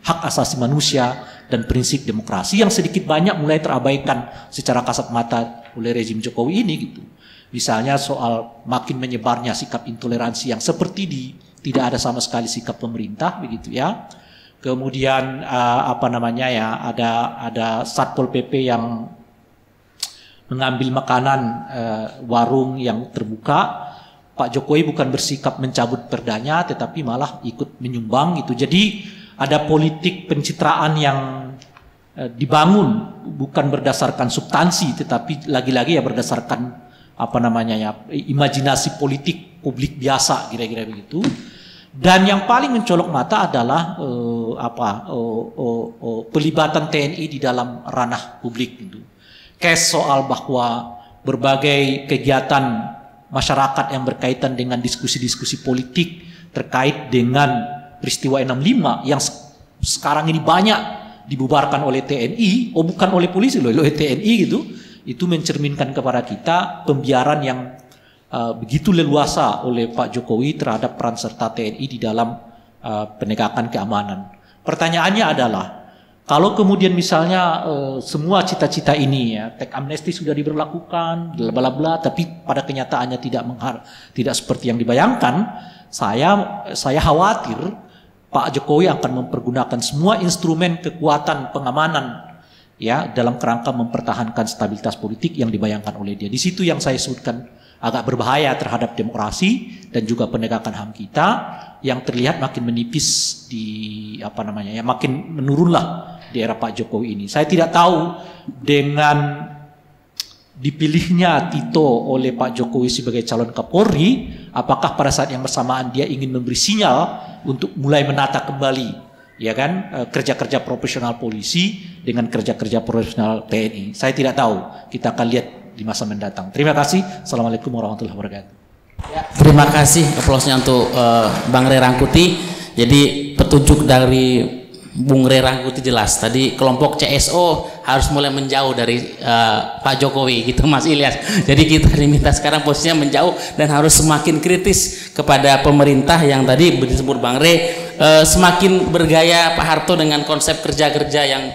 hak asasi manusia dan prinsip demokrasi yang sedikit banyak mulai terabaikan secara kasat mata oleh rezim Jokowi ini gitu. Misalnya soal makin menyebarnya sikap intoleransi yang seperti tidak ada sama sekali sikap pemerintah begitu ya. Kemudian ada Satpol PP yang mengambil makanan warung yang terbuka. Pak Jokowi bukan bersikap mencabut perdanya, tetapi malah ikut menyumbang gitu. Jadi ada politik pencitraan yang dibangun bukan berdasarkan substansi, tetapi lagi-lagi ya berdasarkan imajinasi politik publik biasa, kira-kira begitu. Dan yang paling mencolok mata adalah pelibatan TNI di dalam ranah publik gitu. Case soal bahwa berbagai kegiatan masyarakat yang berkaitan dengan diskusi-diskusi politik terkait dengan peristiwa 65 yang sekarang ini banyak dibubarkan oleh TNI, bukan oleh polisi loh, oleh TNI gitu, itu mencerminkan kepada kita pembiaran yang begitu leluasa oleh Pak Jokowi terhadap peran serta TNI di dalam penegakan keamanan. Pertanyaannya adalah, kalau kemudian misalnya semua cita-cita ini ya, teks amnesti sudah diberlakukan, bla bla bla, tapi pada kenyataannya tidak seperti yang dibayangkan, saya khawatir Pak Jokowi akan mempergunakan semua instrumen kekuatan pengamanan ya dalam kerangka mempertahankan stabilitas politik yang dibayangkan oleh dia. Di situ yang saya sebutkan agak berbahaya terhadap demokrasi dan juga penegakan HAM kita yang terlihat makin menipis makin menurunlah di era Pak Jokowi ini. Saya tidak tahu dengan dipilihnya Tito oleh Pak Jokowi sebagai calon Kapolri, apakah pada saat yang bersamaan dia ingin memberi sinyal untuk mulai menata kembali ya kan kerja-kerja profesional polisi dengan kerja-kerja profesional TNI. Saya tidak tahu, kita akan lihat di masa mendatang. Terima kasih. Assalamualaikum warahmatullahi wabarakatuh. Ya, terima kasih aplausnya untuk Bang Ray Rangkuti. Jadi petunjuk dari Bung Ray Rangkuti jelas. Tadi kelompok CSO harus mulai menjauh dari Pak Jokowi gitu Mas Ilyas. Jadi kita diminta sekarang posisinya menjauh dan harus semakin kritis kepada pemerintah yang tadi disebut Bang Ray semakin bergaya Pak Harto dengan konsep kerja-kerja yang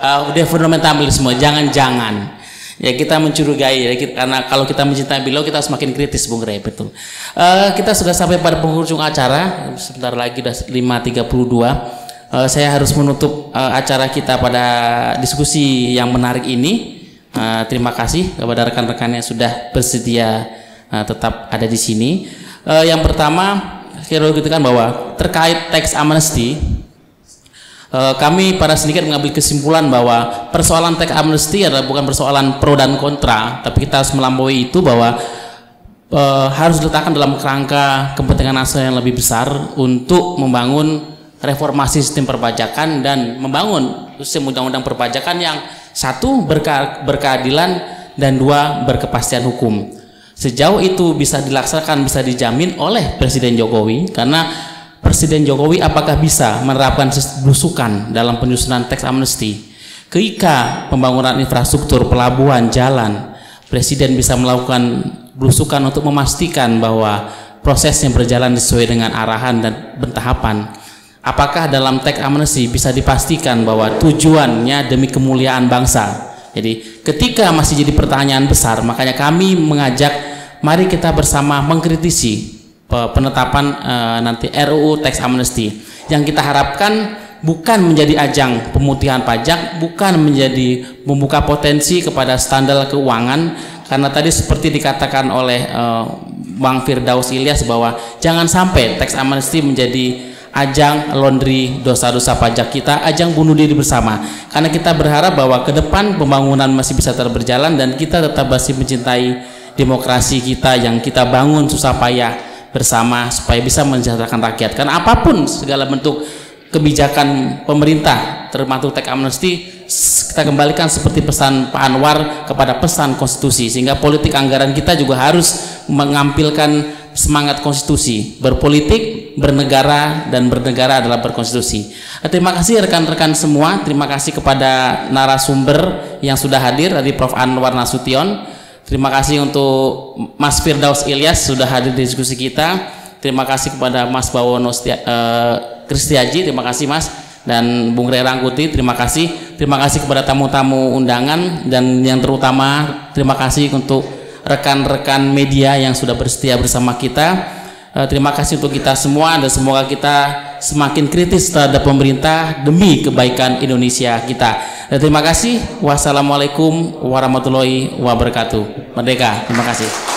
udah fundamentalisme. Jangan-jangan ya kita mencurigai ya, karena kalau kita mencintai beliau kita semakin kritis Bung Ray, betul. Kita sudah sampai pada penghujung acara, sebentar lagi udah 5.32. Saya harus menutup acara kita pada diskusi yang menarik ini. Terima kasih kepada rekan-rekan yang sudah bersedia tetap ada di sini. Yang pertama, saya katakan bahwa terkait teks amnesti, kami para sindikat mengambil kesimpulan bahwa persoalan teks amnesti adalah bukan persoalan pro dan kontra, tapi kita harus melampaui itu bahwa harus diletakkan dalam kerangka kepentingan nasional yang lebih besar untuk membangun reformasi sistem perpajakan dan membangun sistem undang-undang perpajakan yang satu berkeadilan dan dua berkepastian hukum. Sejauh itu bisa dilaksanakan, bisa dijamin oleh Presiden Jokowi, karena Presiden Jokowi apakah bisa menerapkan belusukan dalam penyusunan teks amnesti? Ketika pembangunan infrastruktur, pelabuhan, jalan, Presiden bisa melakukan belusukan untuk memastikan bahwa prosesnya berjalan sesuai dengan arahan dan tahapan. Apakah dalam teks amnesti bisa dipastikan bahwa tujuannya demi kemuliaan bangsa? Jadi ketika masih jadi pertanyaan besar, makanya kami mengajak mari kita bersama mengkritisi penetapan nanti RUU teks amnesti. Yang kita harapkan bukan menjadi ajang pemutihan pajak, bukan menjadi membuka potensi kepada standar keuangan, karena tadi seperti dikatakan oleh Bang Firdaus Ilyas bahwa jangan sampai teks amnesti menjadi ajang laundry dosa-dosa pajak kita, ajang bunuh diri bersama. Karena kita berharap bahwa ke depan pembangunan masih bisa tetap berjalan dan kita tetap masih mencintai demokrasi kita yang kita bangun susah payah bersama supaya bisa mensejahterakan rakyat. Karena apapun segala bentuk kebijakan pemerintah termasuk teks amnesti, kita kembalikan seperti pesan Pak Anwar kepada pesan konstitusi, sehingga politik anggaran kita juga harus mengampilkan semangat konstitusi, berpolitik, bernegara, dan bernegara adalah berkonstitusi. Terima kasih rekan-rekan semua, terima kasih kepada narasumber yang sudah hadir dari Prof. Anwar Nasution. Terima kasih untuk Mas Firdaus Ilyas sudah hadir di diskusi kita. Terima kasih kepada Mas Bawono Kristiaji, terima kasih Mas. dan Bung Ray Rangkuti, terima kasih. Terima kasih kepada tamu-tamu undangan, dan yang terutama terima kasih untuk rekan-rekan media yang sudah bersetia bersama kita. Terima kasih untuk kita semua, dan semoga kita semakin kritis terhadap pemerintah demi kebaikan Indonesia kita. Dan terima kasih. Wassalamualaikum warahmatullahi wabarakatuh. Merdeka. Terima kasih.